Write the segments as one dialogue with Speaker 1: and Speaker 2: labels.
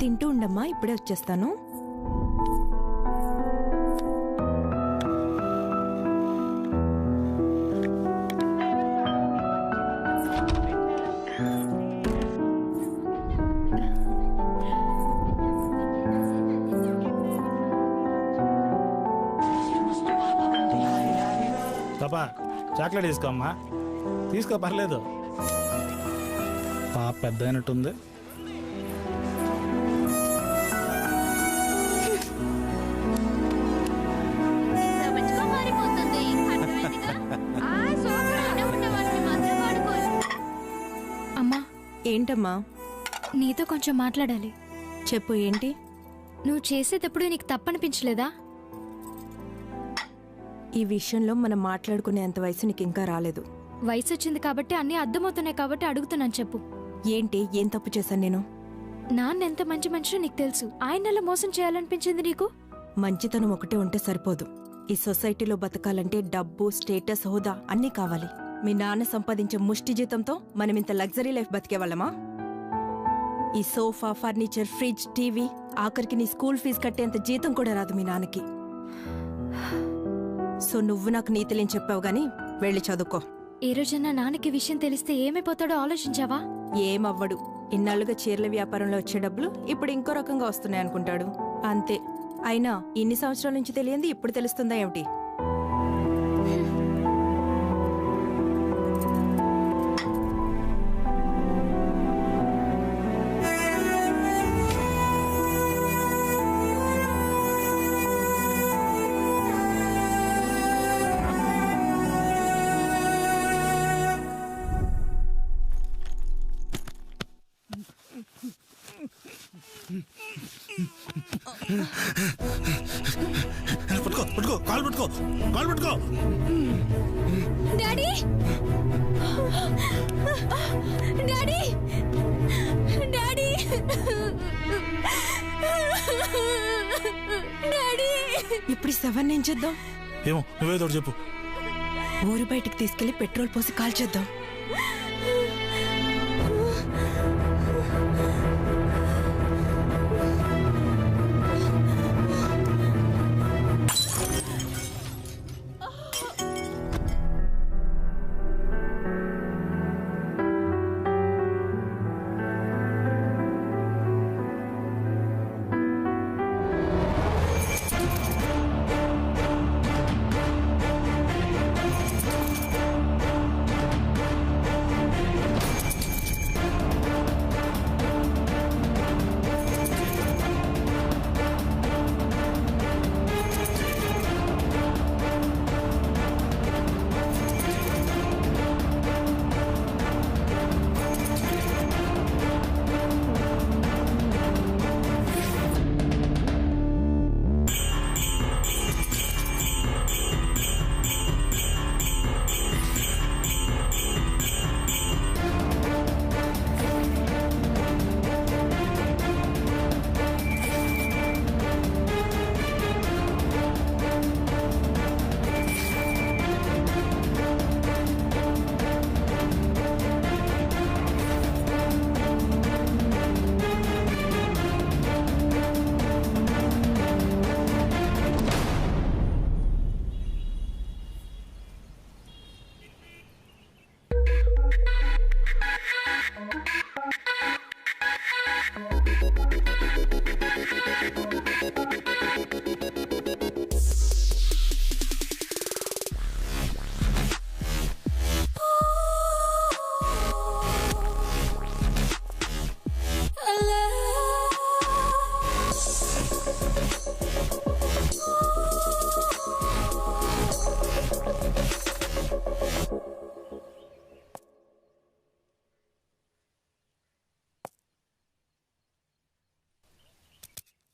Speaker 1: తింటూ ఉండమ్మా, ఇప్పుడే వచ్చేస్తాను.
Speaker 2: పాపా చాక్లెట్ తీసుకోమ్మా. తీసుకో, పర్లేదు. పాప పెద్ద అయినట్టుంది.
Speaker 1: ఏంటమ్మా?
Speaker 3: నీతో కొంచెం మాట్లాడాలి.
Speaker 1: చెప్పు, ఏంటి?
Speaker 3: నువ్వు చేసేటప్పుడు నీకు తప్పనిపించలేదా?
Speaker 1: ఈ విషయంలో మనం మాట్లాడుకునేంత వయసు నీకు ఇంకా రాలేదు.
Speaker 3: వయసు వచ్చింది కాబట్టి అన్నీ అర్థమవుతున్నాయి కాబట్టి అడుగుతున్నాను, చెప్పు.
Speaker 1: ఏంటి? ఏం తప్పు చేశాను నేను?
Speaker 3: నాన్న ఎంత మంచి మనిషి నీకు తెలుసు. ఆయనలా మోసం చేయాలనిపించింది నీకు?
Speaker 1: మంచితనం ఒకటే ఉంటే సరిపోదు. ఈ సొసైటీలో బతకాలంటే డబ్బు, స్టేటస్, హోదా అన్నీ కావాలి. మీ నాన్న సంపాదించే ముష్టి జీతంతో మనం ఇంత లగ్జరీ లైఫ్ బతికేవాళ్ళమా? ఈ సోఫా, ఫర్నిచర్, ఫ్రిడ్జ్, టీవీ, ఆఖరికి నీ స్కూల్ ఫీజు కట్టేంత జీతం కూడా రాదు మీ నాన్నకి. సో నువ్వు నాకు నీతులేం చెప్పావు గాని వెళ్ళి చదువుకో.
Speaker 3: ఏ రోజన్నా నాన్నకి విషయం తెలిస్తే ఏమైపోతాడో ఆలోచించావా?
Speaker 1: ఏమవ్వడు. ఇన్నాళ్లుగా చీరల వ్యాపారంలో వచ్చే డబ్బులు ఇప్పుడు ఇంకో రకంగా వస్తున్నాయి అనుకుంటాడు, అంతే. అయినా ఇన్ని సంవత్సరాల నుంచి తెలియంది ఇప్పుడు తెలుస్తుందా ఏమిటి?
Speaker 2: పట్టుకో పట్టుకో, కాలు పట్టుకో, కాలు పట్టుకో.
Speaker 3: Daddy, daddy, daddy, daddy.
Speaker 1: ఇప్పుడు సెవెన్ ఏం చేద్దాం?
Speaker 2: ఏమో, నువ్వేదో చెప్పు.
Speaker 1: ఊరు బయటికి తీసుకెళ్లి పెట్రోల్ పోసి కాల్చేద్దాం.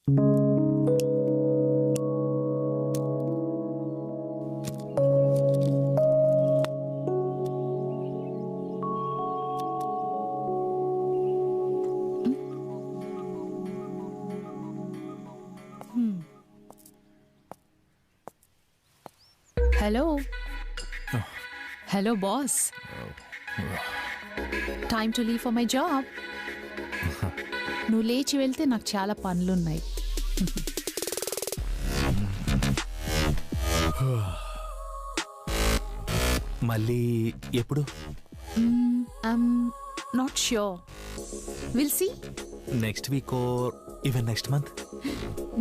Speaker 4: Hello hello boss time to leave for my job. నువ్వు లేచి వెళ్తే నాకు చాలా పనులున్నాయి.
Speaker 5: మళ్ళీ ఎప్పుడు?
Speaker 4: I'm not sure, will see.
Speaker 5: Next week or even next month?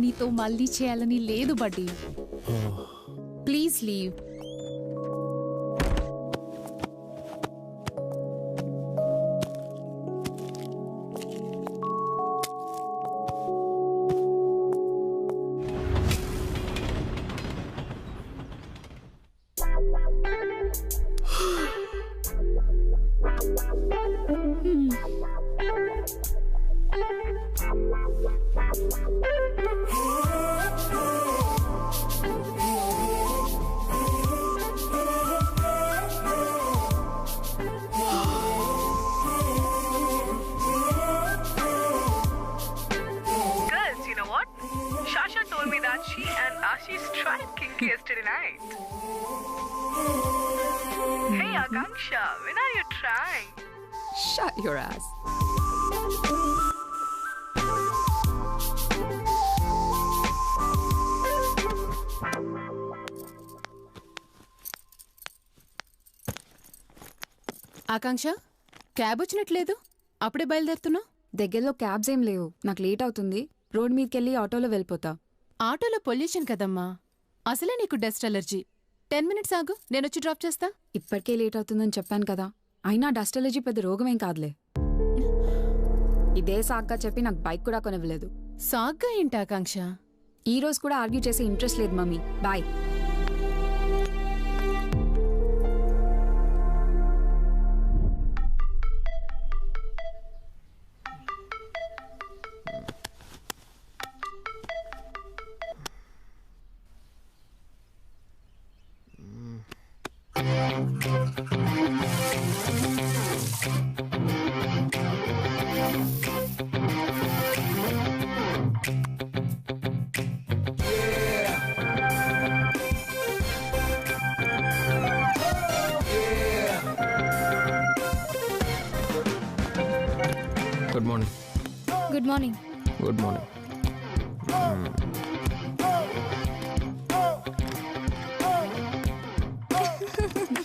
Speaker 4: నీతో మళ్ళీ చేయాలని లేదు buddy. Please leave.
Speaker 6: Ashish tried kinky yesterday night. Hey Akanksha, when are you trying?
Speaker 4: Shut your ass. Akanksha, cab వచ్చినట్లేదు, అప్పుడే బయలుదేరుతున్నావు?
Speaker 7: దగ్గరలో క్యాబ్స్ ఏం లేవు, నాకు లేట్ అవుతుంది. రోడ్ మీదకెళ్ళి ఆటోలో వెళ్ళిపోతా.
Speaker 4: ఆటోలో పొల్యూషన్ కదమ్మా, అసలే నీకు డస్ట్ అలర్జీ. 10 minutes ఆగు, నేనొచ్చి డ్రాప్ చేస్తా.
Speaker 7: ఇప్పటికే లేట్ అవుతుందని చెప్పాను కదా. అయినా డస్ట్ అలర్జీ పెద్ద రోగమేం కాదులే. ఇదే సాగ్గా చెప్పి నాకు బైక్ కూడా కొనివ్వలేదు.
Speaker 4: సాగ్గా ఏంటి ఆకాంక్ష?
Speaker 7: ఈ రోజు కూడా ఆర్గ్యూ చేసే ఇంట్రెస్ట్ లేదు mummy. Bye.
Speaker 8: Good morning.
Speaker 3: Good morning.
Speaker 8: Good morning.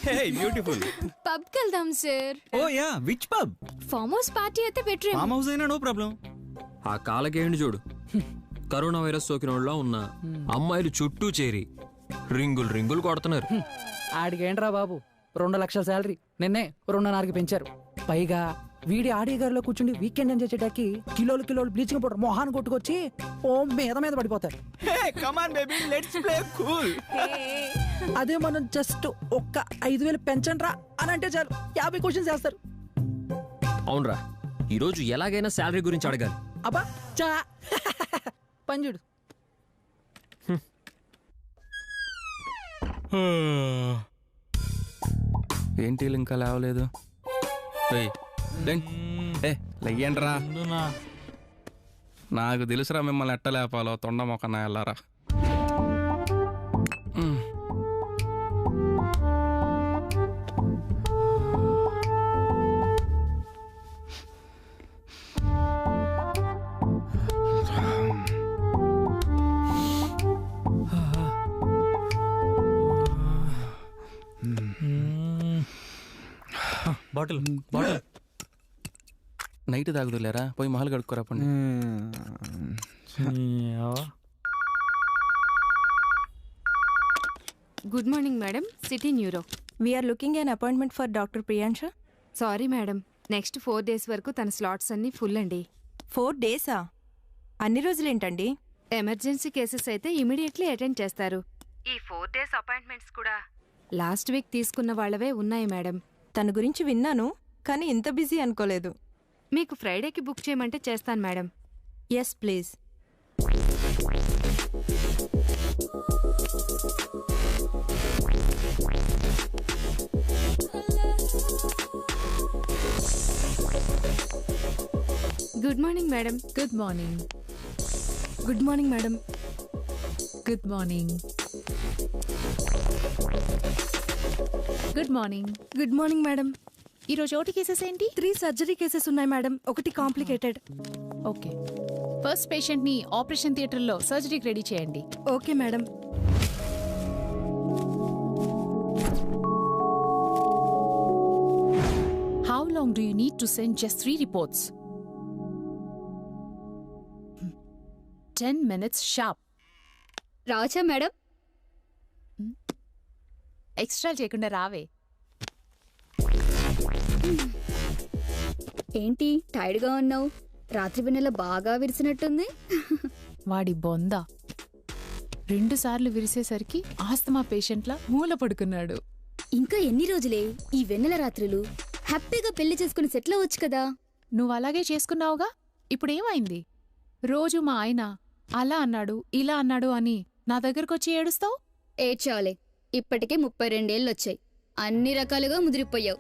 Speaker 8: Hey beautiful.
Speaker 3: Pub కి వెళ్దాం sir.
Speaker 8: Oh yeah, which pub?
Speaker 3: Farm house party అయితే బెటర్.
Speaker 8: ఫామ్ హౌస్ అయినా నో ప్రాబ్లం. ఆ కాలకేండి చూడు, కరోనా వైరస్ సోకిన వాళ్ళ ఉన్న అమ్మాయిలు చుట్టూ చేరి రింగులు రింగులు కొడుతున్నారు.
Speaker 9: ఆడికేంట్రా బాబు, 2 లక్షల శాలరీ నిన్నే 2.5కి పెంచారు. పైగా వీడి ఆడి గారిలో కూర్చుండి వీకెండ్ ఎంజాయ్ చేయడానికి కిలోలు కిలోలు బ్లీచింగ్ పౌడర్ మొహాన్ని కొట్టుకొచ్చి ఓ మీద పడిపోతారు. అదే మనం జస్ట్ ఒక్క 5,000 పెంచండి రా అని అంటే చాలు 50 క్వశ్చన్స్ చేస్తారు.
Speaker 8: అవునరా, ఈరోజు ఎలాగైనా శాలరీ గురించి అడగాలి.
Speaker 9: అబ్బా చా పంజుడు.
Speaker 10: ఏంటి ఇంకా లేవలేదు? లెయ్యండ్రా, నాకు తెలుసురా మిమ్మల్ని ఎట్ట లేపాలో. తొండ మొక్కన వెళ్ళారా.
Speaker 8: బాటిల్
Speaker 10: నైట్ తాగుదులేరా, పోయి మొహాలు కడుక్కోరా. పండి.
Speaker 11: Good morning madam, City Neuro.
Speaker 1: We're looking an appointment for doctor Priyansha.
Speaker 11: Sorry madam, next 4 days వరకు తన స్లాట్స్ అన్నీ ఫుల్ అండి.
Speaker 1: 4 days? అన్ని రోజులేంటండి?
Speaker 11: ఎమర్జెన్సీ కేసెస్ అయితే ఇమీడియట్లీ అటెండ్ చేస్తారు. ఈ 4 days అపాయింట్మెంట్స్ కూడా లాస్ట్ వీక్ తీసుకున్న వాళ్ళవే ఉన్నాయి మేడం.
Speaker 1: తన గురించి విన్నాను, కానీ ఇంత బిజీ అనుకోలేదు.
Speaker 11: మీకు ఫ్రైడేకి బుక్ చేయమంటే చేస్తాను madam.
Speaker 1: Yes please.
Speaker 11: Good morning madam.
Speaker 4: Good morning.
Speaker 1: Good morning madam.
Speaker 4: Good morning. Good morning.
Speaker 1: Good morning madam.
Speaker 4: ఈరోజు ఓటీ కేసెస్ ఏంటి?
Speaker 1: 3 సర్జరీ కేసెస్ ఉన్నాయి మేడం. ఒకటి కాంప్లికేటెడ్.
Speaker 4: ఓకే, ఫస్ట్ పేషెంట్ ని ఆపరేషన్ థియేటర్ లో సర్జరీకి రెడీ చేయండి.
Speaker 1: Okay madam.
Speaker 4: How long do you need to send just 3 reports? 10 minutes sharp.
Speaker 11: రావచ్చా madam?
Speaker 4: Extra చేయకుండా రావే.
Speaker 11: ఏంటి టైర్డ్గా ఉన్నావు? రాత్రి వెన్నెల బాగా విరిసినట్టుంది.
Speaker 4: వాడి బొంద 2 సార్లు విరిసేసరికి ఆస్తమా పేషెంట్లా మూల పడుకున్నాడు.
Speaker 11: ఇంకా ఎన్ని రోజులే ఈ వెన్నెల రాత్రులు? హ్యాపీగా పెళ్లి చేసుకుని సెటిల్ అవ్వచ్చు కదా.
Speaker 4: నువ్వు అలాగే చేసుకున్నావుగా. ఇప్పుడేమైంది? రోజు మా ఆయన అలా అన్నాడు ఇలా అన్నాడు అని నా దగ్గరకొచ్చి ఏడుస్తావు.
Speaker 11: ఏడ్చాలే, ఇప్పటికే 32 ఏళ్ళు వచ్చాయి. అన్ని రకాలుగా ముదిరిపోయావు.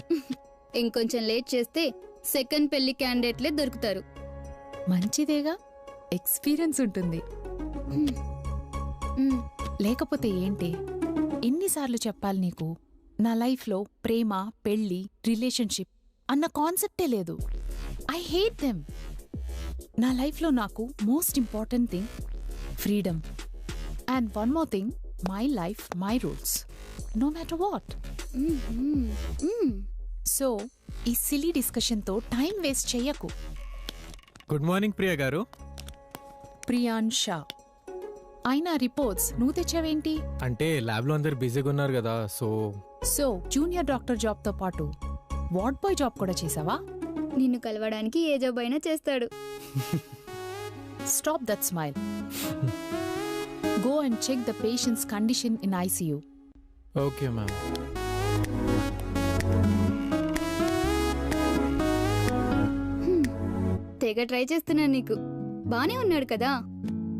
Speaker 11: ఇంకొంచెం లేట్ చేస్తే సెకండ్ పెళ్లి క్యాండిడేట్లే దొరుకుతారు.
Speaker 4: మంచిదేగా, ఎక్స్పీరియన్స్ ఉంటుంది. లేకపోతే ఏంటి, ఎన్నిసార్లు చెప్పాలి నీకు? నా లైఫ్లో ప్రేమ, పెళ్లి, రిలేషన్షిప్ అన్న కాన్సెప్టే లేదు. I hate them. నా లైఫ్లో నాకు most important thing freedom. And one more thing, my life my rules, no matter what. So ఈ సిలీ డిస్కషన్తో టైం వేస్ట్ చెయ్యకు.
Speaker 12: Good morning Priya garu.
Speaker 4: ప్రియాన్ షా. అయినా రిపోర్ట్స్ నువ్వు తెచ్చావేంటి?
Speaker 12: అంటే ల్యాబ్లో అందరు బిజీగా ఉన్నారు కదా,
Speaker 4: సో జూనియర్ డాక్టర్ జాబ్తో పాటు వార్డ్ బాయ్ జాబ్ కూడా చేసావా?
Speaker 11: నిన్ను కలవడానికి ఏ జాబ్ అయినా చేస్తాడు.
Speaker 4: Stop that smile. Go and check the patients condition in ICU.
Speaker 12: Okay ma'am.
Speaker 11: తెగ ట్రై చేస్తున్నాను నీకు. బానే ఉన్నాడు కదా,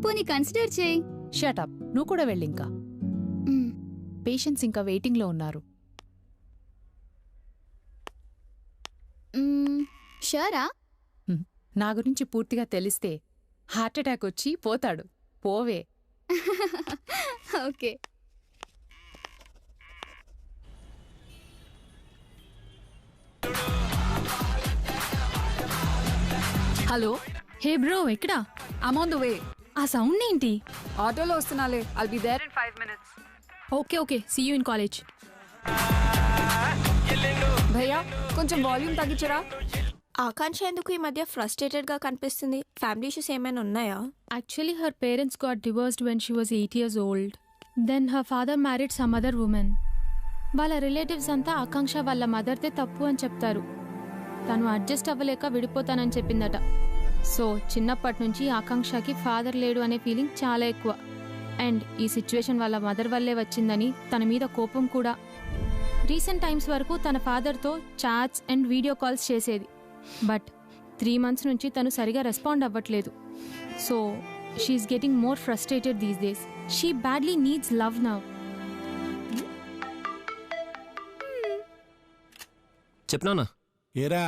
Speaker 11: పోనీ కన్సిడర్ చేయి.
Speaker 4: షటప్, నువ్వు కూడా వెళ్ళింకా. పేషెంట్స్ ఇంకా వెయిటింగ్లో ఉన్నారు.
Speaker 11: షూరా?
Speaker 4: నా గురించి పూర్తిగా తెలిస్తే హార్ట్అటాక్ వచ్చి పోతాడు. పోవే.
Speaker 11: ఓకే.
Speaker 3: హలో. హే బ్రో, ఎక్కడా?
Speaker 7: I'm on the way.
Speaker 3: ఆ సౌండ్ ఏంటి?
Speaker 7: ఆటోలో వస్తున్నాలే. I'll be there in 5 minutes.
Speaker 3: Okay okay, see you in college.
Speaker 7: భయ్యా కొంచెం వాల్యూమ్ తగ్గించరా.
Speaker 1: ఆకాంక్ష ఎందుకు ఈ మధ్య ఫ్రస్ట్రేటెడ్ గా కనిపిస్తుంది? ఫ్యామిలీ ఇష్యూస్ ఏమైనా ఉన్నాయా?
Speaker 3: Actually, her parents got divorced when she was 8 years old. Then her father married some other woman. వాళ్ళ రిలేటివ్స్ అంతా ఆకాంక్ష వాళ్ళ మదర్దే తప్పు అని చెప్తారు. తను అడ్జస్ట్ అవ్వలేక విడిపోతానని చెప్పిందట. సో చిన్నప్పటి నుంచి ఆకాంక్షకి ఫాదర్ లేడు అనే ఫీలింగ్ చాలా ఎక్కువ. అండ్ ఈ సిచ్యువేషన్ వాళ్ళ మదర్ వల్లే వచ్చిందని తన మీద కోపం కూడా. రీసెంట్ టైమ్స్ వరకు తన ఫాదర్తో చాట్స్ అండ్ వీడియో కాల్స్ చేసేది. బట్ 3 months నుంచి తను సరిగా రెస్పాండ్ అవ్వట్లేదు. So she is getting more frustrated these days. She badly needs love now.
Speaker 8: చెప్పనా?
Speaker 2: ఏరా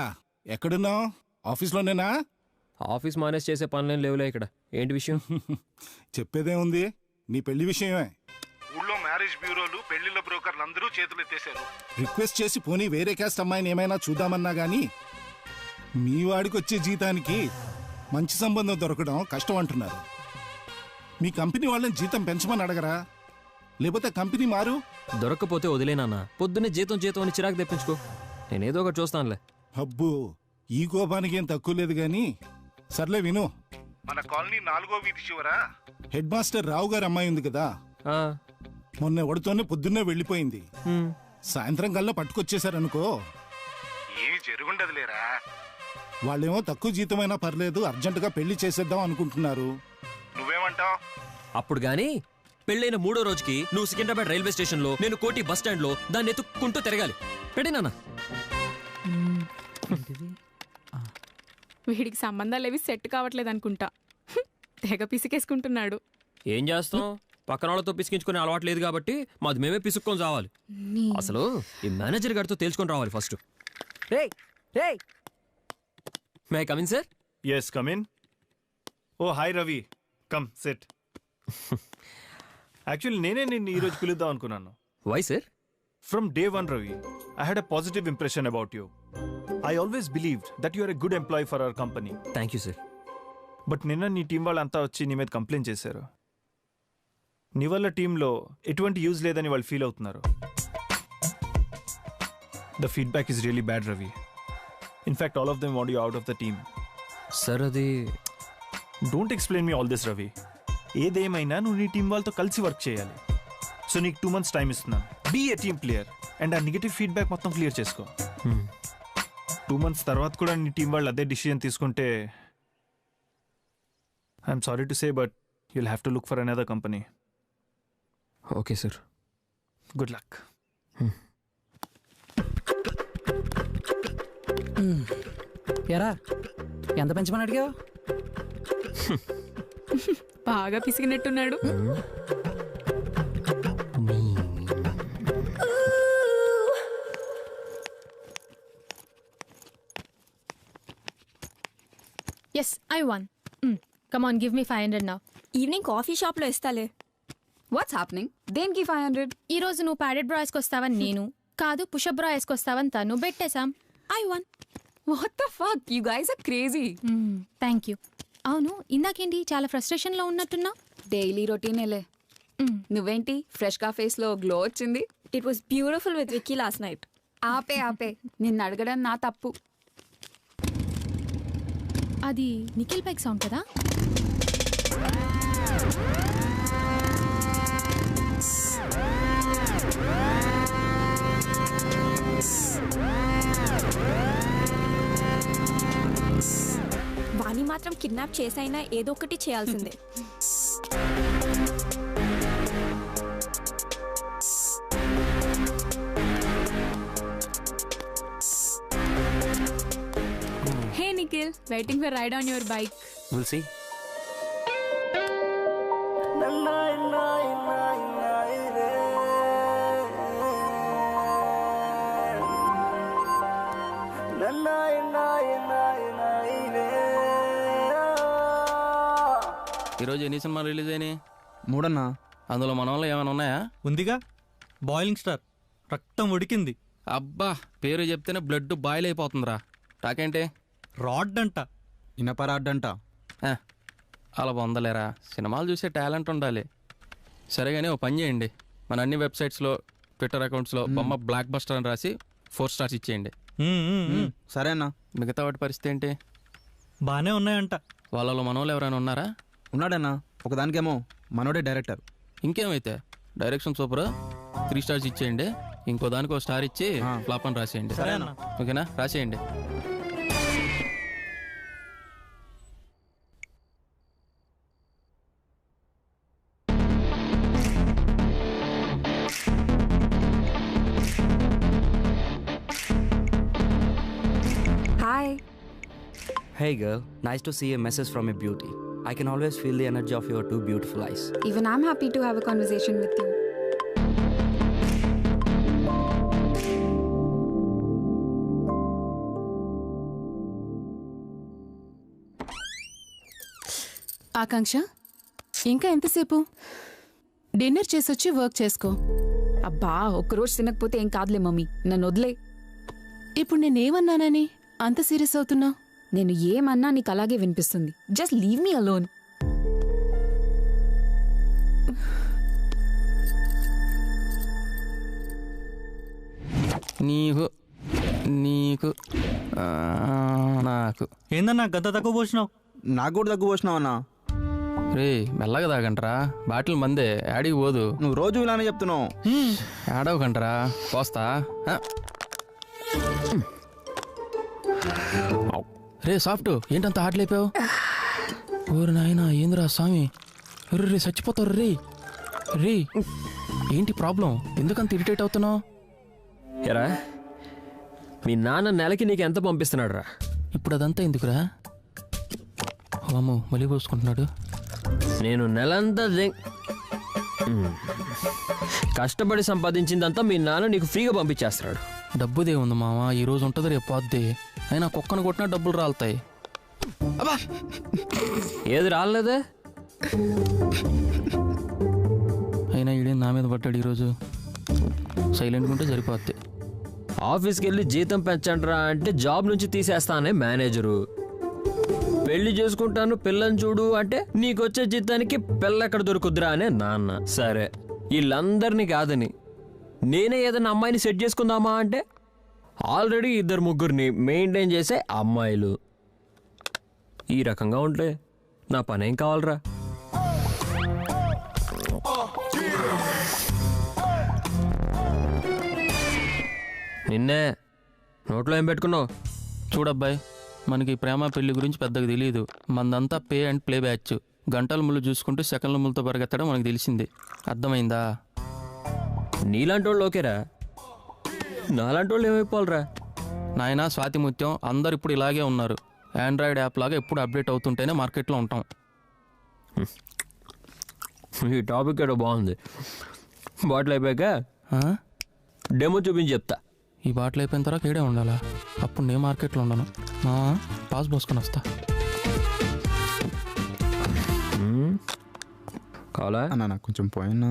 Speaker 2: ఎక్కడున్నావు? ఆఫీస్లోనేనా?
Speaker 8: ఆఫీస్ మానేజ్ చేసే పనులేం లేవులే ఇక్కడ. ఏంటి విషయం?
Speaker 2: చెప్పేదే ఉంది, నీ పెళ్లి విషయమే. ఊళ్ళో మ్యారేజ్ బ్యూరోలు, పెళ్లిళ్ళ బ్రోకర్లు అందరూ చేతులు ఎత్తేశారు. రిక్వెస్ట్ చేసి పోనీ వేరే క్యాస్ట్ అమ్మాయిని ఏమైనా చూద్దామన్నా గానీ మీ వాడికి వచ్చే జీతానికి మంచి సంబంధం దొరకడం కష్టం అంటున్నారు. మీ కంపెనీ వాళ్ళని జీతం పెంచమని అడగరా? లేకపోతే కంపెనీ మారు.
Speaker 8: దొరక్కపోతే వదిలేనన్నా. పొద్దున్నే జీతం అని చిరాకు తెప్పించుకో. నేనేదో ఒకటి చూస్తానులే.
Speaker 2: అబ్బో, ఈ కోపానికి ఏం తక్కువ లేదు గాని సర్లే విను. మన కాలనీ 4వ వీధి చివర హెడ్ మాస్టర్ రావు గారి అమ్మాయి ఉంది కదా, మొన్న ఎవడితోనే పొద్దున్నే వెళ్ళిపోయింది. సాయంత్రం కల్లా పట్టుకొచ్చేసారనుకో, ఏమి జరుగుండదులేరా. వాళ్ళేమో తక్కువ జీతమైనా పర్లేదు అర్జెంటుగా పెళ్లి చేసేద్దాం అనుకుంటున్నారు. నువ్వేమంటావ్?
Speaker 8: అప్పుడు గాని పెళ్ళైన 3వ రోజుకి నువ్వు సికింద్రాబాద్ రైల్వే స్టేషన్ లో, నేను కోటి బస్ స్టాండ్ లో దాన్ని ఎత్తుక్కుంటూ తిరగాలి. పెట్టినానా?
Speaker 4: వీడికి సంబంధాలు సెట్ కావట్లేదు అనుకుంటా. తెగ పిసికేసుకుంటున్నాడు.
Speaker 8: ఏం చేస్తాం, పక్కన వాళ్ళతో పిసికించుకునే అలవాటు లేదు కాబట్టి మాది మేమే పిసుక్కొని రావాలి. అసలు ఈ మేనేజర్ గారితో తేల్చుకొని రావాలి first. May come in sir?
Speaker 13: Yes, come in. Oh, hi Ravi. Come, sit. Actually, నేనే నిన్ను ఈరోజు పిలుద్దాం అనుకున్నాను.
Speaker 8: Why, sir?
Speaker 13: From day one, Ravi, I had a positive impression about you. I always believed that you are a good employee for our company.
Speaker 8: Thank you, sir.
Speaker 13: But నిన్న నీ team వాళ్ళంతా వచ్చి నీ మీద కంప్లైంట్ చేశారు. నీ వల్ల టీంలో ఎటువంటి యూజ్ లేదని వాళ్ళు ఫీల్ అవుతున్నారు. The feedback is really bad, Ravi. In fact, all of them want you out of the team.
Speaker 8: Sir, అది...
Speaker 13: Don't explain me all this, Ravi. ఏదేమైనా నువ్వు నీ టీం వాళ్ళతో కలిసి వర్క్ చేయాలి. సో నీకు 2 months టైం ఇస్తున్నాను. Be a team player and ఆ నెగటివ్ ఫీడ్బ్యాక్ మొత్తం క్లియర్ చేసుకో. 2 months తర్వాత కూడా నీ టీం వాళ్ళు అదే డిసిజన్ తీసుకుంటే I'm sorry to say but you'll have to look for another company.
Speaker 8: Okay sir.
Speaker 13: Good luck.
Speaker 9: ఎరా ఎంత పెంచమని అడిగావు?
Speaker 7: బాగా పిసిగినట్టున్నాడు.
Speaker 3: Yes, I won. Come on, give me 500 now.
Speaker 1: Evening coffee షాప్లో ఇస్తాలే.
Speaker 7: What's happening? దేనికి 500?
Speaker 3: ఈ రోజు నువ్వు ప్యాడెడ్ బ్రా వేసుకొస్తావని నేను, కాదు పుషప్ బ్రా వేసుకొస్తావని తను బెట్టేశాం. I won.
Speaker 7: What the fuck, you guys are crazy.
Speaker 3: Thank you. అవును, ఇందాకేంటి చాలా ఫ్రస్ట్రేషన్లో ఉన్నట్టున్నా?
Speaker 7: డైలీ రొటీనేలే. నువ్వేంటి ఫ్రెష్ గా ఫేస్ లో గ్లో వచ్చింది?
Speaker 1: It was beautiful with Vicky last night.
Speaker 7: ఆపే నిన్ను అడగడం నా తప్పు.
Speaker 3: అది నిఖిల్ బైక్ సౌండ్ కదా?
Speaker 1: వాణి మాత్రం కిడ్నాప్ చేసైనా ఏదో ఒకటి చేయాల్సిందే.
Speaker 7: Hey Nikhil, waiting for a ride on your bike.
Speaker 5: We'll see.
Speaker 10: ఈరోజు ఎన్ని సినిమాలు రిలీజ్ అయినాయి?
Speaker 12: 3 అన్నా.
Speaker 10: అందులో మన వాళ్ళు ఏమైనా ఉన్నాయా?
Speaker 12: ఉందిగా, బాయిలింగ్ స్టార్, రక్తం ఉడికింది.
Speaker 10: అబ్బా, పేరు చెప్తేనే బ్లడ్ బాయిల్ అయిపోతుందిరా. టాకేంటి?
Speaker 12: రాడ్ అంట, ఇనప రాడ్ అంట.
Speaker 10: అలా పొందలేరా, సినిమాలు చూసే టాలెంట్ ఉండాలి. సరే కానీ ఓ పని చేయండి, మన అన్ని వెబ్సైట్స్లో ట్విట్టర్ అకౌంట్స్లో బొమ్మ బ్లాక్ బస్టర్ అని రాసి 4 stars ఇచ్చేయండి.
Speaker 12: సరే అన్న.
Speaker 10: మిగతా వాటి పరిస్థితి ఏంటి?
Speaker 12: బాగానే ఉన్నాయంట.
Speaker 10: వాళ్ళలో మనోళ్ళు ఎవరైనా ఉన్నారా?
Speaker 12: ఉన్నాడన్నా, ఒకదానికేమో మనోడే డైరెక్టర్.
Speaker 10: ఇంకేమైతే డైరెక్షన్ సూపర్, 3 stars ఇచ్చేయండి. ఇంకో దానికి 1 star ఇచ్చి ఫ్లాప్ అని రాసేయండి. ఓకేనా? రాసేయండి.
Speaker 7: Hi.
Speaker 14: Hey girl, nice to see a message from a beauty. I can always feel the energy of your 2 beautiful eyes.
Speaker 7: Even I'm happy to have a conversation with you.
Speaker 4: ఆకాంక్ష, ఇంకా ఎంతసేపు? Dinner చేసొచ్చి work చేసుకో.
Speaker 7: అబ్బా, ఒక్కరోజు తినకపోతే ఏం కాదులే mummy, నన్ను వదిలే.
Speaker 4: ఇప్పుడు నేనేమన్నానని అంత సీరియస్ అవుతున్నా?
Speaker 7: నేను ఏమన్నా నీకు అలాగే వినిపిస్తుంది. Just leave me alone.
Speaker 10: నీకు నీకు నాకు
Speaker 12: ఏందన్నా గంత తక్కువ పోసినావు?
Speaker 15: నాకు కూడా తక్కువ పోసినావు అన్నా.
Speaker 10: రే మెల్లగా తాగంటరా, బాటిల్ మందే యాడికి పోదు.
Speaker 15: నువ్వు రోజు ఇలానే చెప్తున్నావు.
Speaker 10: ఏడవకంటరా, పోస్తా. రే సాఫ్ట్, ఏంటంత హార్ట్ లేపావు? ఓరు నాయనా, ఏందిరా స్వామి, రే చచ్చిపోతారు. రే రే ఏంటి ప్రాబ్లం? ఎందుకంత ఇరిటేట్ అవుతున్నావు?
Speaker 8: ఎరా, మీ నాన్న నెలకి నీకు ఎంత పంపిస్తున్నాడు రా?
Speaker 10: ఇప్పుడు అదంతా ఎందుకురా? అమ్మో, మళ్ళీ పోసుకుంటున్నాడు.
Speaker 8: నేను నెలంతా కష్టపడి సంపాదించిందంతా మీ నాన్న నీకు ఫ్రీగా పంపించేస్తున్నాడు.
Speaker 10: డబ్బుదే ఉంది మామ, ఈ రోజు ఉంటుంది రేపు పోద్ది. అయినా కుక్కను కొట్టినా డబ్బులు రాలుతాయి.
Speaker 8: అబ్బా ఏది రాలేదే.
Speaker 10: అయినా ఈడే నా మీద పట్టాడు ఈరోజు. సైలెంట్గా ఉంటే సరిపోద్ది.
Speaker 8: ఆఫీస్కి వెళ్ళి జీతం పెంచండిరా అంటే జాబ్ నుంచి తీసేస్తానే మేనేజరు. పెళ్లి చేసుకుంటాను పిల్లని చూడు అంటే నీకొచ్చే జీతానికి పిల్లెక్కడ దొరుకుద్దిరా అనే నాన్న. సరే వీళ్ళందరినీ కాదని నేనే ఏదైనా అమ్మాయిని సెట్ చేసుకుందామా అంటే ఆల్రెడీ 2-3 మెయింటైన్ చేసే అమ్మాయిలు. ఈ రకంగా ఉంటే నా పనేం కావాలరా? నిన్నే నోట్లో ఏం పెట్టుకున్నావు?
Speaker 10: చూడబ్బాయి, మనకి ప్రేమ పెళ్లి గురించి పెద్దగా తెలియదు. మనదంతా పే అండ్ ప్లే బ్యాచ్. గంటల ముళ్ళు చూసుకుంటూ సెకండ్ల ముళ్ళతో పరిగెత్తడం మనకు తెలిసింది. అర్థమైందా?
Speaker 8: నీలాంటి వాళ్ళు ఓకేరా, నాలాంటి వాళ్ళు ఏమైపోవాలరా?
Speaker 10: నాయనా స్వాతిముత్యం, అందరు ఇప్పుడు ఇలాగే ఉన్నారు. ఆండ్రాయిడ్ యాప్ లాగా ఎప్పుడు అప్డేట్ అవుతుంటేనే మార్కెట్లో ఉంటాం.
Speaker 8: ఈ టాపిక్ ఏదో బాగుంది. బాటిల్ అయిపోయాక డెమో చూపించి చెప్తా.
Speaker 10: ఈ బాటిల్ అయిపోయిన తర్వాత ఏడే ఉండాలా? అప్పుడు నేను మార్కెట్లో ఉండను. పాస్ పోసుకొని వస్తా.
Speaker 8: కావాలా
Speaker 15: అన్న? కొంచెం పోయినా.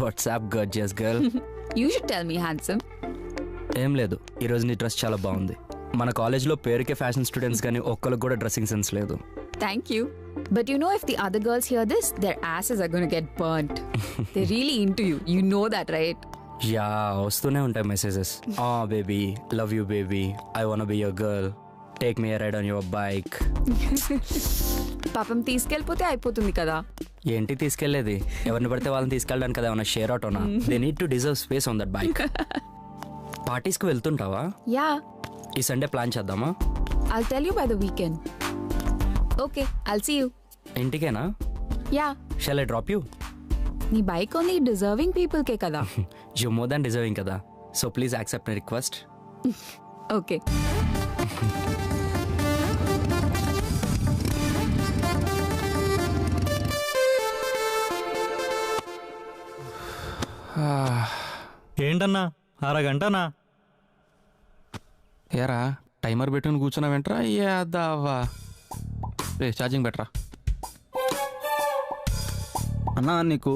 Speaker 14: What's up gorgeous girl.
Speaker 7: You should tell me handsome.
Speaker 14: ఏం లేదు, ఈరోజు నీ డ్రెస్ చాలా బాగుంది. మన కాలేజ్లో పేరుకే ఫ్యాషన్ స్టూడెంట్స్ కానీ ఒక్కరికి కూడా డ్రెస్సింగ్ సెన్స్ లేదు.
Speaker 7: Thank you. But you know, if the other girls hear this, their asses are going to get burnt. They're really into you. You know that, right?
Speaker 14: Yeah, వస్తూనే ఉంటాయి messages. Baby, love you baby, I want be your girl, take me ride on your bike.
Speaker 7: పాపం తీసుకెళ్ళిపోతే అయిపోతుంది కదా.
Speaker 14: ఏంటి తీసుకెళ్లేది? ఎవరిని పడితే వాళ్ళని తీసుకెళ్ళడానికి కదా ఏమన్నా షేర్ ఆటోనా? They need to deserve space on that bike. పార్టీస్కి వెళ్తుంటావా?
Speaker 7: Yeah.
Speaker 14: ఈ సండే ప్లాన్ చేద్దామా?
Speaker 7: I'll tell you by the weekend. Okay, I'll see you.
Speaker 14: ఇంటికేనా?
Speaker 7: Yeah.
Speaker 14: Shall I drop you?
Speaker 7: నీ బైక్ ఓన్లీ డిజర్వింగ్ పీపుల్ కే కదా.
Speaker 14: You more than deserving కదా, so please accept my request.
Speaker 7: Okay.
Speaker 12: ఏంటన్నా అరగంటనా?
Speaker 10: ఏరా timer పెట్టుకుని కూర్చున్నా వెంటరా? యాదావా, రే charging పెట్టరా.
Speaker 15: అన్నా నీకు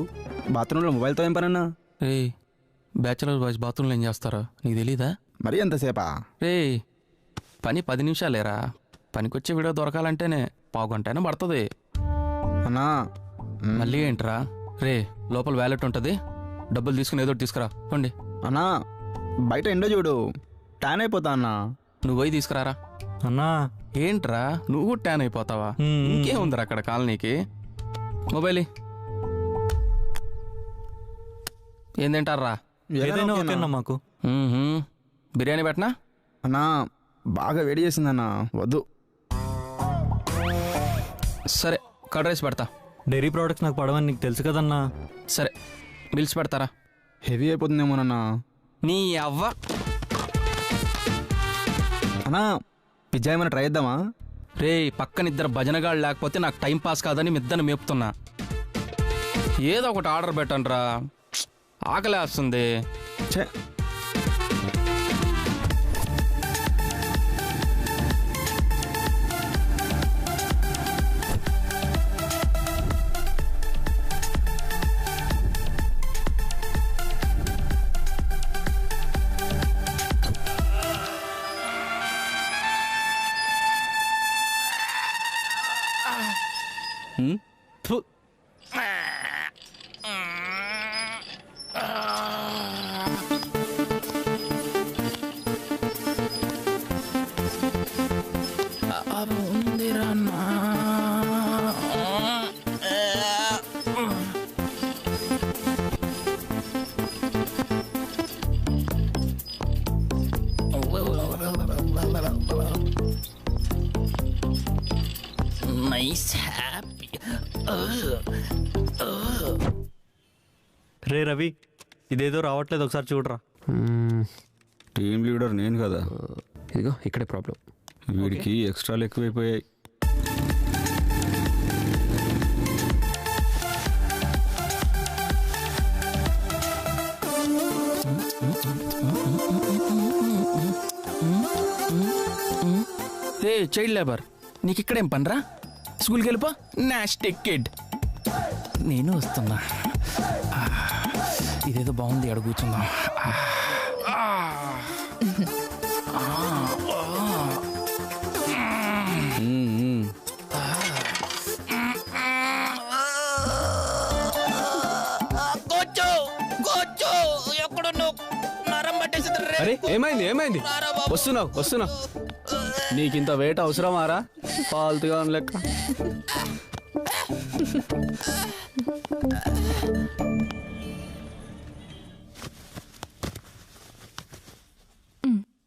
Speaker 15: బాత్రూంలో మొబైల్తో ఏం పనన్నా?
Speaker 10: రే బ్యాచులర్ బాయ్స్ బాత్రూంలో ఏం చేస్తారో నీకు తెలీదా?
Speaker 15: మరి ఎంతసేపా?
Speaker 10: రే పని 10 నిమిషాలేరా. పనికొచ్చే వీడియో దొరకాలంటేనే పావుగంటైనా పడుతుంది.
Speaker 15: అన్నా
Speaker 10: మళ్ళీ ఏంట్రా? రే లోపల వ్యాలెట్ ఉంటుంది, డబ్బులు తీసుకుని ఏదో తీసుకురా. పండి
Speaker 15: అన్నా, బయట ఎండో చూడు, ట్యాన్ అయిపోతా అన్నా.
Speaker 10: నువ్వు పోయి తీసుకురారా.
Speaker 12: అన్నా
Speaker 10: ఏంట్రా నువ్వు ట్యాన్ అయిపోతావా? ఇంకేముందిరా అక్కడ కాలనీకి. మొబైల్ ఏం తింటారా?
Speaker 12: ఏదైనా ఓకేనా మాకు?
Speaker 10: బిర్యానీ పెట్టనా?
Speaker 15: అన్నా బాగా వేడి చేసిందన్నా, వద్దు.
Speaker 10: సరే కర్డ్ రైస్ పెడతా.
Speaker 12: డైరీ ప్రోడక్ట్స్ నాకు పడవని నీకు తెలుసు కదన్నా.
Speaker 10: సరే బిల్స్ పెడతారా?
Speaker 15: హెవీ అయిపోతుందేమోనన్నా.
Speaker 10: నీ అవ్వ.
Speaker 15: అన్నా పిజ్జా ఏమైనా ట్రై చేద్దామా?
Speaker 10: రే పక్కన 2 భజనగాళ్ళు లేకపోతే నాకు టైం పాస్ కాదని మిద్దను మేపుతున్నా. ఏదో ఒకటి ఆర్డర్ పెట్టండి రా, ఆకలేస్తుంది.
Speaker 15: ఛే,
Speaker 12: రే రవి, ఇదేదో రావట్లేదు, ఒకసారి చూడరా.
Speaker 15: టీమ్ లీడర్ నేను కదా.
Speaker 8: ఇదిగో ఇక్కడే ప్రాబ్లం.
Speaker 15: వీడికి ఎక్స్ట్రాలు ఎక్కువైపోయాయి.
Speaker 10: రే చైల్డ్ లేబర్, నీకు ఇక్కడేం పనిరా? స్కూల్కి వెళ్ళిపో. Nastic kid. నేను వస్తున్నా. ఇదేదో బాగుంది, అక్కడ కూర్చుందాం.
Speaker 16: అరే ఏమైంది ఏమైంది? వస్తున్నా. నీకింత వెయిట్ అవసరమారా? ఫాల్తుగా లెక్క.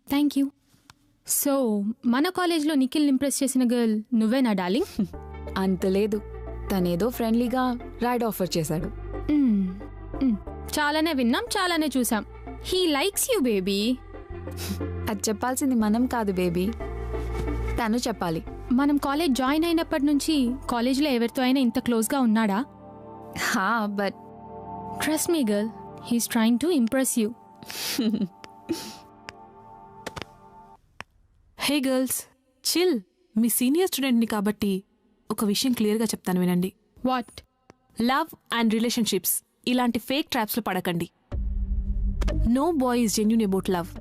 Speaker 3: Thank you. సో మన కాలేజ్లో నిఖిల్ ఇంప్రెస్ చేసిన గర్ల్ నువ్వేనా డార్లింగ్?
Speaker 7: అంత లేదు, తనేదో ఫ్రెండ్లీగా రైడ్ ఆఫర్ చేశాడు.
Speaker 3: చాలానే విన్నాం, చాలానే చూసాం. He likes you baby.
Speaker 7: అది చెప్పాల్సింది మనం కాదు బేబీ, తను చెప్పాలి.
Speaker 3: మనం కాలేజ్ జాయిన్ అయినప్పటి నుంచి కాలేజ్లో ఎవరితో అయినా ఇంత క్లోజ్గా ఉన్నాడా?
Speaker 7: హా, but
Speaker 3: trust me girl, he's trying to impress you.
Speaker 17: Hey girls, chill. మీ సీనియర్ స్టూడెంట్ని కాబట్టి ఒక విషయం క్లియర్గా చెప్తాను వినండి.
Speaker 3: వాట్?
Speaker 17: లవ్ అండ్ రిలేషన్షిప్స్ ఇలాంటి ఫేక్ ట్రాప్స్లో పడకండి. No boy is genuine about love.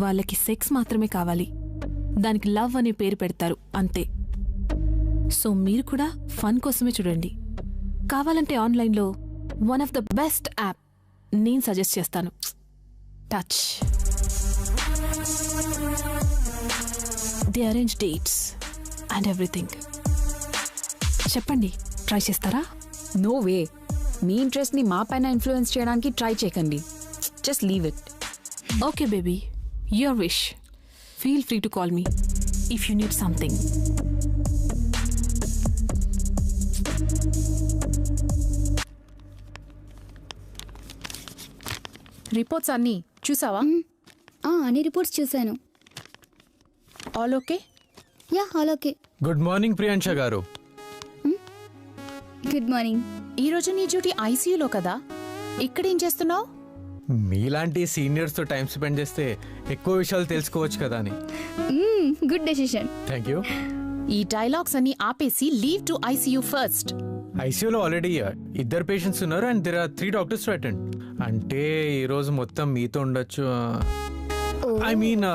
Speaker 17: వాళ్ళకి సెక్స్ మాత్రమే కావాలి, దానికి లవ్ అనే పేరు పెడతారు అంతే. సో మీరు కూడా ఫన్ కోసమే చూడండి. కావాలంటే ఆన్లైన్లో one of the best app నేను సజెస్ట్ చేస్తాను, Touch. They arrange dates and everything. చెప్పండి, ట్రై చేస్తారా?
Speaker 7: No way. మీ ఇంట్రెస్ట్ని మా పైన ఇన్ఫ్లుయెన్స్ చేయడానికి ట్రై చేయకండి. Just leave it.
Speaker 17: Okay baby, your wish. Feel free to call me if you need something.
Speaker 4: Reports అన్నీ చూసావా?
Speaker 11: అన్ని రిపోర్ట్స్ చూశాను.
Speaker 4: All okay?
Speaker 11: Yeah, all okay.
Speaker 16: Good morning Priyansha garu.
Speaker 11: Good morning.
Speaker 4: ఈరోజు నీ డ్యూటీ ఐసీయూలో కదా, ఇక్కడేం చేస్తున్నావు?
Speaker 16: మీలాంటి సీనియర్స్తో టైం స్పెండ్ చేస్తే ఎక్కువ విషయాలు తెలుసుకోవచ్చు కదా అని.
Speaker 11: Good decision.
Speaker 16: Thank you.
Speaker 4: ఈ డైలాగ్స్ అన్ని ఆపేసి లీవ్ టు ఐసీయూ ఫస్ట్.
Speaker 16: ఐసీయూలో ఆల్రెడీ 2 పేషెంట్స్ ఉన్నారు and there are 3 doctors to attend. అంటే ఈరోజు మొత్తం మీతో ఉండొచ్చు. ఐ మీన్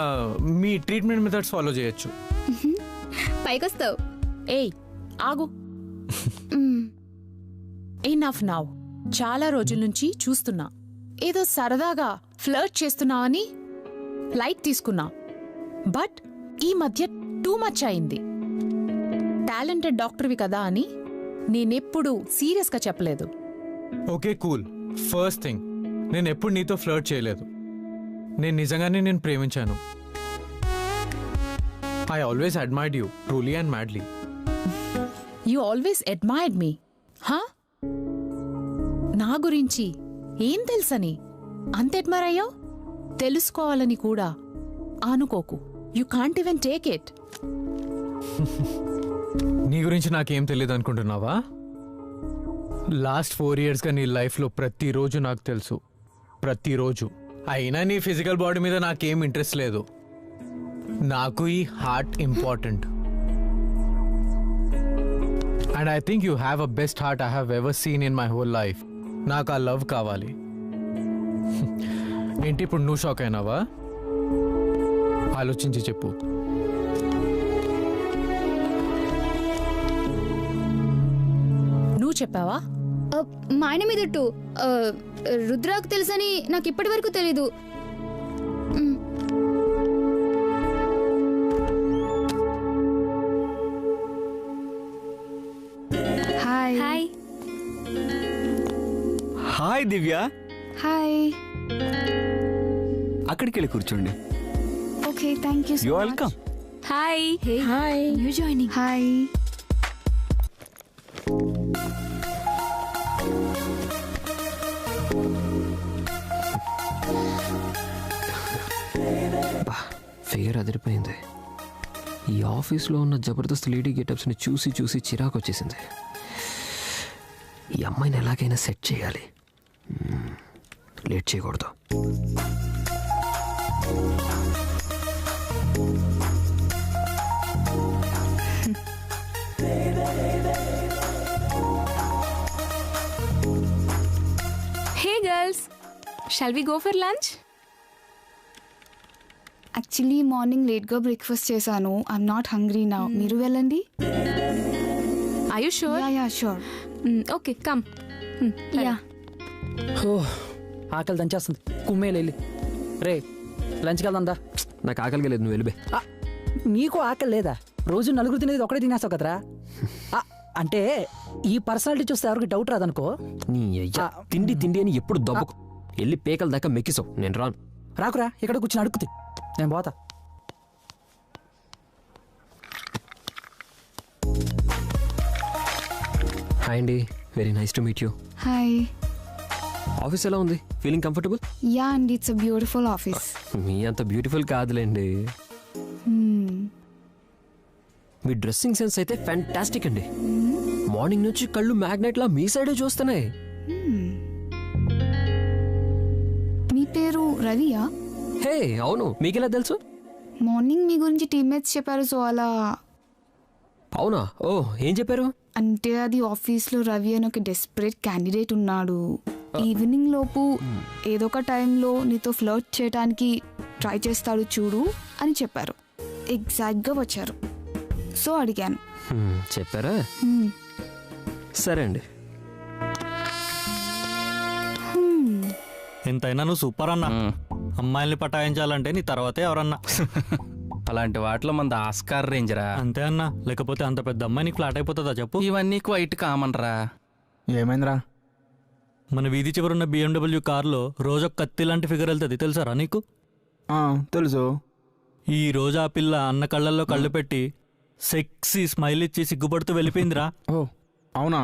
Speaker 16: మీ ట్రీట్మెంట్ మెథడ్స్ ఫాలో చేయొచ్చు.
Speaker 11: పైకొస్తావు.
Speaker 4: ఏయ్ ఆగు. Enough now. చాలా రోజుల నుంచి చూస్తున్నా, ఏదో సరదాగా ఫ్లర్ట్ చేస్తున్నావని లైట్ తీసుకున్నా. బట్ ఈ మధ్య టూ మచ్ అయింది. టాలెంటెడ్ డాక్టర్వి కదా అని నేనెప్పుడు సీరియస్గా చెప్పలేదు.
Speaker 16: Okay cool. ఫస్ట్ థింగ్, నేను ఎప్పుడు నీతో ఫ్లర్ట్ చేయలేదు. నేను నిజంగానే నేను ప్రేమించాను. I always admired you truly and madly.
Speaker 4: You always admired me? హా? నా గురించి ఏం తెలుసని అంత అడ్మైర్ అయ్యావు? తెలుసుకోవాలని కూడా ఆనుకోకు. You can't even take it.
Speaker 16: నీ గురించి నాకేం తెలియదు అనుకుంటున్నావా? లాస్ట్ 4 yearsగా నీ లైఫ్లో ప్రతిరోజు నాకు తెలుసు, ప్రతిరోజు. అయినా నీ ఫిజికల్ బాడీ మీద నాకేం ఇంట్రెస్ట్ లేదు. నాకు ఈ heart important. And I think you have a best heart I have ever seen in my whole life. నాకు ఆ లవ్ కావాలి. ఏంటి ఇప్పుడు నువ్వు షాక్ అయినావా? ఆలోచించి చెప్పు.
Speaker 4: నువ్వు చెప్పావా?
Speaker 11: మా ఆయన మీద రుద్రాకు తెలుసని నాకు ఇప్పటి వరకు తెలీదు.
Speaker 7: హాయ్.
Speaker 3: హాయ్.
Speaker 15: హాయ్ దివ్య.
Speaker 7: హాయ్.
Speaker 15: అక్కడికి వెళ్ళి కూర్చోండి.
Speaker 7: Okay, thank you.
Speaker 15: You welcome.
Speaker 7: Hi.
Speaker 11: Hi.
Speaker 7: You joining? Hi.
Speaker 8: Fair అదిరిపోయింది. ఈ ఆఫీస్లో ఉన్న జబర్దస్త్ లేడీ గెటప్స్ని చూసి చూసి చిరాకు వచ్చేసింది. ఈ అమ్మాయిని ఎలాగైనా సెట్ చేయాలి, లేట్ చేయకూడదు.
Speaker 7: Shall we go for lunch?
Speaker 11: Actually morning లేట్గా బ్రేక్ఫాస్ట్ చేశాను. I'm not hungry now. మీరు వెళ్ళండి.
Speaker 7: Are you sure?
Speaker 11: Yeah sure.
Speaker 7: Okay come.
Speaker 11: Yeah.
Speaker 9: ఆకలి దంచేస్తుంది. కుమ్మేలు వెళ్ళి రే లంచ్కి వెళ్దా.
Speaker 8: నాకు ఆకలిగా లేదు, నువ్వు వెళ్ళిపోయి.
Speaker 9: నీకు ఆకలి లేదా? రోజు నలుగురు తినేది ఒకటే తినేస్తావు కదరా. అంటే ఈ పర్సనాలిటీ చూస్తే ఎవరికి డౌట్ రాదనుకో.
Speaker 8: నీ అయ్యా తిండి తిండి అని ఎప్పుడు దబ్బకు వెళ్ళి పేకల దాకా మెక్కిసావు. నేను రాను.
Speaker 9: రాకురా, ఇక్కడ కూర్చొని అడుగుతుంది. నేను పోతా.
Speaker 8: హాయ్ అండి, very nice to meet you.
Speaker 11: Hi.
Speaker 8: Office ఎలా ఉంది? Feeling comfortable?
Speaker 11: యా అండి, ఇట్స్ అ బ్యూటిఫుల్ ఆఫీస్.
Speaker 8: మీ అంత బ్యూటిఫుల్ కాదులేండి. మీ డ్రెస్సింగ్ సెన్స్ అయితే ఫ్యాంటాస్టిక్ అండి. మార్నింగ్ నుంచి కళ్ళు మ్యాగ్నెట్ లా మీ సైడే చూస్తున్నాయి.
Speaker 11: మీ పేరు రవియా?
Speaker 8: హే అవును, మీకెలా తెలుసు?
Speaker 11: మార్నింగ్ మీ గురించి టీమ్మేట్స్ చెప్పారు, సో అలా.
Speaker 8: అవునా? ఓ ఏం చెప్పారు?
Speaker 11: అంటే అది ఆఫీస్లో రవి అని ఒక డెస్పరేట్ క్యాండిడేట్ ఉన్నాడు. ఈవినింగ్ లోపు ఏదో ఒక టైంలో నీతో ఫ్లర్ట్ చేయడానికి ట్రై చేస్తాడు చూడు అని చెప్పారు. ఎగ్జాక్ట్గా వచ్చారు, సో అడిగాను.
Speaker 8: చెప్పారా? సరే అండి.
Speaker 12: ఎంతైనా నువ్వు సూపర్ అన్నా. అమ్మాయిల్ని పటాయించాలంటే నీ తర్వాతే ఎవరన్నా.
Speaker 10: అలాంటి వాటిలో మన ఆస్కార్ రేంజరా.
Speaker 12: అంతే అన్నా, లేకపోతే అంత పెద్ద అమ్మాయి నీకు ఫ్లాట్ అయిపోతుందా చెప్పు.
Speaker 10: ఇవన్నీ క్వైట్ కామన్ రా.
Speaker 15: ఏమైందిరా?
Speaker 12: మన వీధి చివరున్న BMW కార్లో రోజు ఒక కత్తి లాంటి ఫిగర్ వెళ్తుంది, తెలుసారా నీకు?
Speaker 15: తెలుసు.
Speaker 12: ఈ రోజు ఆ పిల్ల అన్న కళ్ళల్లో కళ్ళు పెట్టి సెక్సీ స్మైల్ ఇచ్చి సిగ్గుపడుతూ వెళ్ళిపోయిందిరా.
Speaker 15: ఓ అవునా?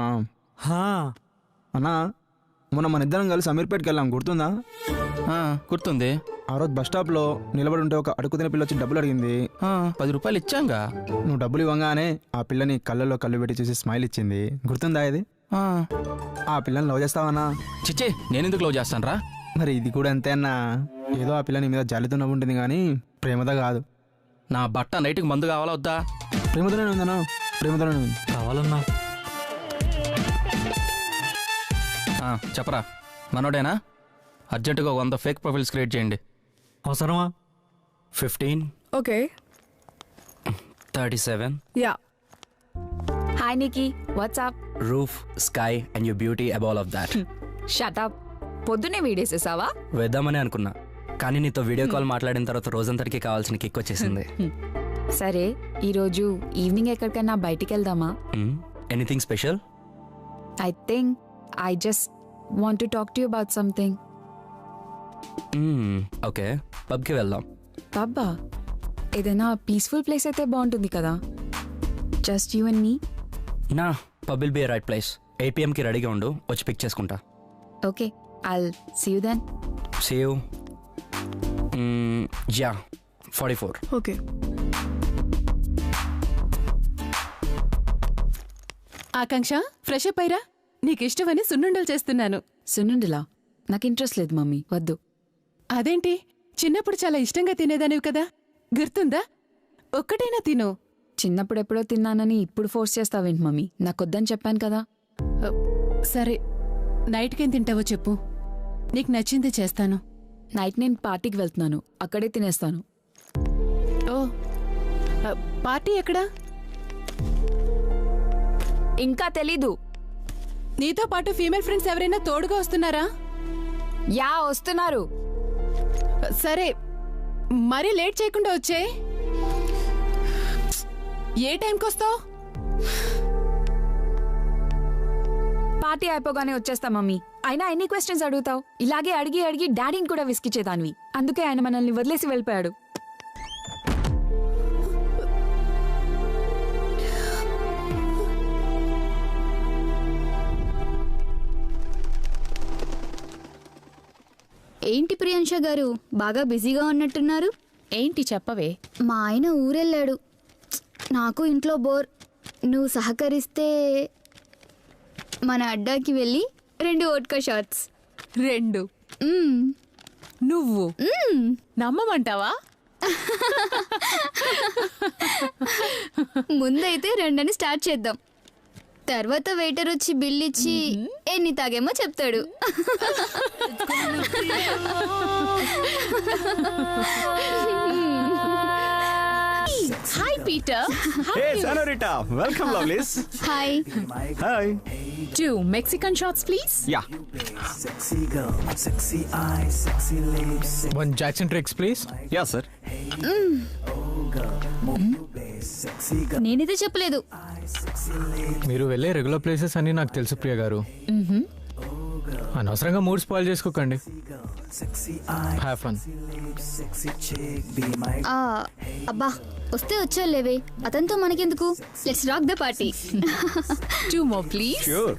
Speaker 15: అన్నా, మొన్న మన ఇద్దరం కలిసి అమీర్పేట్కి వెళ్ళాం, గుర్తుందా?
Speaker 10: గుర్తుంది.
Speaker 15: ఆ రోజు బస్ స్టాప్లో నిలబడి ఉంటే ఒక అడుగుతున్న పిల్ల వచ్చి డబ్బులు అడిగింది.
Speaker 10: 10 రూపాయలు ఇచ్చాంగా.
Speaker 15: నువ్వు డబ్బులు ఇవ్వగానే ఆ పిల్లని కళ్ళల్లో కళ్ళు పెట్టి చూసి స్మైల్ ఇచ్చింది, గుర్తుందా? ఇది ఆ పిల్లని లవ్ చేస్తావన్నా?
Speaker 10: చిచ్చే, నేను ఎందుకు లవ్ చేస్తాను రా?
Speaker 15: మరి ఇది కూడా అంతే అన్నా. ఏదో ఆ పిల్లని మీద జాలితో నవ్వు ఉంటుంది కానీ ప్రేమతో కాదు.
Speaker 10: నా బట్ట నైట్కి మందు కావాలా వద్దా?
Speaker 15: ప్రేమతోనే ఉందన్నా, ప్రేమతోనే ఉంది.
Speaker 12: కావాలన్నా.
Speaker 10: చెప్పరా, మనోడేనా? అర్జెంటుగా 100 ఫేక్ ప్రొఫైల్స్ క్రియేట్ చేయండి.
Speaker 12: అవసరమా?
Speaker 14: 15.
Speaker 7: Okay.
Speaker 14: 37.
Speaker 7: Yeah. Hi Niki, what's?
Speaker 14: Roof, sky and your beauty above all of that.
Speaker 7: Shut up. పొద్దున్నే వీడేసేసావా?
Speaker 14: వేద్దామని అనుకున్నా, కానీ నీతో వీడియో కాల్ మాట్లాడిన తర్వాత రోజంతటికి కావాల్సిన కిక్ వచ్చేసింది.
Speaker 7: సరే, ఈరోజు ఈవినింగ్ ఎక్కడికైనా బయటికి వెళ్దామా?
Speaker 14: Anything special?
Speaker 7: I think I just want to talk to you about something.
Speaker 14: Okay, పబ్కి వెళ్దాం.
Speaker 7: పబ్బా? ఏదైనా పీస్ఫుల్ ప్లేస్ అయితే బాగుంటుంది కదా. Just you and me.
Speaker 14: నా pub will be right place. 8 PM రెడీగా ఉండు, వచ్చి పిక్ చేసుకుంటా.
Speaker 7: Okay, I'll see you then.
Speaker 14: See you. Yeah, 44.
Speaker 7: Okay.
Speaker 17: Akanksha, fresh up అయ్యరా. నీకు ఇష్టమని సున్నుండలు చేస్తున్నాను.
Speaker 7: సున్నుండలా? నాకు ఇంట్రెస్ట్ లేదు మమ్మీ, వద్దు.
Speaker 17: అదేంటి, చిన్నప్పుడు చాలా ఇష్టంగా తినేదానివి కదా, గుర్తుందా? ఒక్కటైనా తిను.
Speaker 7: చిన్నప్పుడు ఎప్పుడో తిన్నానని ఇప్పుడు ఫోర్స్ చేస్తావేంటి మమ్మీ? నాకొద్దని చెప్పాను కదా.
Speaker 17: సరే, నైట్కేం తింటావో చెప్పు, నీకు నచ్చింది చేస్తాను.
Speaker 7: నైట్ నేను పార్టీకి వెళ్తున్నాను, అక్కడే తినేస్తాను.
Speaker 17: ఓ, పార్టీ ఎక్కడా?
Speaker 7: ఇంకా తెలీదు.
Speaker 17: నీతో పాటు ఫీమేల్ ఫ్రెండ్స్ ఎవరైనా తోడుగా వస్తున్నారా?
Speaker 7: యా, వస్తున్నారు.
Speaker 17: సరే, మరీ లేట్ చేయకుండా వచ్చే. ఏ టైంకి వస్తావు?
Speaker 7: పార్టీ అయిపోగానే వచ్చేస్తా మమ్మీ. అయినా ఎన్ని క్వశ్చన్స్ అడుగుతావు? ఇలాగే అడిగి అడిగి డాడీని కూడా విసిగిచ్చేదానివి. అందుకే ఆయన మనల్ని వదిలేసి వెళ్ళిపోయాడు.
Speaker 11: ఏంటి ప్రియాంష గారు, బాగా బిజీగా ఉన్నట్టున్నారు?
Speaker 4: ఏంటి చెప్పవే?
Speaker 11: మా ఆయన ఊరెళ్ళాడు, నాకు ఇంట్లో బోర్. నువ్వు సహకరిస్తే మన అడ్డాకి వెళ్ళి 2 వోడ్కా షాట్స్.
Speaker 17: 2? నువ్వు నమ్మమంటావా?
Speaker 11: ముందైతే 2 అని స్టార్ట్ చేద్దాం, తర్వాత వెయిటర్ వచ్చి బిల్ ఇచ్చి ఎన్ని తాగేమో చెప్తాడు.
Speaker 4: Hi, Peter.
Speaker 13: Hey, Senorita. Welcome, lovelies.
Speaker 11: Hi.
Speaker 13: Hi.
Speaker 4: 2 Mexican shots, please.
Speaker 13: Yeah.
Speaker 16: Sexy girl, sexy eyes, sexy lips. 1 Jackson Tricks, please.
Speaker 13: Yeah, sir.
Speaker 11: నేనిదే చెప్పలేదు.
Speaker 16: మీరు వెళ్ళే రెగ్యులర్ ప్లేసెస్ అన్ని నాకు తెలుసు ప్రియ గారు. అనవసరంగా మూడ్ స్పాయిల్ చేసుకోకండి. Have fun.
Speaker 11: అబ్బా వస్తే వచ్చేలేవే, అతనితో మనకెందుకు? Let's rock the party.
Speaker 4: 2 more, please.
Speaker 13: Sure.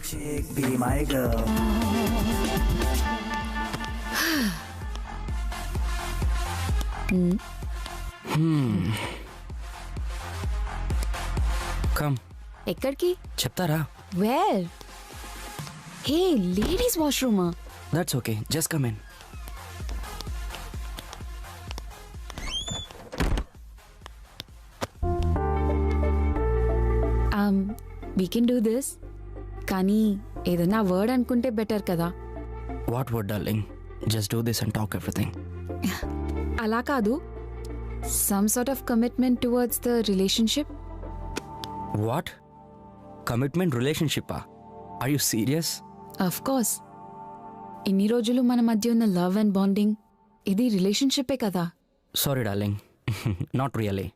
Speaker 14: Come.
Speaker 7: ఎక్కడికి?
Speaker 14: చెప్తారా?
Speaker 7: వేర్? హే, లేడీస్ వాష్రూమా?
Speaker 14: That's okay, just come in.
Speaker 7: We can do this, కానీ ఏదైనా వర్డ్ అనుకుంటే బెటర్ కదా.
Speaker 14: What word darling? Just do this and talk everything.
Speaker 7: అలా కాదు, some sort of commitment towards the relationship.
Speaker 14: What? Commitment రిలేషన్షిప్పా? Are you serious?
Speaker 7: Of course. ఇన్ని రోజులు మన మధ్య ఉన్న లవ్ అండ్ బాండింగ్, ఇది రిలేషన్షిప్పే కదా.
Speaker 14: Sorry darling, not really.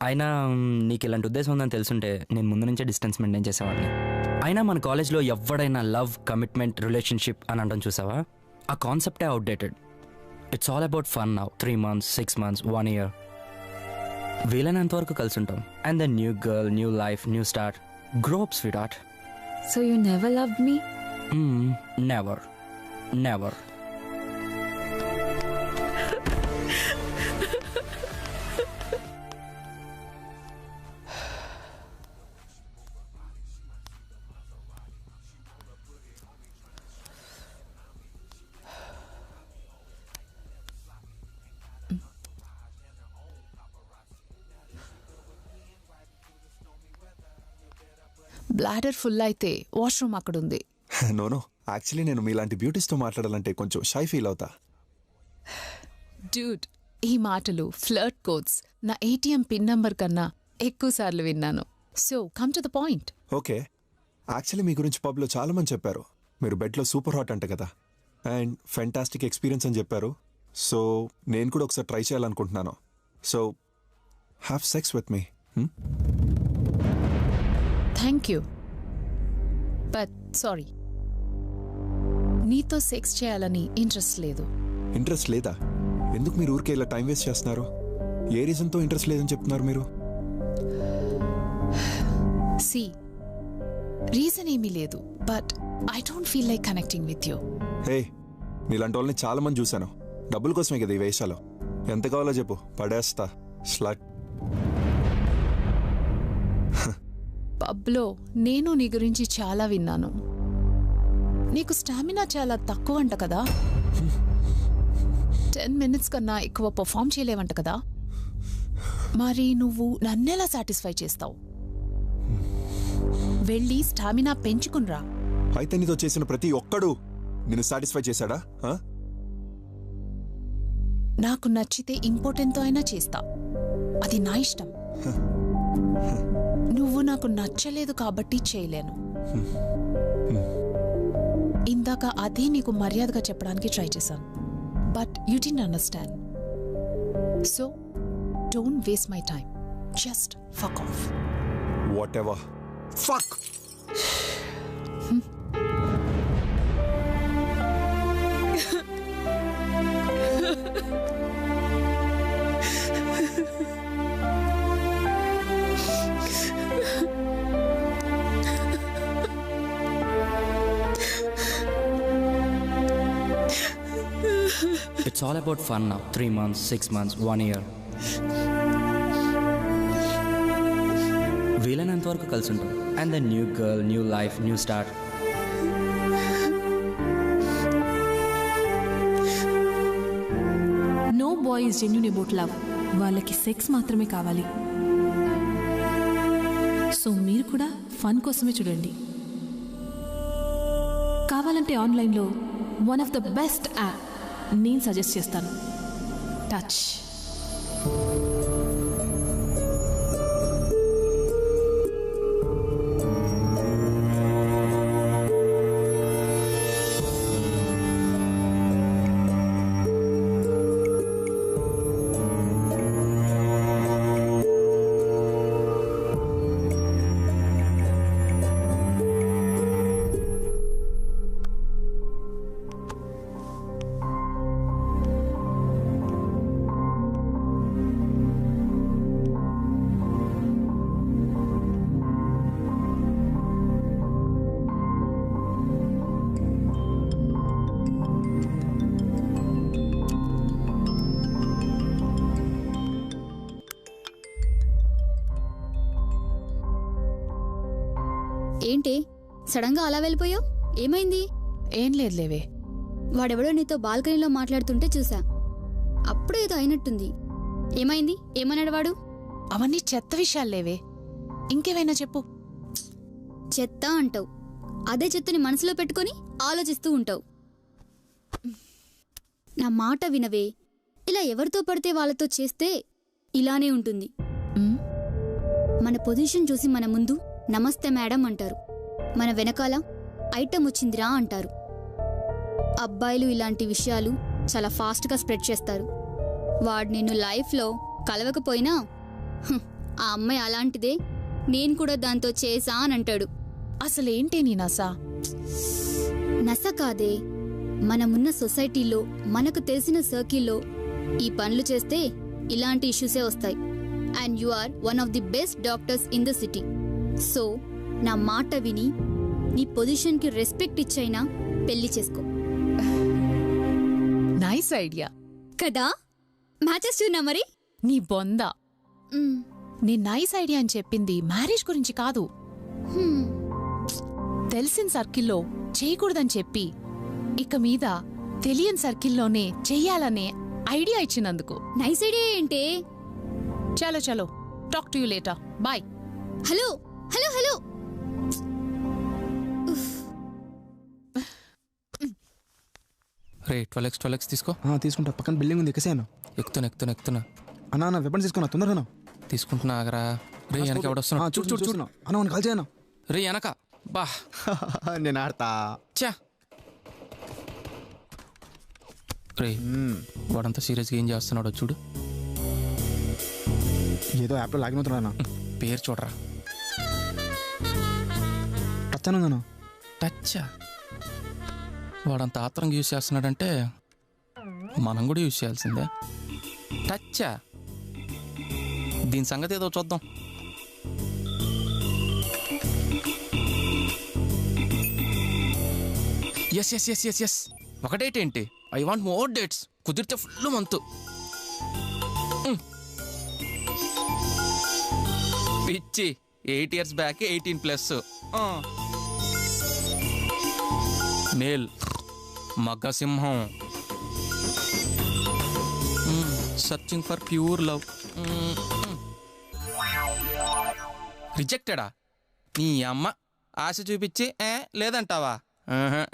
Speaker 14: అయినా నీకు ఇలాంటి ఉద్దేశం ఉందని తెలుసుంటే నేను ముందు నుంచే డిస్టెన్స్ మెయింటైన్ చేసేవాడిని. అయినా మన కాలేజ్లో ఎవడైనా లవ్, కమిట్మెంట్, రిలేషన్షిప్ అని అంటాం చూసావా, ఆ కాన్సెప్టే outdated. It's all about fun now. 3 months, 6 months, 1 year. వీలైనంత వరకు కలిసి ఉంటాం. And then new girl, new life, new start. Grow up sweet heart.
Speaker 7: So you never loved me?
Speaker 14: Never, never.
Speaker 4: Bladder full అయితే వాష్రూమ్ అక్కడ ఉంది.
Speaker 18: No actually నేను మీలాంటి బ్యూటీస్తో మాట్లాడాలంటే కొంచెం షై ఫీల్ అవుతా.
Speaker 4: డ్యూడ్, ఈ మాటలు, ఫ్లర్ట్ కోడ్స్ నా ATM పిన్ నంబర్ కన్నా ఎక్కువ సార్లు విన్నాను. So come to the point.
Speaker 18: Okay, actually మీ గురించి పబ్లో చాలా మంది చెప్పారు. మీరు బెడ్లో సూపర్ హాట్ అంట కదా, అండ్ ఫెంటాస్టిక్ ఎక్స్పీరియన్స్ అని చెప్పారు. సో నేను కూడా ఒకసారి ట్రై చేయాలనుకుంటున్నాను. So have sex with me.
Speaker 4: Thank you, but sorry, నీతో సెక్స్ చేయాలని ఇంట్రెస్ట్ లేదు.
Speaker 18: ఇంట్రెస్ట్ లేదా? ఎందుకు మీరు ఊరికే ఇలా టైం వేస్ట్ చేస్తున్నారు? ఏ రీజన్తో ఇంట్రెస్ట్ లేదని చెప్తున్నారు మీరు?
Speaker 4: సి, రీజన్ ఏమీ లేదు, but I don't feel like connecting with you.
Speaker 18: Hey, నీలాంటి వాళ్ళని చాలా మంది చూశాను. డబ్బుల కోసమే కదా ఈ వేషాలు. ఎంత కావాలో చెప్పు, పడేస్తా. స్లట్.
Speaker 4: పబ్లో నేను నీ గురించి చాలా విన్నాను. నీకు స్టామినా చాలా తక్కువ అంట కదా. 10 minutes కన్నా ఎక్కువ పర్ఫామ్ చేయలేవంట కదా. మరి నువ్వు నన్నెలా సాటిస్ఫై చేస్తావు? వెళ్ళి స్టామినా పెంచుకునిరా.
Speaker 18: అయితే నీతో చేసిన ప్రతి ఒక్కడు నిన్ను సాటిస్ఫై చేశాడా?
Speaker 4: నాకు నచ్చితే ఇంపార్టెంట్తో అయినా చేస్తా, అది నా ఇష్టం. నువ్వు నాకు నచ్చలేదు కాబట్టి చేయలేను. ఇందాక అదే నీకు మర్యాదగా చెప్పడానికి ట్రై చేశాను, but you didn't understand. So don't waste my time. Just fuck off.
Speaker 18: What ever. Fuck.
Speaker 14: It's all about fun now. 3 months, 6 months, 1 year. వీలైనంత వరకు కలిసి ఉంటాం. And then new girl, new life, new start.
Speaker 17: No boy is genuine about love. వాళ్ళకి sex మాత్రమే కావాలి. So మీరు కూడా fun కోసమే చూడండి. కావాలంటే ఆన్లైన్లో one of the best app నేను సజెస్ట్ చేస్తాను, టచ్.
Speaker 19: ఏంటి సడన్ గా అలా వెళ్ళిపోయావు? ఏమైంది?
Speaker 4: ఏం లేదులేవే.
Speaker 19: వాడెవడో నీతో బాల్కనీలో మాట్లాడుతుంటే చూసా. అప్పుడు ఏదో అయినట్టుంది. ఏమైంది? ఏమన్నాడు వాడు?
Speaker 4: అవన్నీ చెత్త విషయాలేవే, ఇంకేమైనా చెప్పు.
Speaker 19: చెత్త అంటావు, అదే చెత్తని మనసులో పెట్టుకొని ఆలోచిస్తూ ఉంటావు. నా మాట వినవే. ఇలా ఎవరితో పడితే వాళ్ళతో చేస్తే ఇలానే ఉంటుంది. మన పొజిషన్ చూసి మన ముందు నమస్తే మేడం అంటారు, మన వెనకాల ఐటమ్ వచ్చిందిరా అంటారు. అబ్బాయిలు ఇలాంటి విషయాలు చాలా ఫాస్ట్గా స్ప్రెడ్ చేస్తారు. వాడు నిన్ను లైఫ్లో కలవకపోయినా ఆ అమ్మాయి అలాంటిదే, నేను కూడా దాంతో చేసా అని అంటాడు.
Speaker 4: అసలేంటి నీ నస?
Speaker 19: నస కాదే, మనమున్న సొసైటీలో మనకు తెలిసిన సర్కిల్లో ఈ పనులు చేస్తే ఇలాంటి ఇష్యూసే వస్తాయి. And you are one of the best doctors in the city. So నా మాట విని నీ పొజిషన్కి రెస్పెక్ట్ ఇచ్చైనా పెళ్లి చేసుకో.
Speaker 4: నైస్ ఐడియా
Speaker 19: కదా? మ్యాచెస్ చూనా మరి?
Speaker 4: నీ బొంద. నీ నైస్ ఐడియా అని చెప్పింది మ్యారేజ్ గురించి కాదు. తెలిసిన సర్కిల్లో చేయకూడదని చెప్పి ఇక మీద తెలియని సర్కిల్లోనే చెయ్యాలనే ఐడియా ఇచ్చినందుకు.
Speaker 19: నైస్ ఐడియా ఏంటే?
Speaker 4: చలో చలో, talk to you later, bye.
Speaker 19: Hello hello hello.
Speaker 10: రే 12x తీసుకో.
Speaker 15: తీసుకుంటా. పక్కన బిల్డింగ్ ఉంది, ఎక్కేసాను.
Speaker 10: ఎక్కుతున్నా
Speaker 15: అన్నా నా వెపన్స్ తీసుకున్నా, తొందరగా
Speaker 10: తీసుకుంటున్నా. ఆగరా రే, వెనక ఎవడొస్తున్నా?
Speaker 15: చూడు అన్న కాల్ చేయను.
Speaker 10: రే వెనక బా.
Speaker 15: నేను ఆడతా.
Speaker 10: చా రే, వాడంతా సీరియస్గా ఏం చేస్తున్నాడో చూడు.
Speaker 15: ఏదో యాప్లో లాగిన్ అవుతున్నా.
Speaker 10: పేరు చూడరా.
Speaker 15: టచ్ అను.
Speaker 10: టచ్చా? వాడంత ఆత్రంగా యూజ్ చేస్తున్నాడంటే మనం కూడా యూజ్ చేయాల్సిందే. టచ్చా? దీని సంగతి ఏదో చూద్దాం. ఎస్ ఒక డేట్ ఏంటి? I want more dates. కుదిరితే ఫుల్ మంత్. పిచ్చి 8 years బ్యాక్ 18+. మేల్ మగసింహం. Searching for pure love. రిజెక్టెడా? నీ అమ్మ ఆశ చూపించి లేదంటావా?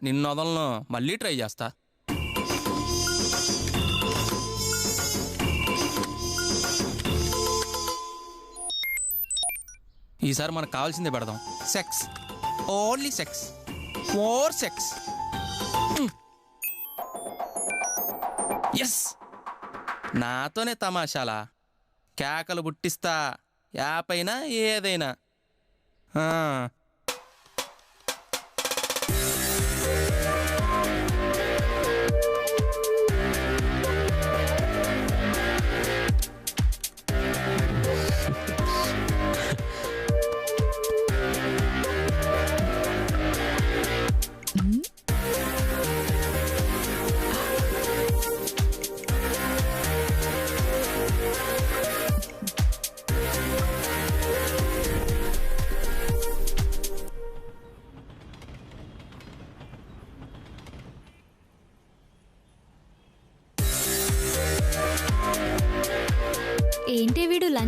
Speaker 10: నిన్ను వదలను, మళ్ళీ ట్రై చేస్తా. ఈసారి మనకు కావాల్సిందే పెడదాం. Sex, only sex, more sex. Yes, నాతోనే తమాషాలా? కేకలు పుట్టిస్తా, యాపైనా ఏదైనా.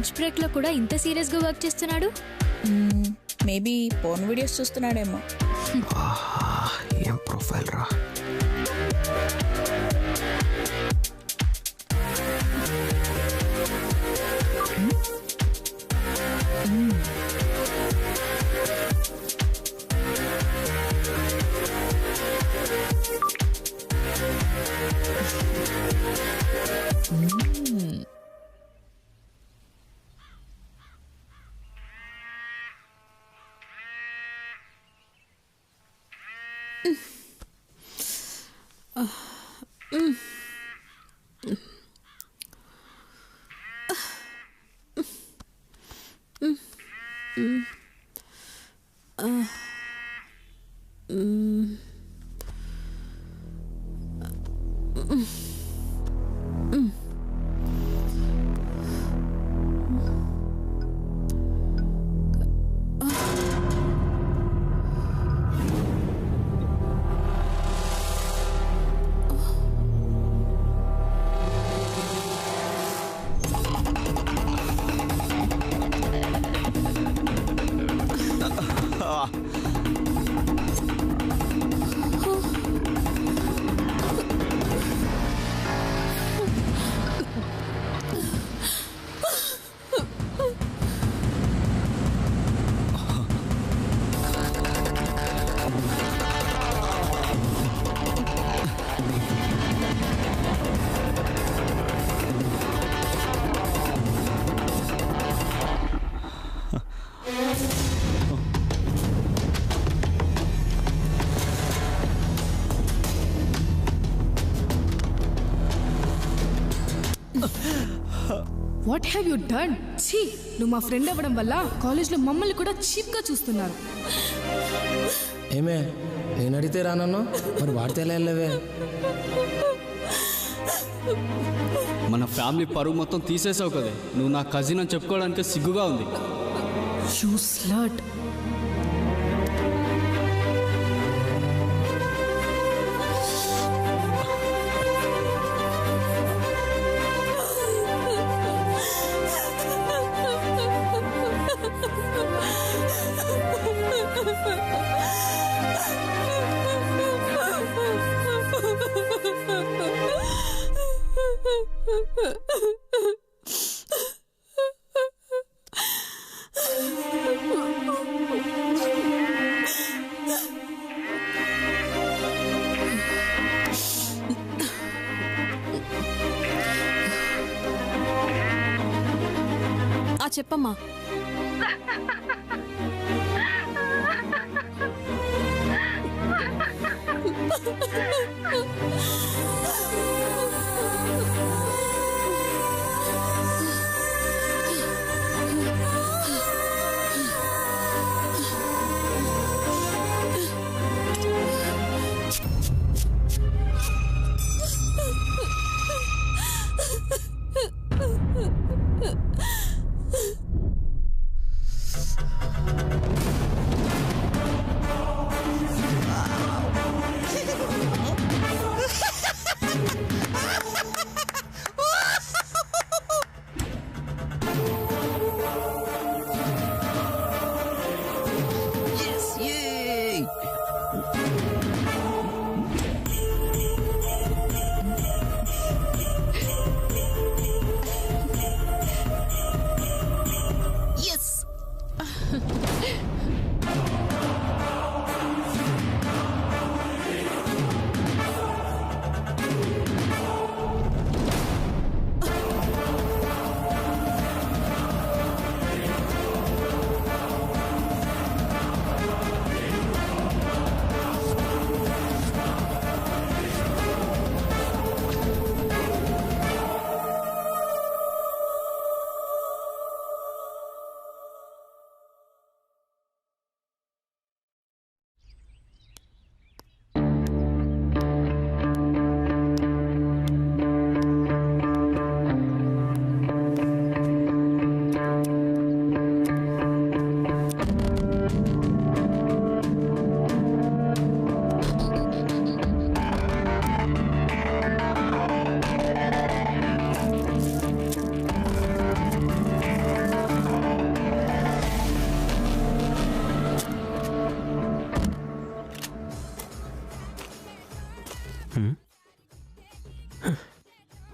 Speaker 20: లంచ్ బ్రేక్లో కూడా ఇంత సీరియస్గా వర్క్ చేస్తున్నాడు?
Speaker 21: మేబీ పోర్న్ వీడియోస్ చూస్తున్నాడేమో.
Speaker 14: ఏం ప్రొఫైల్ రా.
Speaker 22: What have you done? ఛీ, నువ్వు మా ఫ్రెండ్ అవ్వడం వల్ల కాలేజ్లో మమ్మల్ని కూడా చీప్గా చూస్తున్నారు.
Speaker 23: ఏమే నేను అడిగితే రానన్నా మరి వాడితే ఎలా వెళ్ళవే?
Speaker 24: మన ఫ్యామిలీ పరువు మొత్తం తీసేసావు కదా, నువ్వు నా కజిన్ అని చెప్పుకోవడానికి సిగ్గుగా ఉంది.
Speaker 22: You slut.
Speaker 17: చెప్పమ్మా.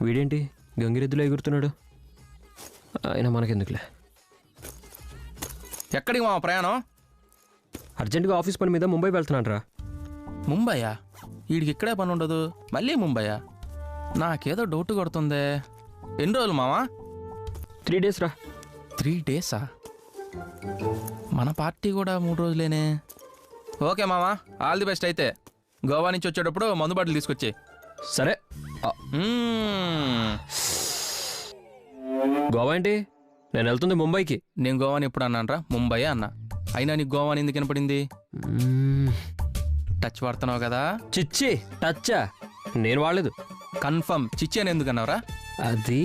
Speaker 8: వీడేంటి గంగిరెద్దులో ఎగురుతున్నాడు? ఆయన మనకెందుకులే.
Speaker 10: ఎక్కడికి మా ప్రయాణం?
Speaker 8: అర్జెంటుగా ఆఫీస్ పని మీద ముంబై వెళ్తున్నాను రా.
Speaker 10: ముంబయ్యా? వీడికి ఇక్కడే పని ఉండదు, మళ్ళీ ముంబయ్యా? నాకేదో డౌట్ కొడుతుందే. ఎన్ని రోజులు మావా?
Speaker 8: 3 days రా.
Speaker 10: 3 days? మన పార్టీ కూడా 3 రోజులేనే. ఓకే మావా, ఆల్ ది బెస్ట్. అయితే గోవా నుంచి వచ్చేటప్పుడు మందు బాటలు తీసుకొచ్చి.
Speaker 8: సరే. గోవా ఏంటి? నేను వెళ్తుంది ముంబైకి.
Speaker 10: నేను గోవాని ఎప్పుడు అన్నాను రా? ముంబై అన్నా. అయినా నీకు గోవాని ఎందుకు వినపడింది? టచ్ వాడుతున్నావు కదా.
Speaker 8: చిచ్చి టచ్చా? నేను వాడలేదు.
Speaker 10: కన్ఫర్మ్ చిచ్చి అని ఎందుకు అన్నావురా?
Speaker 8: అది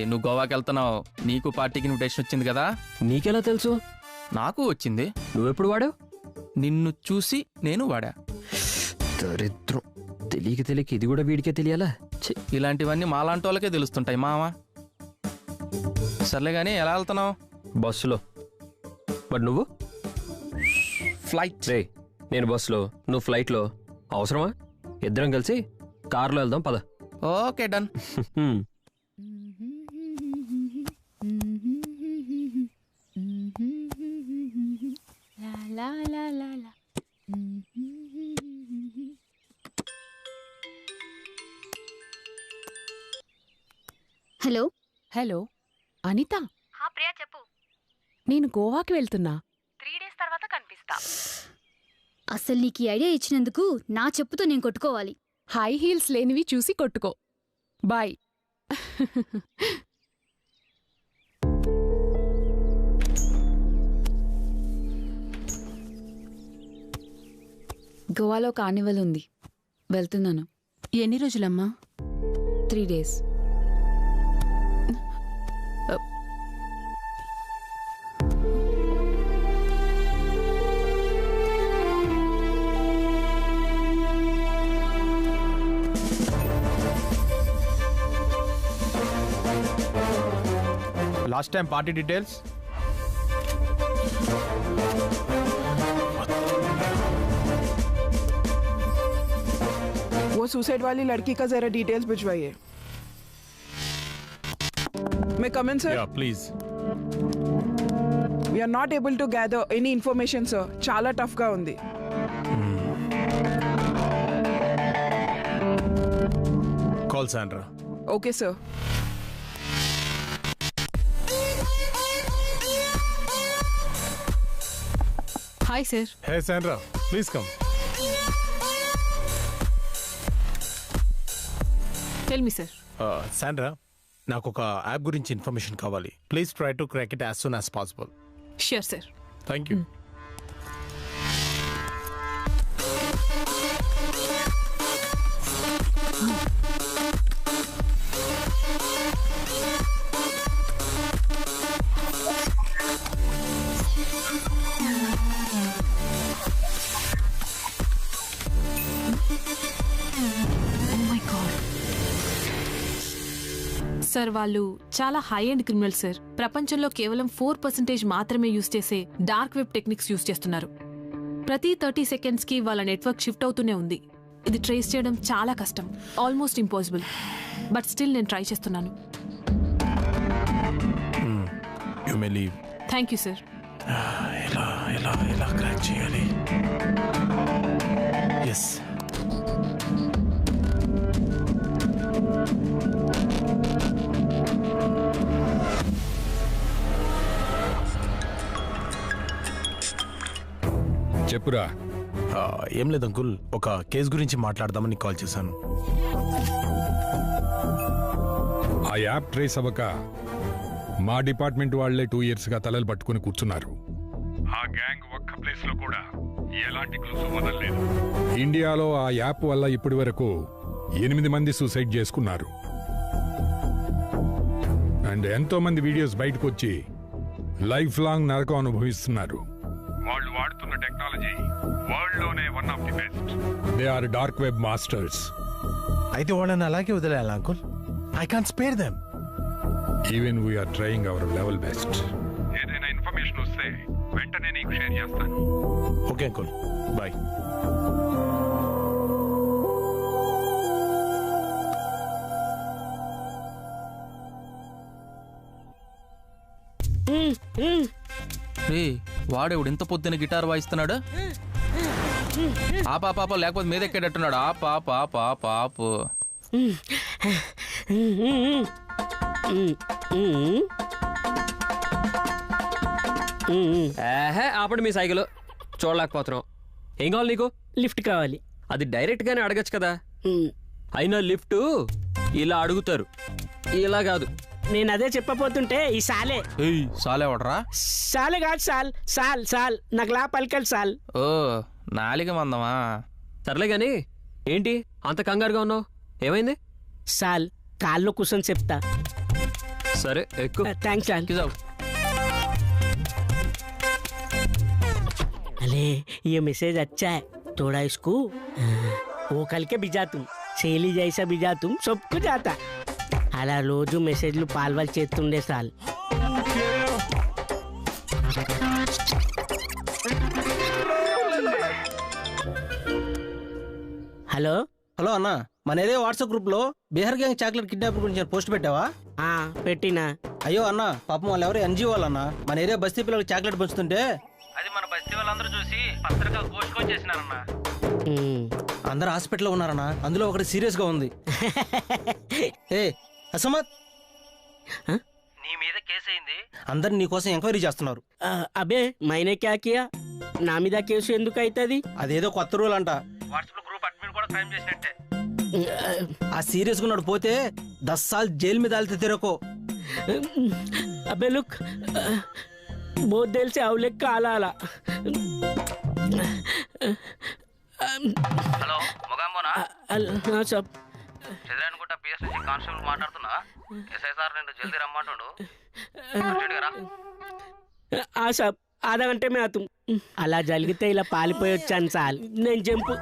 Speaker 10: నువ్వు గోవాకి వెళ్తున్నావు, నీకు పార్టీకి ఇన్విటేషన్ వచ్చింది కదా.
Speaker 8: నీకెలా తెలుసు?
Speaker 10: నాకు వచ్చింది.
Speaker 8: నువ్వెప్పుడు వాడావు?
Speaker 10: నిన్ను చూసి నేను వాడా.
Speaker 8: దరిద్రం. తెలియక ఇది కూడా వీడికే తెలియాలా?
Speaker 10: ఇలాంటివన్నీ మాలాంటి వాళ్ళకే తెలుస్తుంటాయి మావా. సర్లే కానీ ఎలా వెళ్తున్నావు?
Speaker 8: బస్సులో. బట్ నువ్వు?
Speaker 10: ఫ్లైట్.
Speaker 8: రే, నేను బస్సులో, నువ్వు ఫ్లైట్లో. అవసరమా? ఇద్దరం కలిసి కార్లో వెళ్దాం పద.
Speaker 10: Okay done.
Speaker 19: Hello.
Speaker 4: Hello Anitha.
Speaker 3: Priya చెప్పు.
Speaker 4: నేను గోవాకి వెళ్తున్నా.
Speaker 3: 3 days తర్వాత కనిపిస్తా.
Speaker 19: అసలు నీకు ఈ ఐడియా ఇచ్చినందుకు నా చెప్పుతో నేను కొట్టుకోవాలి.
Speaker 4: హై హీల్స్ లేనివి చూసి కొట్టుకో. బాయ్.
Speaker 7: గోవాలో కార్నివల్ ఉంది, వెళ్తున్నాను.
Speaker 17: ఎన్ని రోజులమ్మా?
Speaker 7: 3 days.
Speaker 1: Last time party details?
Speaker 2: वो सुसाइड वाली लड़की का जरा details भिजवाइए. May come in, sir?
Speaker 1: Yeah, please.
Speaker 2: We are not able to gather any information, sir. చాలా tough గా ఉంది.
Speaker 1: Call Sandra.
Speaker 2: Okay, sir.
Speaker 17: Hi, sir.
Speaker 1: Hey, Sandra. Please come.
Speaker 17: Tell me, sir.
Speaker 1: Sandra, నాకు ఒక app గురించి information కావాలి. Please try to crack it as soon as possible.
Speaker 17: Sure, sir.
Speaker 1: Thank you.
Speaker 17: Sir వాళ్ళు చాలా high end criminal sir. ప్రపంచంలో కేవలం 4% మాత్రమే use చేసే డార్క్ వెబ్ టెక్నిక్స్ యూజ్ చేస్తున్నారు. ప్రతి 30 seconds కి వాళ్ళ నెట్వర్క్ షిఫ్ట్ అవుతూనే ఉంది. ఇది ట్రేస్ చేయడం చాలా కష్టం, ఆల్మోస్ట్ ఇంపాసిబుల్. బట్ స్టిల్ నేను ట్రై చేస్తున్నాను.
Speaker 1: You may leave.
Speaker 17: Thank you sir.
Speaker 1: ఎలా క్రాక్ చేయాలి? ఎస్.
Speaker 5: చెప్పురా.
Speaker 1: ఏం లేదు అంకుల్, ఒక కేసు గురించి మాట్లాడదామని కాల్ చేశాను.
Speaker 5: ఆ యాప్ ట్రేస్ అవ్వక మా డిపార్ట్మెంట్ వాళ్లే 2 yearsగా తలలు పట్టుకుని కూర్చున్నారు. ఆ గ్యాంగ్ ఒక్క ప్లేస్ లో కూడా ఎలాంటి క్లూస్ వదలలేదు. ఇండియాలో ఆ యాప్ వల్ల ఇప్పటి వరకు 8 మంది సూసైడ్ చేసుకున్నారు. అండ్ ఎంతో మంది వీడియోస్ బయటకు వచ్చి లైఫ్ లాంగ్ నరకం అనుభవిస్తున్నారు. వాళ్ళు వాడుతున్న టెక్నాలజీ వరల్డ్ లోనే one of the best. They are dark web masters.
Speaker 1: అయితే వాళ్ళని అలాగే వదిలేయాలి uncle. I can't spare them.
Speaker 5: Even we're trying our level best. ఏదైనా ఇన్ఫర్మేషన్ వస్తే వెంటనే నీకు షేర్ చేస్తాను.
Speaker 1: Okay uncle, bye.
Speaker 10: రే వాడేవుడు ఇంత పొద్దున గిటార్ వాయిస్తున్నాడు. ఆ పాప లేకపోతే మీద ఎక్కేటట్టున్నాడు. ఆ పాపు
Speaker 8: ఆపండి మీ సైకిల్. చూడలేకపోతున్నావు. ఏం కావాలి నీకు? లిఫ్ట్ కావాలి. అది డైరెక్ట్ గానే అడగచ్చు కదా. అయినా లిఫ్ట్ ఇలా అడుగుతారు, ఇలా కాదు.
Speaker 6: నేను అదే చెప్పబోతుంటే ఈ సాలే
Speaker 10: సాలే వాడరా.
Speaker 6: సాలే కాదు సాల్ సాల్ సాల్ నాకు లా పలికలు సాల్.
Speaker 10: ఓ నాలిగ మందమా.
Speaker 8: సర్లే గాని ఏంటి అంత కంగారుగా ఉన్నావు? ఏమైంది?
Speaker 6: సాల్ కాల్లో కూర్చొని చెప్తా.
Speaker 8: సరే ఎక్కువ.
Speaker 6: థ్యాంక్స్ సాల్. अरे ये मैसेज अच्छा है, थोड़ा इसको वो कल के भिजा तुम సేలి జైసా భిజా तुम सबको जाता. అలా రోజు మెసేజ్లు పాల్వాల్ చేస్తుండే సాల్. హలో
Speaker 23: హలో అన్న, మనదే వాట్సాప్ గ్రూప్ లో బీహార్ గ్యాంగ్ చాక్లెట్ కిడ్నాప్ గురించి పోస్ట్ పెట్టావా?
Speaker 6: పెట్టినా.
Speaker 23: అయ్యో అన్న, పాపం వాళ్ళు ఎవరు ఎన్జిఓ వాళ్ళన్న మన ఏరియా బస్తీ పిల్లలకు చాక్లెట్ పంచుతుంటే అది మన బస్తీ వాళ్ళందరూ చూసి పత్రికలు కోసుకొచ్చేసినారన్న. అందరు హాస్పిటల్లో ఉన్నారన్న, అందులో ఒకటి సీరియస్ గా ఉంది. ఏ అసమత్, నీ మీద కేసు అయింది, అందరు నీ కోసం ఎంక్వైరీ చేస్తున్నారు.
Speaker 6: అబే మైనే క్యా కియా, నా మీద కేసు ఎందుకు అవుతుంది?
Speaker 23: అదేదో కొత్త రూల్ అంట. వాట్సాప్ గ్రూప్ అడ్మిన్ కూడా క్రైమ్ చేసినట్టే. ఆ సీరియస్ గా ఉన్నాడు, పోతే 10 साल जेल में डालते तेरे को.
Speaker 6: अबे लुक, बहुत देर से अवलेख का आला.
Speaker 23: హలో మొగాంబోనా?
Speaker 6: సాబ్
Speaker 23: చంద్రాయనగుట్ట పిఎస్ నుంచి కానిస్టేబుల్ మాట్లాడుతున్నా. ఎస్ఐ సార్ నేను జల్దీ రమ్మంటాడు.
Speaker 6: సాబ్ ఆధా గంట మే ఆతుం. అలా జరిగితే ఇలా పాలిపోయి వచ్చాను సాల్. నేను జంపు.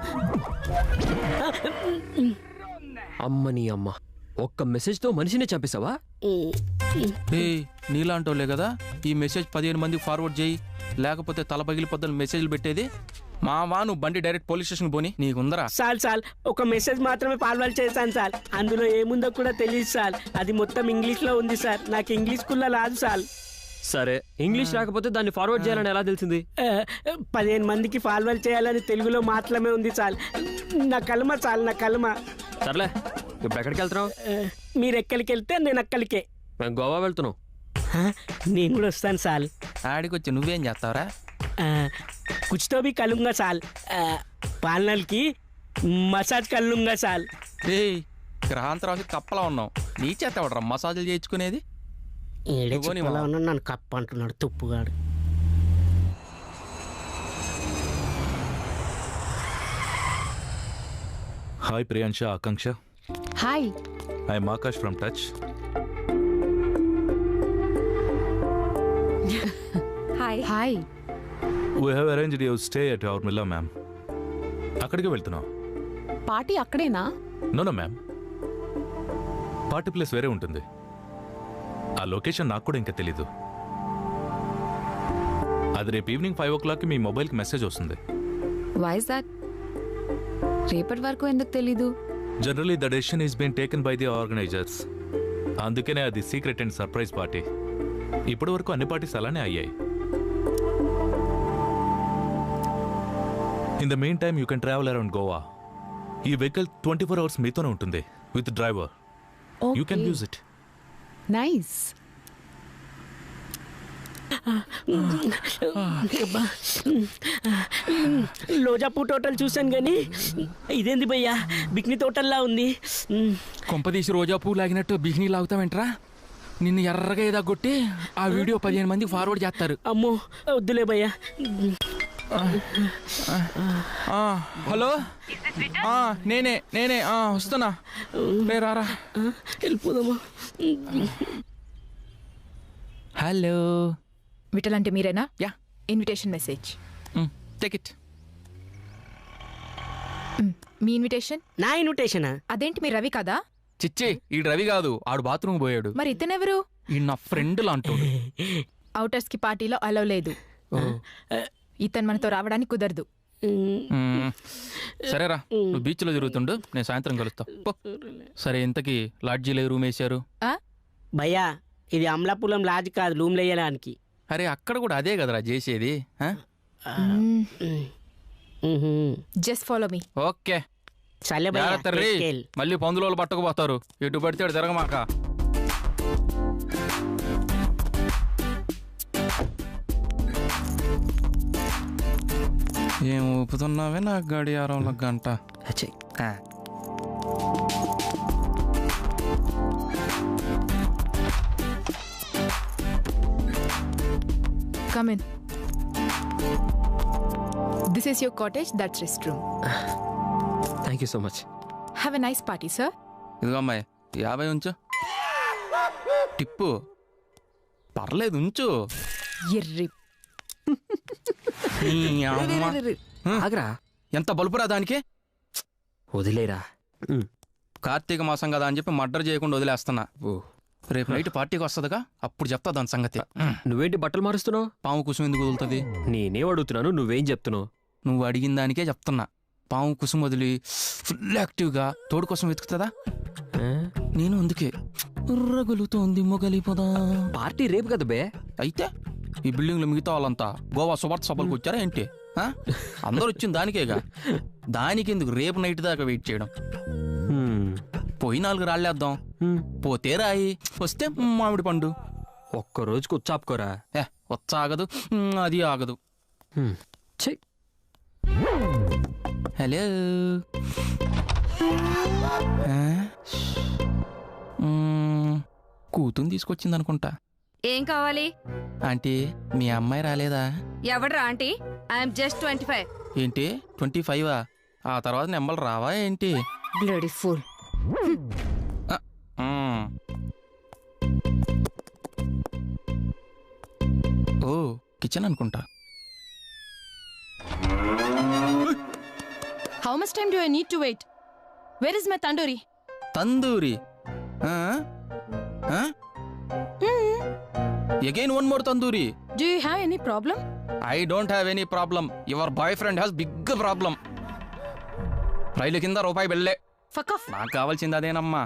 Speaker 8: అమ్మని అమ్మ, ఒక్క మెసేజ్ తో మనిషిని చంపేశావా?
Speaker 10: నీలాంటోలే కదా ఈ మెసేజ్ 15 మందికి ఫార్వర్డ్ చేయి, లేకపోతే తల పగిలిపోద్దని మెసేజ్లు పెట్టేది. మావా నువ్వు బండి డైరెక్ట్ పోలీస్ స్టేషన్ పోని, నీకుందరా?
Speaker 6: సాల్ సాల్ ఒక మెసేజ్ మాత్రమే ఫార్వర్డ్ చేశాను సార్. అందులో ఏముందో కూడా తెలియదు సార్. అది మొత్తం ఇంగ్లీష్ లో ఉంది సార్. నాకు ఇంగ్లీష్ కుల్లా రాదు సార్.
Speaker 8: సరే ఇంగ్లీష్ రాకపోతే దాన్ని ఫార్వర్డ్ చేయాలని ఎలా తెలిసింది?
Speaker 6: 15 మందికి ఫార్వర్డ్ చేయాలని తెలుగులో మాత్రమే ఉంది సార్. నా కలమ సార్, నా కలమ.
Speaker 8: సర్లే, ఇప్పుడు ఎక్కడికి వెళ్తున్నావు?
Speaker 6: మీరు ఎక్కడికి వెళ్తే నేను అక్కడికే.
Speaker 8: మేము గోవా వెళ్తున్నాం.
Speaker 6: నేను కూడా వస్తాను సార్.
Speaker 10: ఆడికి వచ్చి నువ్వేం చేస్తావరా?
Speaker 6: కుచ్తో బి కలుంగా సాల్. పాలనల్కి మసాజ్ కలుంగా సాల్.
Speaker 10: గ్రహాంతరానికి కప్పలా ఉన్నావు, నీ చేత ఎవడరా మసాజులు చేయించుకునేది?
Speaker 6: నన్ను కప్ప అంటున్నాడు తుప్పుగాడు.
Speaker 9: Hi Priyansha, Akanksha.
Speaker 4: Hi.
Speaker 9: I'm Akash from Touch.
Speaker 4: Hi. Hi.
Speaker 9: We have arranged your stay at our villa ma'am. అక్కడికి వెళ్తున్నాం.
Speaker 4: పార్టీ అక్కడేనా?
Speaker 9: నో మ్యామ్, పార్టీ ప్లేస్ వేరే ఉంటుంది. ఆ లొకేషన్ నాకు కూడా ఇంకా తెలీదు. అది రేపు ఈవినింగ్ 5 o'clock మీ మొబైల్కి మెసేజ్ వస్తుంది.
Speaker 7: Why is that? రేపటి వరకు ఎందుకు తెలీదు?
Speaker 9: Generally the decision is been taken by the organizers. అందుకనే అది సీక్రెట్ అండ్ సర్ప్రైజ్ పార్టీ. ఇప్పటి వరకు అన్ని పార్టీస్ అలానే అయ్యాయి. In the main time you can travel around Goa. ఈ వెహికల్ 24 hours మీతోనే ఉంటుంది with driver. You can use it.
Speaker 4: Nice.
Speaker 6: లోజాపూర్ టోటల్ చూశాను కానీ ఇదేంది భయ్యా బిక్నీ తోటల్లా ఉంది.
Speaker 10: కొంపదీసి రోజా పువ్వు లాగినట్టు బిగినీ లాగుతావేంట్రా? నిన్ను ఎర్రగా ఏదా కొట్టి ఆ వీడియో 15 మందికి ఫార్వర్డ్ చేస్తారు.
Speaker 6: అమ్మో వద్దులే భయ్యా.
Speaker 10: హలో, నేనే వస్తున్నా. రారా,
Speaker 6: వెళ్ళిపోదామా?
Speaker 10: హలో,
Speaker 12: విఠల్ అంటే మీరేనా?
Speaker 10: Yeah.
Speaker 12: Invitation message.
Speaker 10: Take it.
Speaker 12: Me invitation?
Speaker 6: నా ఇన్విటేషనా?
Speaker 12: అదేంటి మీ రవి కదా?
Speaker 10: చిచ్చి, ఈ రవి కాదు, ఆడు బాత్రూమ్ పోయాడు.
Speaker 12: మరి ఇతనెవరు?
Speaker 10: ఈ నా ఫ్రెండ్ లాంటోడు.
Speaker 12: అవుటర్స్ కి పార్టీలో అలౌ లేదు. ఇతను మనతో రావడానికి కుదరదు.
Speaker 10: సరేరా, నువ్వు బీచ్లో తిరుగుతుండు, నేను సాయంత్రం కలుస్తా. సరే, ఇంతకీ లాడ్జీలో రూమ్ వేశారు?
Speaker 6: భయ్యా ఇది అమలాపురం లాజ్ కాదు రూమ్లో వేయడానికి.
Speaker 10: అరే అక్కడ కూడా అదే కదరా చేసేది.
Speaker 12: Just follow me.
Speaker 10: ఓకే
Speaker 6: చల్లే భయ్యా,
Speaker 10: జాగ్రత్త రే.
Speaker 6: తీసుకెళ్ళు.
Speaker 10: మళ్ళీ పందులోళ్ళు పట్టుకుపోతారు. ఎటు పడితే అటు తిరగమాక. ఏం ఊపుతున్నావే నా గడియారంలో గంట.
Speaker 12: Come in. This is your cottage, that's restroom.
Speaker 8: Thank you so much.
Speaker 12: Have a nice party, sir.
Speaker 10: ఇదిగో అమ్మాయి 50 ఉంచు. టిప్పు పర్లేదు ఉంచు.
Speaker 12: ఎర్రి
Speaker 10: ఈ అమ్మ.
Speaker 8: ఆగరా,
Speaker 10: ఎంత బలుపురా దానికి.
Speaker 8: వదిలేరా.
Speaker 10: కార్తీక మాసం కదా అని చెప్పి మర్డర్ చేయకుండా వదిలేస్తున్నా. రేపు నైట్ పార్టీకి వస్తుందిగా, అప్పుడు చెప్తా దాని సంగతి.
Speaker 8: నువ్వేంటి బట్టలు మారుస్తున్నావు?
Speaker 10: పాము కుసుం ఎందుకు వదులుతుంది?
Speaker 8: నేనేం అడుగుతున్నాను, నువ్వేం చెప్తున్నావు?
Speaker 10: నువ్వు అడిగిన దానికే చెప్తున్నా. పాము కుసుం వదిలి ఫుల్ యాక్టివ్గా తోడు కోసం వెతుకుతుందా? నేను అందుకే రగులుతోంది మొగలిపోదా.
Speaker 8: పార్టీ రేపు కదా బే.
Speaker 10: అయితే ఈ బిల్డింగ్లో మిగతా వాళ్ళంతా గోవా సుభాత్ సభలకు వచ్చారా ఏంటి? అందరూ వచ్చింది దానికేగా. దానికి ఎందుకు రేపు నైట్ దాకా వెయిట్ చేయడం? పోయి 4 రాళ్ళేద్దాం. పోతే రాయి, వస్తే మామిడి పండు.
Speaker 8: ఒక్కరోజుకి వచ్చాపుకోరా.
Speaker 10: వచ్చాగదు, అది ఆగదు. హలో, కూతుని తీసుకొచ్చింది అనుకుంటా.
Speaker 11: ఏం కావాలి
Speaker 10: ఆంటీ? మీ అమ్మాయి రాలేదా?
Speaker 11: ఎవడ్రా ఆంటీ? I'm just 25.
Speaker 10: ఏంటి 25? ఆ తర్వాత నెంబర్లు రావా ఏంటి?
Speaker 11: Bloody fool.
Speaker 10: ఓ కిచెన్ అనుకుంటా.
Speaker 13: How much time do I need to wait? Where is my tandoori?
Speaker 10: Tandoori? Again one more tandoori.
Speaker 13: Do you have any problem?
Speaker 10: I don't have any problem. Your boyfriend has big problem. రైలు కింద రూపాయి bele.
Speaker 13: Fuck off.
Speaker 10: నాకు కావాల్సింది అదేనమ్మా.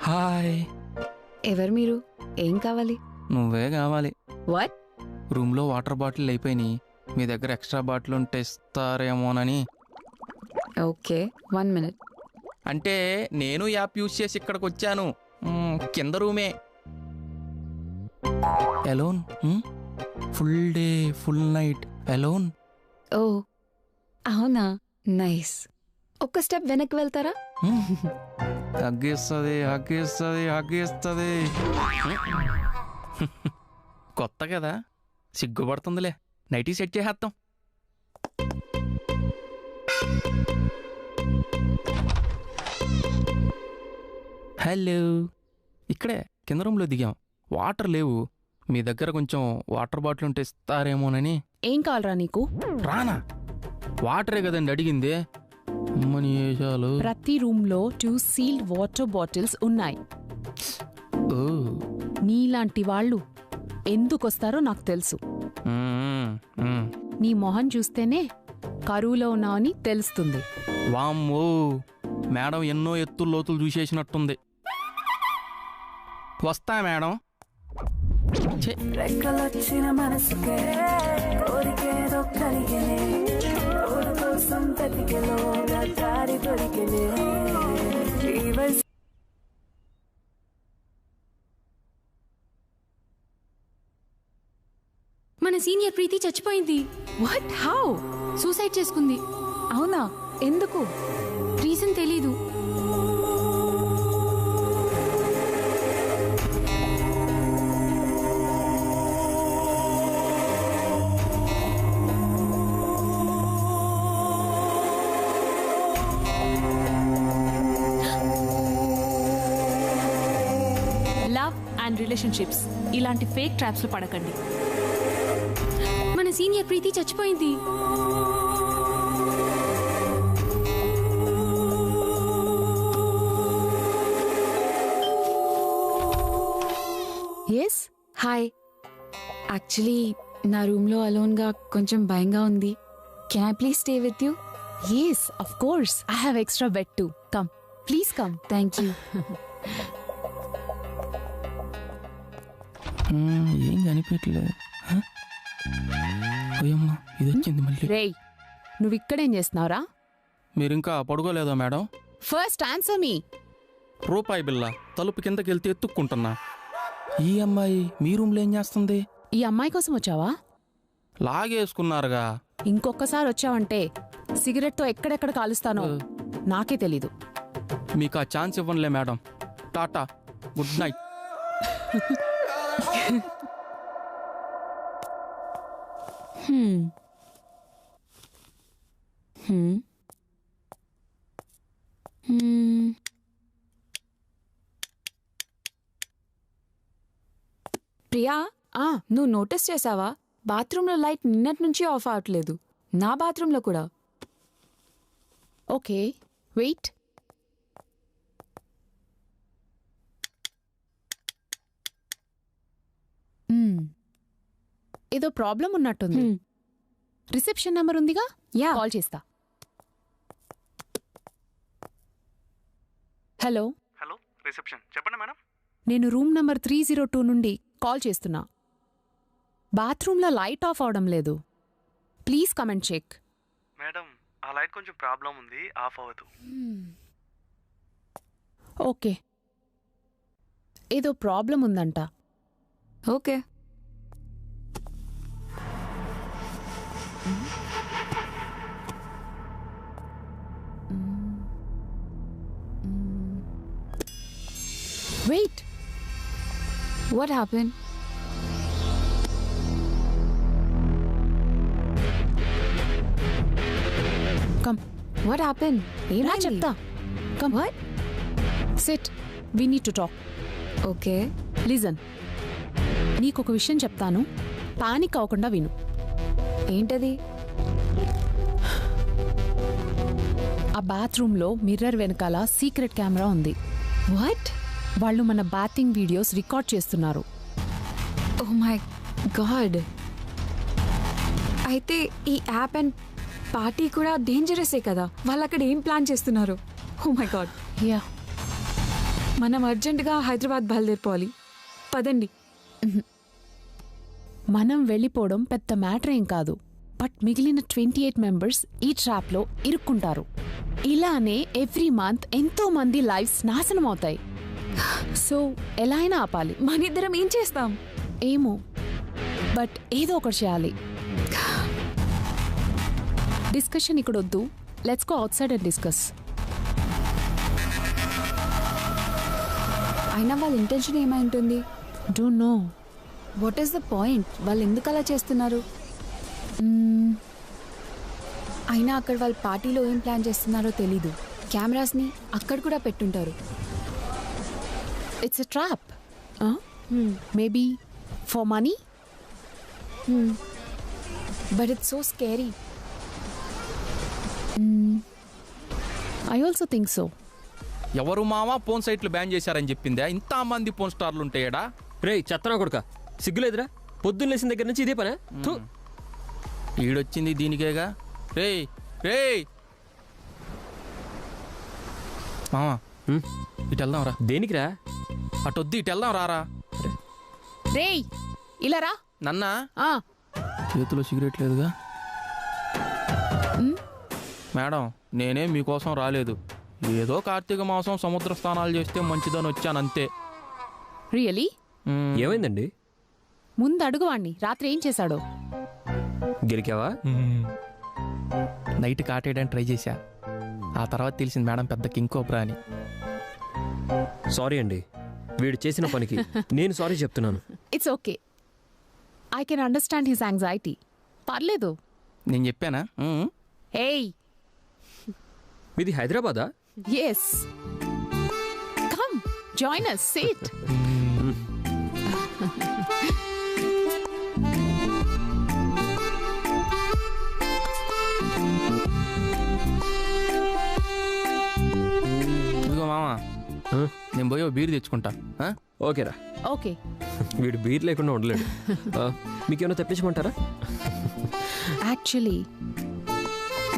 Speaker 10: Hi.
Speaker 7: ఎవరు మీరు? ఏం కావాలి?
Speaker 10: నువ్వే కావాలి.
Speaker 7: వాట్?
Speaker 10: రూమ్లో వాటర్ బాటిల్ అయిపోయినాయి. మీ దగ్గర ఎక్స్ట్రా బాటిల్ ఉంటే ఇస్తారేమోనని.
Speaker 7: Okay, 1 minute.
Speaker 10: అంటే నేను యాప్ యూజ్ చేసి ఇక్కడికి వచ్చాను. కింద రూమే. Alone? Full day full night alone?
Speaker 7: ఓ అవునా, నైస్. ఒక్క స్టెప్ వెనక్కి వెళ్తారా?
Speaker 10: హగ్గిస్తుంది హగ్గిస్తుంది హగ్గిస్తుంది. కొత్త కదా, సిగ్గుపడుతుందిలే. నైటీ సెట్ చేసేద్దాం. హలో, ఇక్కడే కింద రూమ్లో దిగాం. వాటర్ లేవు. మీ దగ్గర కొంచెం వాటర్ బాటిల్ ఉంటే ఇస్తారేమోనని.
Speaker 4: ఏం కావాలరా నీకు?
Speaker 10: రానా? వాటరే కదండి అడిగింది. అమ్మని వేషాలు.
Speaker 4: ప్రతి రూమ్ లో 2 సీల్డ్ వాటర్ బాటిల్స్ ఉన్నాయి. నీలాంటి వాళ్ళు ఎందుకొస్తారో నాకు తెలుసు. నీ మొహం చూస్తేనే కరువులో ఉన్నావని తెలుస్తుంది.
Speaker 10: వామ్మో, మేడం ఎన్నో ఎత్తులు లోతులు చూసేసినట్టుంది. వస్తా మేడం.
Speaker 16: రెక్కలొచ్చిన మనసుకే కోరికేదో కలిగేనే, తోడు కోసం తతికెలోగా దారి దొరికేనే.
Speaker 3: మన సీనియర్ ప్రీతి చచ్చిపోయింది.
Speaker 12: వాట్? హౌ?
Speaker 3: సూసైడ్ చేసుకుంది.
Speaker 12: అవునా? ఎందుకు?
Speaker 3: రీజన్ తెలీదు.
Speaker 17: లవ్ అండ్ రిలేషన్షిప్స్ ఇలాంటి ఫేక్ ట్రాప్స్ లో పడకండి.
Speaker 3: మన సీనియర్ ప్రీతి చచ్చిపోయింది.
Speaker 7: Yes, hi. యాక్చువల్లీ నా రూమ్లో అలోన్గా కొంచెం భయంగా ఉంది. Can I please stay with you?
Speaker 4: Yes, of course. I have extra bed too. Come. Please come.
Speaker 7: Thank you.
Speaker 10: ఏం కనిపించలేదు. అయ్యమ్మా ఇది వచ్చింది మళ్ళీ.
Speaker 4: రేయ్ నువ్వు ఇక్కడేం చేస్తున్నావురా?
Speaker 10: మీరు ఇంకా పడుకోలేదా మేడం?
Speaker 4: ఫస్ట్ ఆన్సర్ మీ.
Speaker 10: రూపాయి బిల్ల తలుపు కిందకి వెళ్తే ఎత్తుక్కుంటున్నా. ఈ అమ్మాయి మీ రూమ్లో ఏం చేస్తుంది?
Speaker 4: ఈ అమ్మాయి కోసం వచ్చావా?
Speaker 10: లాగేసుకున్నారుగా.
Speaker 4: ఇంకొకసారి వచ్చావంటే సిగరెట్తో ఎక్కడెక్కడ కాలుస్తానో నాకే తెలీదు.
Speaker 10: మీకు ఆ ఛాన్స్ ఇవ్వనులే madam. Tata, good night.
Speaker 7: Priya, నువ్వు నోటీస్ చేసావా? బాత్రూంలో లైట్ నిన్నటి నుంచి ఆఫ్ అవట్లేదు. నా బాత్రూంలో కూడా.
Speaker 4: Okay wait. ఏదో ప్రాబ్లం ఉన్నట్టుంది. రిసెప్షన్ నెంబర్ ఉందిగా, కాల్ చేస్తా. హలో
Speaker 23: హలో రిసెప్షన్, చెప్పండి మేడం.
Speaker 4: నేను రూమ్ నెంబర్ 302 నుండి కాల్ చేస్తున్నా. బాత్రూంలో లైట్ ఆఫ్ అవడం లేదు. Please come and check.
Speaker 23: Madam ఆ లైట్ కొంచెం ప్రాబ్లం ఉంది, ఆఫ్ అవ్వదు.
Speaker 4: ఓకే, ఏదో ప్రాబ్లం ఉందంట.
Speaker 7: Okay.
Speaker 4: Wait.
Speaker 7: What happened?
Speaker 4: Come.
Speaker 7: What happened?
Speaker 4: ఏమా చెప్తా. Come.
Speaker 7: What?
Speaker 4: Sit. We need to talk.
Speaker 7: Okay.
Speaker 4: Listen. నీకొక విషయం చెప్తాను, పానిక్ అవ్వకుండా విను.
Speaker 7: ఏంటది?
Speaker 4: ఆ బాత్రూంలో మిర్రర్ వెనకాల సీక్రెట్ కెమెరా ఉంది.
Speaker 7: వాట్?
Speaker 4: వాళ్ళు మన బాతింగ్ వీడియోస్ రికార్డ్ చేస్తున్నారు.
Speaker 7: Oh my God. అయితే ఈ యాప్ అండ్ పార్టీ కూడా డేంజరసే కదా. వాళ్ళు అక్కడ ఏం ప్లాన్ చేస్తున్నారు? Oh my God.
Speaker 4: యా,
Speaker 7: మనం అర్జెంటుగా హైదరాబాద్ బయలుదేరిపోవాలి. పదండి.
Speaker 4: మనం వెళ్ళిపోవడం పెద్ద మ్యాటర్ ఏం కాదు, బట్ మిగిలిన 28 మెంబర్స్ ఈ ట్రాప్లో ఇరుక్కుంటారు. ఇలానే ఎవ్రీ మంత్ ఎంతో మంది లైఫ్స్ నాశనం అవుతాయి. సో ఎలా అయినా ఆపాలి.
Speaker 7: మనిద్దరం ఏం చేస్తాం?
Speaker 4: ఏమో, బట్ ఏదో ఒకటి చేయాలి. డిస్కషన్ ఇక్కడ వద్దు. Let's go out side and discuss.
Speaker 7: అయినా వాళ్ళ ఇంటెన్షన్ ఏమై ఉంటుంది?
Speaker 4: Don't know.
Speaker 7: What is the point? వాళ్ళు ఎందుకు అలా చేస్తున్నారు? అయినా అక్కడ వాళ్ళ పార్టీలో ఏం ప్లాన్ చేస్తున్నారో తెలీదు. కెమెరాస్ని అక్కడ కూడా పెట్టుంటారు.
Speaker 4: It's a trap. Maybe for money,
Speaker 7: but it's so scary.
Speaker 4: I also think so.
Speaker 10: ఎవరు మావా ఫోన్ సైట్లు బ్యాన్ చేశారని చెప్పిందా? ఇంతమంది ఫోన్ స్టార్లు ఉంటాయడా?
Speaker 8: రే చెత్తనా కొడుక, సిగ్గులేదురా? పొద్దున్న లేసిన దగ్గర నుంచి ఇదే పనే.
Speaker 10: ఈడొచ్చింది దీనికేగా. రే రే మావా, ఇటు వెళ్దాం రా.
Speaker 8: దేనికిరా?
Speaker 10: అటొద్దు, ఇటు వెళ్దాం రారా.
Speaker 4: రేయ్ ఇలా రా.
Speaker 10: నన్నా చేతిలో సిగరెట్ లేదుగా. మేడం నేనే మీకోసం రాలేదు. ఏదో కార్తీక మాసం సముద్ర స్నానాలు చేస్తే మంచిదని వచ్చానంతే.
Speaker 4: రియలీ?
Speaker 8: ఏమైందండి?
Speaker 4: ముందు అడుగువాణ్ణి రాత్రి ఏం చేశాడో.
Speaker 8: గెలికావా?
Speaker 10: నైట్ కాటేయడానికి ట్రై చేశా. ఆ తర్వాత తెలిసింది మేడం పెద్ద కింగ్ కోబ్రా అని.
Speaker 8: సారీ అండి, వీడు చేసిన పనికి నేను సారీ చెప్తున్నాను.
Speaker 4: It's okay, I can understand his anxiety. పర్లేదు.
Speaker 10: నేను చెప్పానా?
Speaker 4: ఏయ్,
Speaker 8: మీది హైదరాబాదా?
Speaker 4: Yes. Come join us, sit.
Speaker 10: ఇదిగో మామా, నేను పోయి బీర్ తెచ్చుకుంటా.
Speaker 8: ఓకేరా.
Speaker 4: ఓకే.
Speaker 8: వీడు బీర్ లేకుండా ఉండలేడు. మీకేమైనా తెప్పించమంటారా?
Speaker 4: యాక్చువల్లీ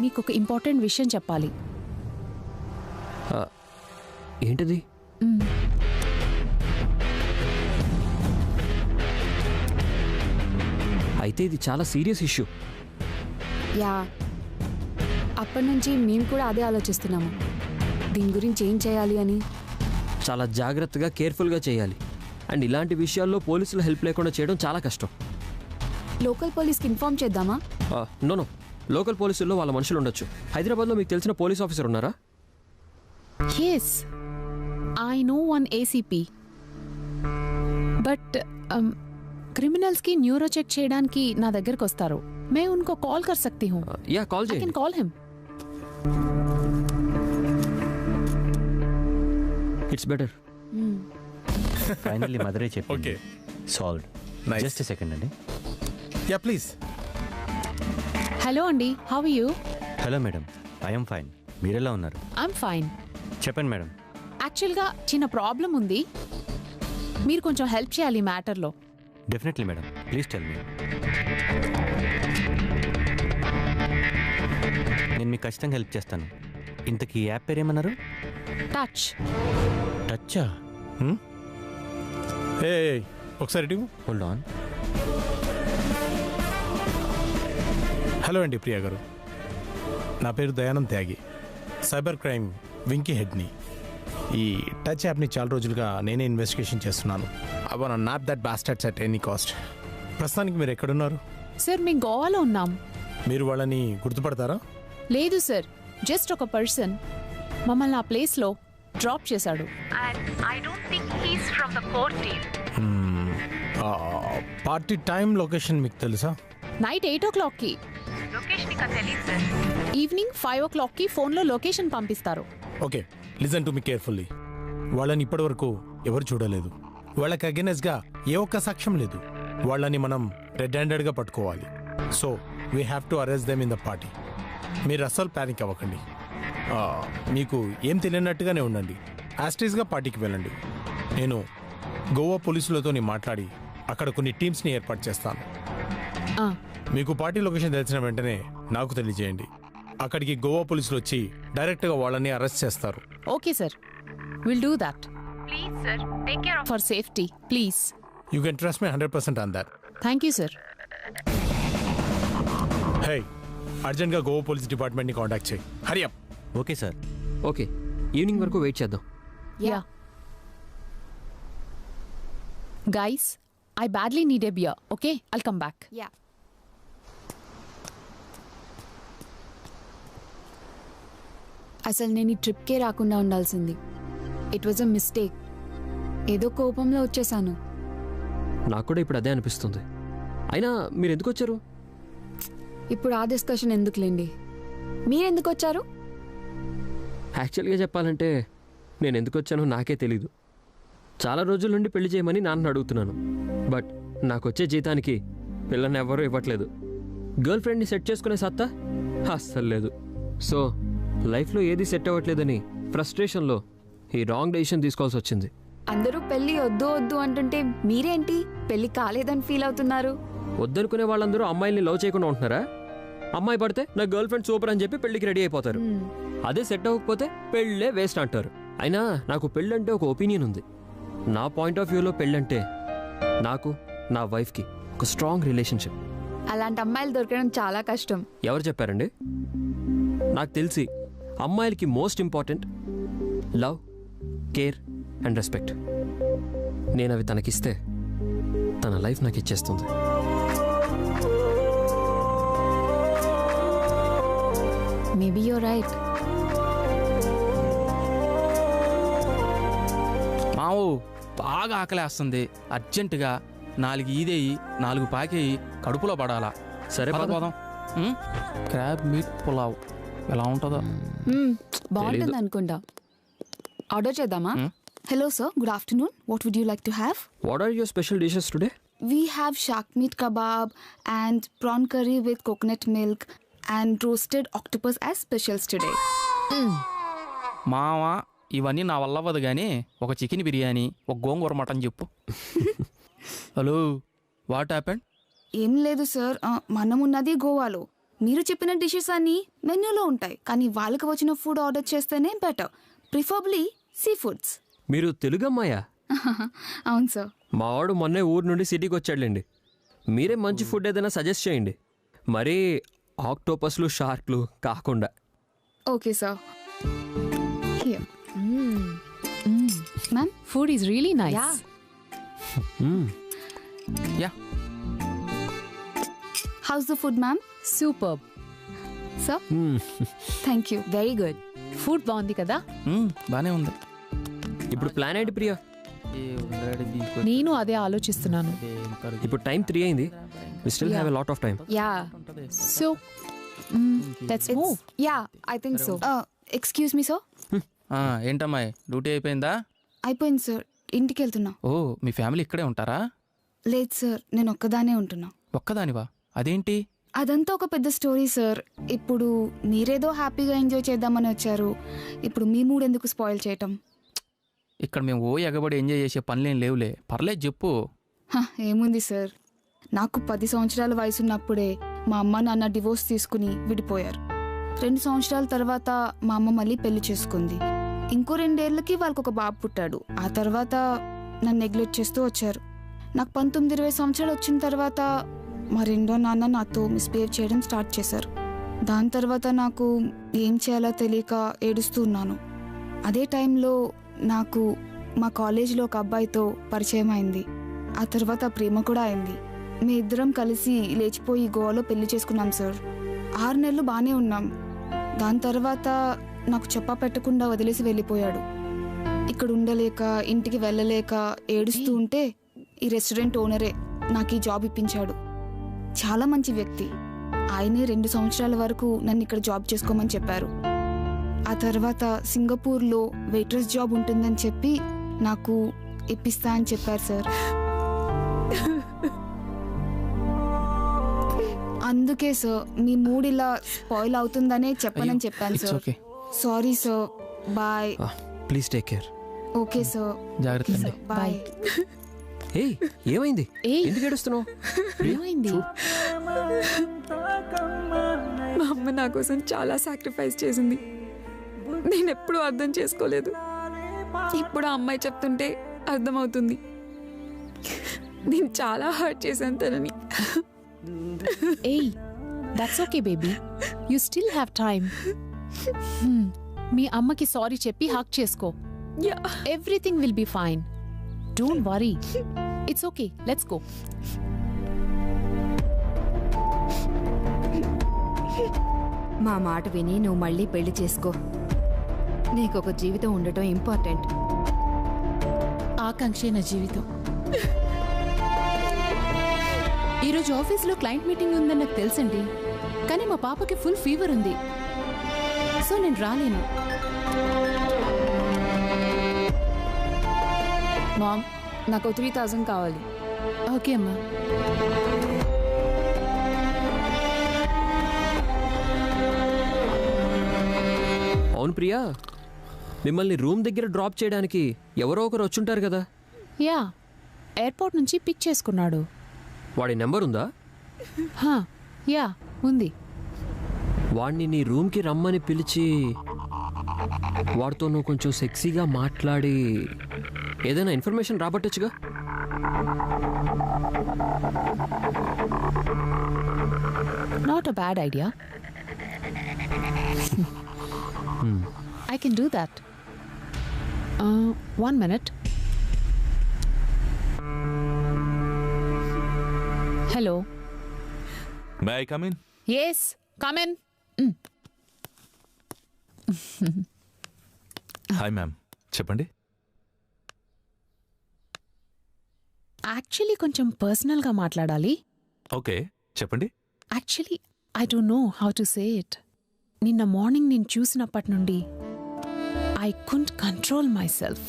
Speaker 4: మీకు ఒక ఇంపార్టెంట్ విషయం చెప్పాలి.
Speaker 8: ఏంటిది? అయితే ఇది చాలా సీరియస్ ఇష్యూ.
Speaker 7: యా, అప్పటి నుంచి మేము కూడా అదే ఆలోచిస్తున్నాము, దీని గురించి ఏం చేయాలి అని.
Speaker 8: చాలా జాగ్రత్తగా కేర్ఫుల్గా చేయాలి. అండ్ ఇలాంటి విషయాల్లో పోలీసుల హెల్ప్ లేకుండా చేయడం చాలా కష్టం.
Speaker 7: లోకల్ పోలీస్కి ఇన్ఫార్మ్ చేద్దామా?
Speaker 8: నో లోకల్ పోలీసుల్లో వాళ్ళ మనుషులు ఉండొచ్చు. హైదరాబాద్లో మీకు తెలిసిన పోలీస్ ఆఫీసర్ ఉన్నారా?
Speaker 4: Yes, I know one ACP, but criminals కి న్యూరో చెక్ చేయడానికి నా దగ్గరకు వస్తారు. मैं उनको कॉल कर सकती हूँ.
Speaker 8: या call
Speaker 4: I can call him.
Speaker 8: It's better.
Speaker 15: Finally మదరే చెప్పి
Speaker 1: ఓకే
Speaker 15: సాల్వ్డ్. జస్ట్ సెకండ్ అండి.
Speaker 1: Yeah please.
Speaker 4: హలో అండి, how are you?
Speaker 15: Hello madam, I'm fine. మీరెలా ఉన్నారు?
Speaker 4: I'm fine.
Speaker 15: చెప్పండి మేడం.
Speaker 4: యాక్చువల్గా చిన్న ప్రాబ్లం ఉంది, మీరు కొంచెం హెల్ప్ చేయాలి ఈ మ్యాటర్లో.
Speaker 15: Definitely madam, please tell me. నేను మీకు ఖచ్చితంగా హెల్ప్ చేస్తాను. ఇంతకీ యాప్ పేరేమన్నారు?
Speaker 4: టచ్.
Speaker 15: టచ్చా?
Speaker 1: ఒకసారి
Speaker 15: హోల్డ్ ఆన్.
Speaker 1: హలో అండి ప్రియా గారు, నా పేరు దయానంద్ త్యాగి, సైబర్ క్రైమ్ వింకీ హెడ్ని. ఈ టచ్ యాప్ని చాలా రోజులుగా నేనే ఇన్వెస్టిగేషన్ చేస్తున్నాను. I want nap that bastards at any cost. ప్రస్తుతానికి మీరు ఎక్కడున్నారు?
Speaker 4: సార్ మేము గోవాలో ఉన్నాం.
Speaker 1: మీరు వాళ్ళని గుర్తుపడతారా?
Speaker 4: లేదు సార్, జస్ట్ ఒక పర్సన్ మమ్మల్ని ఆ ప్లేస్లో డ్రాప్ చేశాడు.
Speaker 1: పార్టీ టైం లొకేషన్ మీకు తెలుసా?
Speaker 4: నైట్ 8 o'clockకి, ఈవినింగ్ 5 o'clockకి ఫోన్లో లొకేషన్ పంపిస్తారు.
Speaker 1: Okay, listen to me carefully. వాళ్ళని ఇప్పటివరకు ఎవరు చూడలేదు. వాళ్ళకి అగెనెస్ట్గా ఏ ఒక్క సాక్ష్యం లేదు. వాళ్ళని మనం రెడ్ హ్యాండెడ్గా పట్టుకోవాలి. So we have to arrest them in the party. మీరు అస్సలు ప్యానిక్ అవ్వకండి. మీకు ఏం తెలియనట్టుగానే ఉండండి. యాస్టీస్గా పార్టీకి వెళ్ళండి. నేను గోవా పోలీసులతో మాట్లాడి అక్కడ కొన్ని టీమ్స్ని ఏర్పాటు చేస్తాను. మీకు పార్టీ లొకేషన్ తెలిసిన వెంటనే నాకు తెలియజేయండి. అక్కడికి గోవా పోలీసులు వచ్చి డైరెక్ట్గా వాళ్ళని అరెస్ట్ చేస్తారు.
Speaker 4: Okay sir, will do that. Please sir, take care of for safety please.
Speaker 1: You can trust me 100% on that.
Speaker 4: Thank you sir.
Speaker 1: Hey, అర్జెంట్గా గోవా పోలీస్ డిపార్ట్మెంట్ని కాంటాక్ట్ చేయి. Hurry up.
Speaker 15: Okay sir.
Speaker 8: Okay, evening వరకు wait చేద్దాం.
Speaker 4: Yeah guys, I badly need a beer. Okay, I'll come back.
Speaker 7: Yeah. అసలు నేను ఈ ట్రిప్కే రాకుండా ఉండాల్సింది. It was a mistake. ఏదో కోపంలో వచ్చేసాను.
Speaker 8: నాకు కూడా ఇప్పుడు అదే అనిపిస్తుంది. అయినా మీరు ఎందుకు వచ్చారు?
Speaker 7: ఇప్పుడు ఆ డిస్కషన్ ఎందుకులేండి. మీరెందుకు వచ్చారు?
Speaker 8: యాక్చువల్గా చెప్పాలంటే నేను ఎందుకు వచ్చానో నాకే తెలీదు. చాలా రోజుల నుండి పెళ్లి చేయమని నాన్న అడుగుతున్నాను. బట్ నాకు వచ్చే జీతానికి పిల్లని ఎవరూ ఇవ్వట్లేదు. గర్ల్ ఫ్రెండ్ని సెట్ చేసుకునే సత్తా అస్సలు లేదు. సో లైఫ్లో ఏది సెట్ అవ్వట్లేదని ఫ్రస్ట్రేషన్లో ఈ రాంగ్ డెసిషన్ తీసుకోవాల్సి వచ్చింది.
Speaker 7: అందరూ పెళ్లి వద్దు వద్దు అంటుంటే మీరేంటి పెళ్లి కాలేదని ఫీల్ అవుతున్నారు?
Speaker 8: వద్దనుకునే వాళ్ళందరూ అమ్మాయిల్ని లవ్ చేయకుండా ఉంటున్నారా? అమ్మాయి పడితే నా గర్ల్ ఫ్రెండ్ సూపర్ అని చెప్పి పెళ్లికి రెడీ అయిపోతారు. అదే సెట్ అవ్వకపోతే పెళ్ళే వేస్ట్ అంటారు. అయినా నాకు పెళ్ళంటే ఒక ఒపీనియన్ ఉంది. నా పాయింట్ ఆఫ్ వ్యూలో పెళ్ళంటే నాకు నా వైఫ్కి ఒక స్ట్రాంగ్ రిలేషన్షిప్.
Speaker 7: అలాంటి అమ్మాయిలు దొరకడం చాలా కష్టం.
Speaker 8: ఎవరు చెప్పారండి? నాకు తెలిసి అమ్మాయిలకి most important love, care and respect. నేను అవి తనకిస్తే తన లైఫ్ నాకు ఇచ్చేస్తుంది.
Speaker 7: Maybe you're right.
Speaker 10: మావు బాగా ఆకలేస్తుంది. అర్జెంటుగా 4 ఈదేయి, 4 పాకేయి, కడుపులో పడాలా.
Speaker 8: సరే
Speaker 10: పోదాం. క్రాబ్ మీట్ పులావ్ ఎలా ఉంటుందో
Speaker 7: బాగుంటుంది అనుకుంటా. ఆర్డర్ చేద్దామా? Hello sir, good afternoon. What would you like to have?
Speaker 8: What are your special dishes today?
Speaker 7: We have shark meat kebab and prawn curry with coconut milk and roasted octopus as specials today.
Speaker 10: మావా, ఇవన్నీ నా వల్ల అవ్వదు కానీ ఒక chicken biryani, ఒక గోంగూర mutton చెప్పు. Hello, what happened?
Speaker 7: ఏం లేదు సార్, మనం ఉన్నది గోవాలో. మీరు చెప్పిన డిషెస్ అన్నీ మెన్యూలో ఉంటాయి, కానీ వాళ్ళకి వచ్చిన ఫుడ్ ఆర్డర్ చేస్తేనే బెటర్. Preferably sea foods.
Speaker 8: మీరు తెలుగు అమ్మాయా?
Speaker 7: అవును సార్.
Speaker 8: మా వాడు మొన్నే ఊరు నుండి సిటీకి వచ్చాడులేండి. మీరే మంచి ఫుడ్ ఏదైనా సజెస్ట్ చేయండి, మరీ ఆక్టోపస్లు షార్క్లు కాకుండా.
Speaker 7: Okay sir. Ma'am
Speaker 4: food is really nice.
Speaker 10: Yeah.
Speaker 7: House the food ma'am?
Speaker 4: Super
Speaker 7: sir. Thank you.
Speaker 4: Very good. Food బాగుంది కదా?
Speaker 10: బానే ఉంది.
Speaker 8: ఇప్పుడు ప్లాన్ ఏంటి ప్రియా?
Speaker 4: నేను అదే ఆలోచిస్తున్నాను.
Speaker 8: ఇప్పుడు టైం 3 అయింది. We still have a lot of time.
Speaker 7: Yeah.
Speaker 4: So let's move.
Speaker 7: Yeah, I think so. Excuse me sir.
Speaker 10: ఏంటమ్మాయి, డ్యూటీ అయిపోయిందా?
Speaker 7: అయిపోయింది సార్, ఇంటికి వెళ్తున్నా.
Speaker 10: ఓ, మీ ఫ్యామిలీ ఇక్కడే ఉంటారా?
Speaker 7: లేదు సార్, నేను ఒక్కదానే ఉంటున్నా.
Speaker 10: ఒక్కదానివా? అదేంటి?
Speaker 7: అదంతా ఒక పెద్ద స్టోరీ సార్. ఇప్పుడు మీరేదో హ్యాపీగా ఎంజాయ్ చేద్దామని వచ్చారు, ఇప్పుడు మీ మూడ్ ఎందుకు స్పాయిల్ చేయటం?
Speaker 10: ఇక్కడ మేము ఎగబడి ఎంజాయ్ చేసే పనులేం లేవులే, పర్లేదు చెప్పు.
Speaker 7: ఏముంది సార్, నాకు 10 సంవత్సరాల వయసు ఉన్నప్పుడే మా అమ్మ నాన్న డివోర్స్ తీసుకుని విడిపోయారు. 2 సంవత్సరాల తర్వాత మా అమ్మ మళ్ళీ పెళ్లి చేసుకుంది. ఇంకో 2 ఏళ్లకి వాళ్ళకి ఒక బాబు పుట్టాడు. ఆ తర్వాత నన్ను నెగ్లెక్ట్ చేస్తూ వచ్చారు. నాకు 19-20 సంవత్సరాలు వచ్చిన తర్వాత మా రెండో నాన్న నాతో మిస్బిహేవ్ చేయడం స్టార్ట్ చేశారు. దాని తర్వాత నాకు ఏం చేయాలో తెలియక ఏడుస్తూ ఉన్నాను. అదే టైంలో నాకు మా కాలేజీలో ఒక అబ్బాయితో పరిచయం అయింది. ఆ తర్వాత ప్రేమ కూడా అయింది. మీ ఇద్దరం కలిసి లేచిపోయి గోవాలో పెళ్లి చేసుకున్నాం సార్. 6 నెలలు బాగానే ఉన్నాం. దాని తర్వాత నాకు చెప్పా పెట్టకుండా వదిలేసి వెళ్ళిపోయాడు. ఇక్కడ ఉండలేక ఇంటికి వెళ్ళలేక ఏడుస్తూ ఉంటే ఈ రెస్టారెంట్ ఓనరే నాకు ఈ జాబ్ ఇప్పించాడు. చాలా మంచి వ్యక్తి. ఆయనే 2 సంవత్సరాల వరకు నన్ను ఇక్కడ జాబ్ చేసుకోమని చెప్పారు. ఆ తర్వాత సింగపూర్లో వెయిట్రెస్ జాబ్ ఉంటుందని చెప్పి నాకు ఇప్పిస్తా అని చెప్పారు సార్. అందుకే సార్ మీ మూడ్ ఇలా స్పాయిల్ అవుతుందనే చెప్పనని చెప్పాను sir. Sorry sir, bye.
Speaker 8: Please take care.
Speaker 7: Okay sir,
Speaker 10: జాగ్రత్త.
Speaker 7: బాయ్.
Speaker 8: ఏయ్, ఏమైంది? ఎందుకు ఏడుస్తున్నావు?
Speaker 4: ఏమైంది?
Speaker 2: మా అమ్మ నా కోసం చాలా సాక్రిఫైస్ చేసింది. నేను ఎప్పుడూ అర్థం చేసుకోలేదు. ఇప్పుడు ఆ అమ్మాయి చెప్తుంటే అర్థమవుతుంది. నేను చాలా హర్ట్ చేశాను తనని.
Speaker 4: ఏయ్, that's okay baby, you still have time. మీ అమ్మకి సారీ చెప్పి హక్ చేసుకో. Everything will be fine. Don't worry, it's okay, let's go.
Speaker 11: మా మాట విని నువ్వు మళ్ళీ పెళ్లి చేసుకో. నీకొక జీవితం ఉండటం ఇంపార్టెంట్.
Speaker 4: ఆకాంక్షే నా జీవితం. ఈరోజు ఆఫీస్లో క్లయింట్ మీటింగ్ ఉందని నాకు తెలుసండి, కానీ మా పాపకి ఫుల్ ఫీవర్ ఉంది, సో నేను రాలేను.
Speaker 2: మామ్, నాకు 3000 కావాలి.
Speaker 4: ఓకే అమ్మా.
Speaker 8: అవును ప్రియా, మిమ్మల్ని రూమ్ దగ్గర డ్రాప్ చేయడానికి ఎవరో ఒకరు వచ్చుంటారు కదా?
Speaker 4: యా, ఎయిర్పోర్ట్ నుంచి పిక్ చేసుకున్నాడు.
Speaker 8: వాడి నెంబర్ ఉందా?
Speaker 4: యా, ఉంది.
Speaker 8: వాడిని నీ రూమ్కి రమ్మని పిలిచి వాడితో నువ్వు కొంచెం సెక్సీగా మాట్లాడి ఏదైనా ఇన్ఫర్మేషన్ రాబట్టొచ్చుగా?
Speaker 4: Not a bad idea. I can do that. 1 minute. Hello.
Speaker 9: May I come in?
Speaker 4: Yes, come in.
Speaker 9: Hi ma'am, చెప్పండి.
Speaker 4: యాక్చువల్లీ కొంచెం పర్సనల్గా మాట్లాడాలి.
Speaker 9: ఓకే, చెప్పండి.
Speaker 4: Actually I don't know how to say it. నిన్న మార్నింగ్ నేను చూసినప్పటి నుండి I couldn't control myself.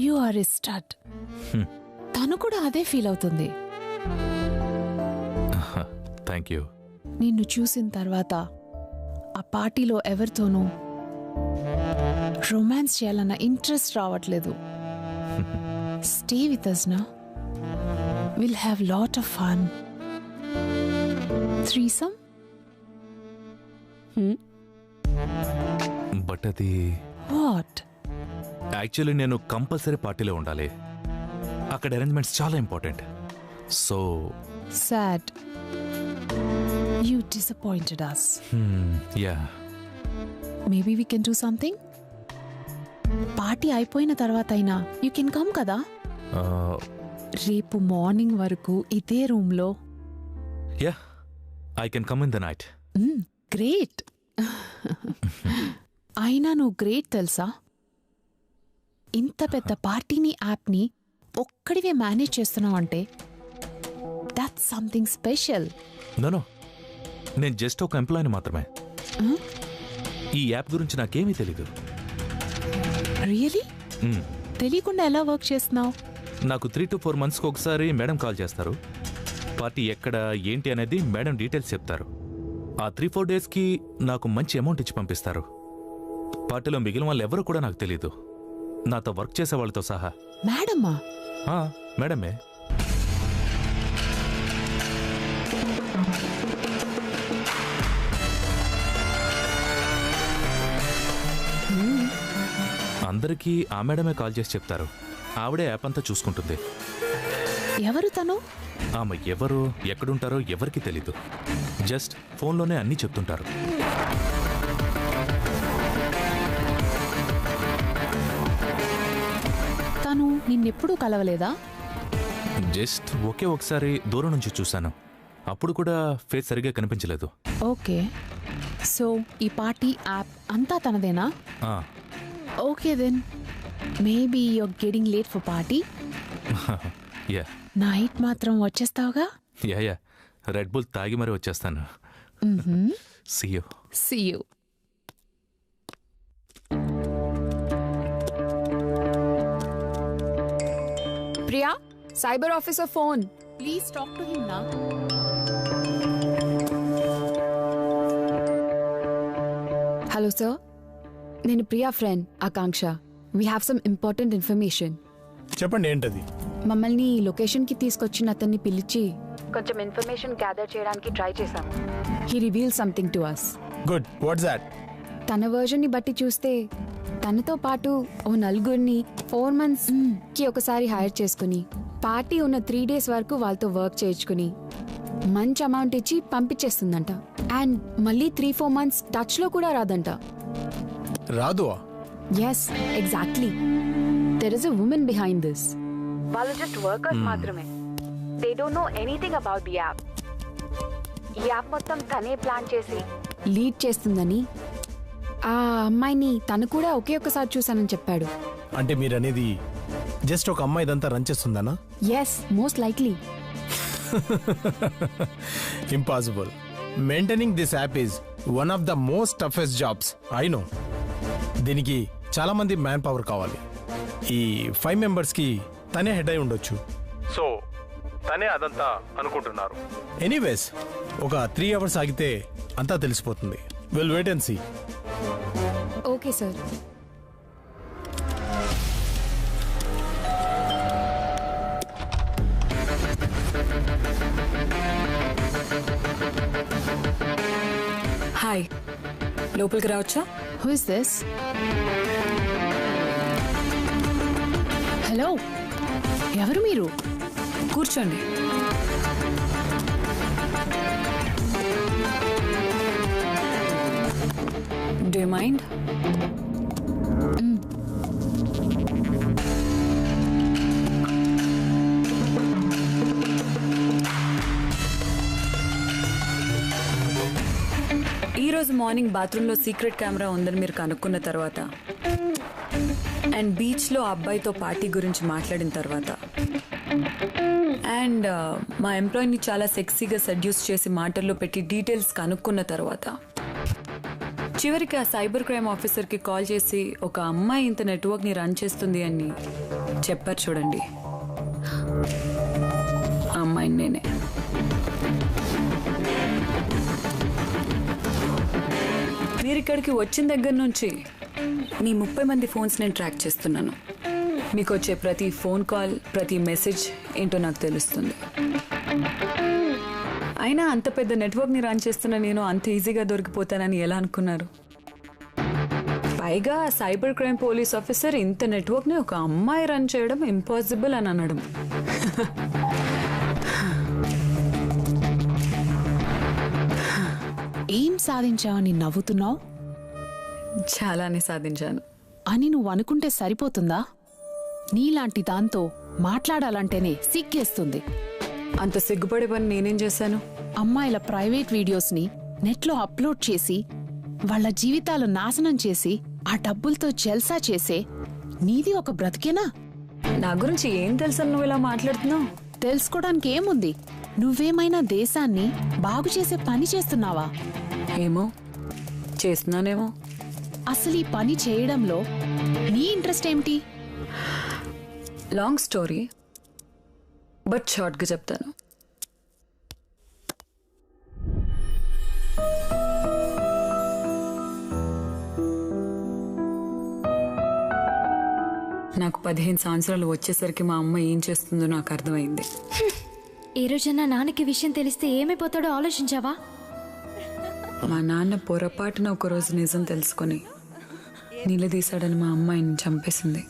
Speaker 4: You are a stud. తను కూడా అదే ఫీల్ అవుతుంది.
Speaker 9: Thank you.
Speaker 4: నిన్ను చూసిన తర్వాత ఆ పార్టీలో ఎవరితోనూ రొమాన్స్ చేయాలన్న ఇంట్రెస్ట్ రావట్లేదు. స్టే విత్ us నా. Will have lot of fun. Threesome.
Speaker 9: But అది
Speaker 4: వాట్?
Speaker 9: యాక్చువల్లీ నేను కంపల్సరీ పార్టీలో ఉండాలి. అక్కడ అరేంజ్మెంట్స్ చాలా important. So
Speaker 4: sad you disappointed us.
Speaker 9: Yeah
Speaker 4: maybe we can do something. Party అయిపోయిన తర్వాత అయినా యూ కెన్ కమ్ కదా. రేపు మార్నింగ్ వరకు ఇదే రూమ్లో.
Speaker 9: Yeah I can come in the night.
Speaker 4: Great. అయినా నువ్వు గ్రేట్ తెలుసా? ఇంత పెద్ద పార్టీని యాప్ని ఒక్కడివే మేనేజ్ చేస్తున్నావు అంటే దట్స్ సంథింగ్ స్పెషల్.
Speaker 9: నో నేను జస్ట్ ఒక ఎంప్లాయీని మాత్రమే. ఈ యాప్ గురించి నాకేమీ తెలీదు.
Speaker 4: రియలీ? తెలియకుండా ఎలా వర్క్ చేస్తున్నావు?
Speaker 9: నాకు 3 to 4 monthsకి ఒకసారి మేడం కాల్ చేస్తారు. పార్టీ ఎక్కడ ఏంటి అనేది మేడం డీటెయిల్స్ చెప్తారు. ఆ 3-4 డేస్కి నాకు మంచి అమౌంట్ ఇచ్చి పంపిస్తారు. పార్టీలో మిగిలిన వాళ్ళు ఎవరు కూడా నాకు తెలీదు, నాతో వర్క్ చేసే వాళ్ళతో సహా.
Speaker 4: మేడమా?
Speaker 9: మేడమే. అందరికీ ఆ మేడమే కాల్ చేసి చెప్తారు. ఆవిడే యాప్ అంతా చూసుకుంటుంది.
Speaker 4: ఎవరు తను?
Speaker 9: ఆమె ఎవరు, ఎక్కడుంటారో ఎవరికి తెలీదు. జస్ట్ ఫోన్లోనే అన్నీ చెప్తుంటారు.
Speaker 4: తను నిన్నెప్పుడూ కలవలేదా?
Speaker 9: జస్ట్ ఒకే ఒకసారి దూరం నుంచి చూశాను. అప్పుడు కూడా ఫేస్ సరిగా కనిపించలేదు.
Speaker 4: ఓకే, సో ఈ పార్టీ యాప్ అంతా తనదేనా? Okay then maybe you're getting late for party.
Speaker 9: Yeah
Speaker 4: night మాత్రం వచ్చేస్తావుగా?
Speaker 9: యా రెడ్ బుల్ తాగి మరీ వచ్చేస్తాను. See you.
Speaker 4: See you.
Speaker 2: Priya, cyber officer phone.
Speaker 4: Please talk to him నా.
Speaker 2: హలో సార్, నేను Priya friend Akanksha. We have some important information.
Speaker 1: చెప్పండి, ఏంటది?
Speaker 2: మమ్మల్ని లొకేషన్కి తీసుకొచ్చిన అతన్ని పిలిచి కొంచెం ఇన్ఫర్మేషన్ గ్యాదర్ చేయడానికి ట్రై చేశాము. He reveal something to us.
Speaker 1: Good, what's that?
Speaker 2: తన వర్జన్ని బట్టి చూస్తే తనతో పాటు ఓ నలుగురిని 4 months కి ఒకసారి హైర్ చేసుకుని పార్టీ ఉన్న 3 days వరకు వాళ్ళతో వర్క్ చేయించుకుని మంచి అమౌంట్ ఇచ్చి పంపించేస్తుందంట. అండ్ మళ్ళీ 3-4 months టచ్లో కూడా రాదంట.
Speaker 1: రాదు?
Speaker 2: Yes, exactly. There is a women behind this. వాళ్ళు జస్ట్ వర్కర్స్ మాత్రమే. They don't know anything about the app. ఈ యాప్ మొత్తం తనే ప్లాన్ చేసి లీడ్ చేస్తుందని ఆ అమ్మాయిని తను కూడా ఒకే ఒక్కసారి చూశానని చెప్పాడు.
Speaker 1: అంటే మీరు అనేది జస్ట్ ఒక అమ్మాయి ఇదంతా రన్ చేస్తుందనా?
Speaker 2: Yes, most likely.
Speaker 1: Impossible. Maintaining this app is one of the most toughest jobs. I know. దీనికి చాలా మంది మ్యాన్ పవర్ కావాలి. ఈ 5 members తనే హెడ్ అయి ఉండొచ్చు. సో తనే అదంతా అనుకుంటున్నారు. ఎనీవేస్, ఒక 3 hours ఆగితే అంతా తెలిసిపోతుంది. Will wait and see.
Speaker 2: Okay sir.
Speaker 14: Hi, లోపలికి రావచ్చా?
Speaker 4: Who is this? హలో, ఎవరు మీరు?
Speaker 14: కూర్చోండి. Do you mind? ఈరోజు మార్నింగ్ బాత్రూంలో సీక్రెట్ కెమెరా ఉందని మీరు కనుక్కున్న తర్వాత అండ్ బీచ్లో అబ్బాయితో పార్టీ గురించి మాట్లాడిన తర్వాత అండ్ మా ఎంప్లాయీని చాలా సెక్సీగా సెడ్యూస్ చేసి మాటల్లో పెట్టి డీటెయిల్స్ కనుక్కున్న తర్వాత చివరికి ఆ సైబర్ క్రైమ్ ఆఫీసర్కి కాల్ చేసి ఒక అమ్మాయి ఇంత నెట్వర్క్ని రన్ చేస్తుంది అని చెప్పారు చూడండి. ఆ అమ్మాయిని నేనే. మీరు ఇక్కడికి వచ్చిన దగ్గర నుంచి మీ 30 మంది ఫోన్స్ నేను ట్రాక్ చేస్తున్నాను. మీకు వచ్చే ప్రతి ఫోన్ కాల్, ప్రతి మెసేజ్ ఏంటో నాకు తెలుస్తుంది. అయినా అంత పెద్ద నెట్వర్క్ని రన్ చేస్తున్న నేను అంత ఈజీగా దొరికిపోతానని ఎలా అనుకున్నారు? పైగా సైబర్ క్రైమ్ పోలీస్ ఆఫీసర్ ఇంత నెట్వర్క్ని ఒక అమ్మాయి రన్ చేయడం ఇంపాసిబుల్ అని అనడం.
Speaker 4: సాధించావని నవ్వుతున్నావు?
Speaker 14: చాలానే సాధించాను
Speaker 4: అని నువ్వు అనుకుంటే సరిపోతుందా? నీలాంటి దాంతో మాట్లాడాలంటేనే సిగ్గేస్తుంది.
Speaker 14: అంత సిగ్గుపడే పని నేనేం చేశాను?
Speaker 4: అమ్మాయిల ప్రైవేట్ వీడియోస్ని నెట్లో అప్లోడ్ చేసి వాళ్ళ జీవితాలు నాశనం చేసి ఆ డబ్బులతో జల్సా చేసే నీది ఒక బ్రతికేనా?
Speaker 14: నా గురించి ఏం తెలుసని నువ్వు ఇలా మాట్లాడుతున్నావు?
Speaker 4: తెలుసుకోవడానికి ఏముంది? నువ్వేమైనా దేశాన్ని బాగు చేసే పని చేస్తున్నావా?
Speaker 14: ఏమో చేస్తున్నానేమో.
Speaker 4: అసలు ఈ పని చేయడంలో నీ ఇంట్రెస్ట్ ఏమిటి?
Speaker 14: లాంగ్ స్టోరీ, బట్ షార్ట్గా చెప్తాను. నాకు 15 సంవత్సరాలు వచ్చేసరికి మా అమ్మ ఏం చేస్తుందో నాకు అర్థమైంది.
Speaker 18: ఏ రోజన్నా నాన్నకి విషయం తెలిస్తే ఏమైపోతాడో ఆలోచించావా?
Speaker 14: మా నాన్న పొరపాటున ఒకరోజు నిజం తెలుసుకొని నిలదీశాడని మా అమ్మ ఆయన్ని చంపేసింది.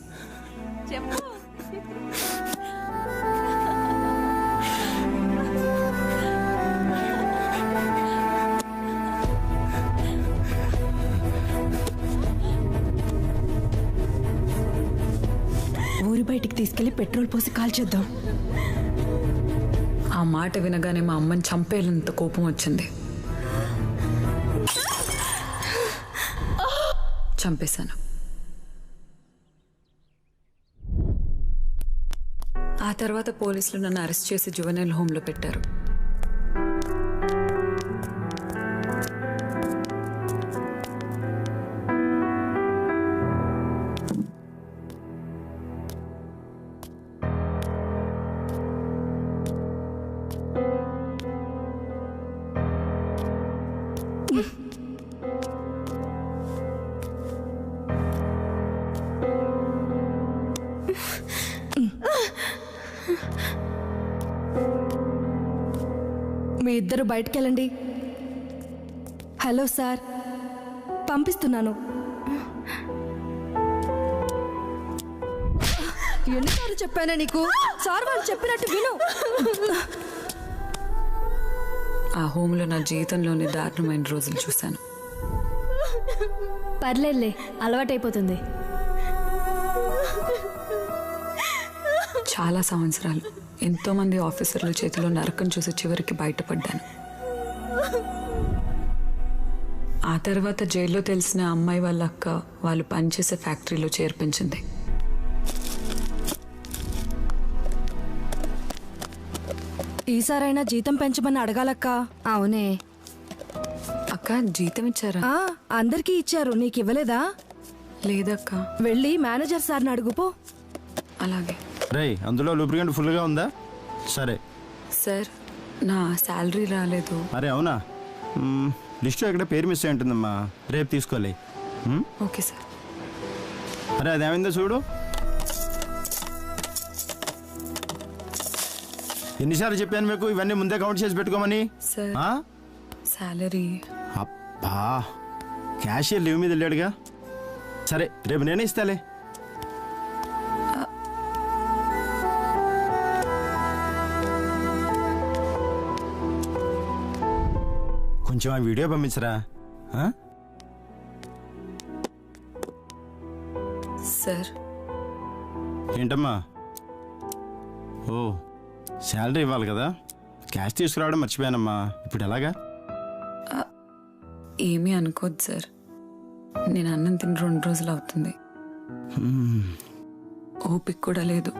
Speaker 18: ఊరి బయటికి తీసుకెళ్లి పెట్రోల్ పోసి కాల్చేద్దాం.
Speaker 14: ఆ మాట వినగానే మా అమ్మని చంపేయాలంత కోపం వచ్చింది. చంపేశాను. ఆ తర్వాత పోలీసులు నన్ను అరెస్ట్ చేసి జువెనైల్ హోమ్లో పెట్టారు.
Speaker 18: మీ ఇద్దరు బయటకెళ్ళండి. హలో సార్, పంపిస్తున్నాను. ఎన్నిసార్లు చెప్పానా నీకు? సార్ వాళ్ళు చెప్పినట్టు విను.
Speaker 14: ఆ హోమ్లో నా జీవితంలోని దారుణమైన రోజులు చూశాను.
Speaker 18: పర్లేదులే, అలవాటైపోతుంది.
Speaker 14: చాలా సంవత్సరాలు ఎంతో మంది ఆఫీసర్ల చేతిలో నరకం చూసి చివరికి బయటపడ్డాను. ఆ తర్వాత జైల్లో తెలిసిన అమ్మాయి వాళ్ళ అక్క వాళ్ళు పనిచేసే ఫ్యాక్టరీలో చేర్పించింది.
Speaker 18: ఈసారైనా జీతం పెంచమని అడగాలక్క. అవునే
Speaker 14: అక్క, జీతం ఇచ్చారా?
Speaker 18: అందరికీ ఇచ్చారు, నీకు ఇవ్వలేదా?
Speaker 14: లేదక్క.
Speaker 18: వెళ్ళి మేనేజర్ సార్ని అడుగుపో.
Speaker 14: అలాగే.
Speaker 20: రేయ్, అందులో లూబ్రికెంట్ ఫుల్గా ఉందా? సరే
Speaker 14: సార్, నా శాలరీ రాలేదు.
Speaker 20: అరే అవునా? లిస్టు ఎక్కడ పేరు మిస్ అయి ఉంటుందమ్మా, రేపు తీసుకోలే.
Speaker 14: Okay sir.
Speaker 20: అరే అదేమైందో చూడు. ఎన్నిసార్లు చెప్పాను మీకు ఇవన్నీ ముందే కౌంట్ చేసి పెట్టుకోమని?
Speaker 14: Sir, salary.
Speaker 20: అబ్బా, క్యాషియర్ లీవ్ మీద వెళ్ళాడుగా. సరే రేపు నేనే ఇస్తాలే. కొంచెం ఆ వీడియో పంపించరా?
Speaker 14: సార్.
Speaker 20: ఏంటమ్మా? ఓ, శాలరీ ఇవ్వాలి కదా, క్యాష్ తీసుకురావడం మర్చిపోయానమ్మా. ఇప్పుడు ఎలాగా?
Speaker 14: ఏమీ అనుకోద్దు సార్, నేను అన్నం తిని 2 రోజులు అవుతుంది. ఓపిక కూడా లేదు.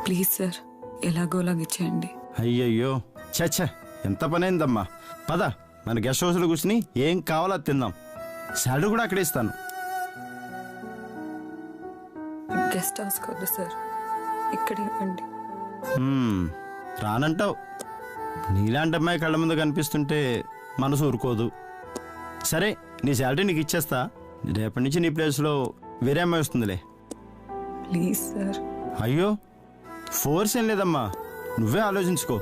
Speaker 14: ప్లీజ్ సార్, ఎలాగోలాగా ఇచ్చేయండి.
Speaker 20: అయ్యయ్యో, చచ్చా, ఎంత పనైందమ్మా. పద, మన గెస్ట్ హౌస్లో కూర్చుని ఏం కావాలో అది తిందాం. శాలరీ కూడా అక్కడే ఇస్తాను.
Speaker 14: గెస్ట్ హౌస్ కొద్దు సార్, ఇక్కడ ఇవ్వండి.
Speaker 20: రానంటావు. నీలాంటి అమ్మాయి కళ్ళ ముందు కనిపిస్తుంటే మనసు ఊరుకోదు. సరే, నీ శాలరీ నీకు ఇచ్చేస్తా. రేపటి నుంచి నీ ప్లేస్లో వేరే అమ్మాయి వస్తుందిలే.
Speaker 14: Please sir.
Speaker 20: అయ్యో, ఫోర్స్ ఏం లేదమ్మా, నువ్వే ఆలోచించుకో.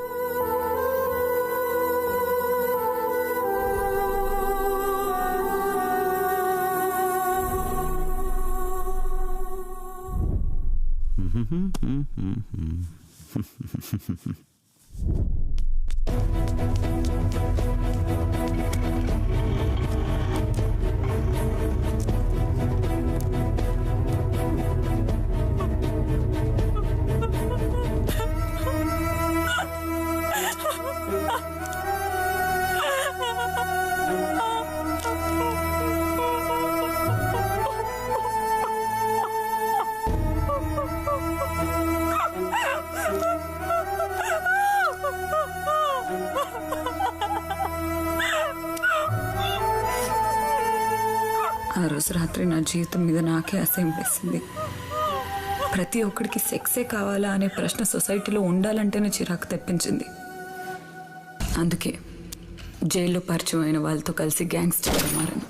Speaker 14: రోజు రాత్రి నా జీవితం మీద నాకే అసహ్యం వేసింది. ప్రతి ఒక్కడికి సెక్సే కావాలా అనే ప్రశ్న సొసైటీలో ఉండాలంటేనే చిరాకు తెప్పించింది. అందుకే జైల్లో పరిచయం అయిన వాళ్ళతో కలిసి గ్యాంగ్స్టర్గా మారాను.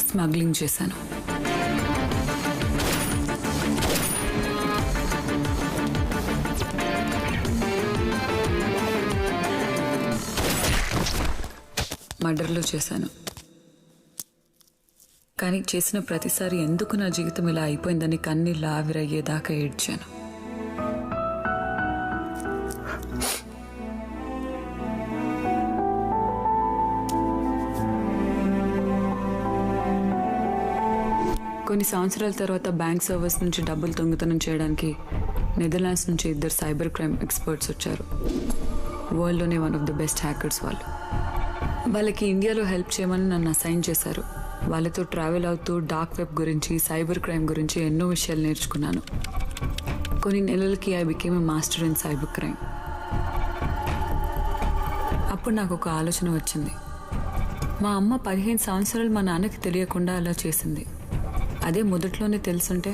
Speaker 14: స్మగ్లింగ్ చేశాను. మర్డర్లు చేశాను. కానీ చేసిన ప్రతిసారి ఎందుకు నా జీవితం ఇలా అయిపోయిందని కన్నీళ్ళు ఆవిరయ్యేదాకా ఏడ్చాను. కొన్ని సంవత్సరాల తర్వాత బ్యాంక్ సర్వీస్ నుంచి డబ్బులు దొంగతనం చేయడానికి నెదర్లాండ్స్ నుంచి 2 సైబర్ క్రైమ్ ఎక్స్పర్ట్స్ వచ్చారు. వరల్డ్లోనే one of the best hackers వాళ్ళు. వాళ్ళకి ఇండియాలో హెల్ప్ చేయమని నన్ను అసైన్ చేశారు. వాళ్ళతో ట్రావెల్ అవుతూ డార్క్ వెబ్ గురించి, సైబర్ క్రైమ్ గురించి ఎన్నో విషయాలు నేర్చుకున్నాను. కొన్ని నెలలకి I became a master in cyber crime. అప్పుడు నాకు ఒక ఆలోచన వచ్చింది. మా అమ్మ 15 సంవత్సరాలు మా నాన్నకి తెలియకుండా అలా చేసింది. అదే మొదట్లోనే తెలుసుంటే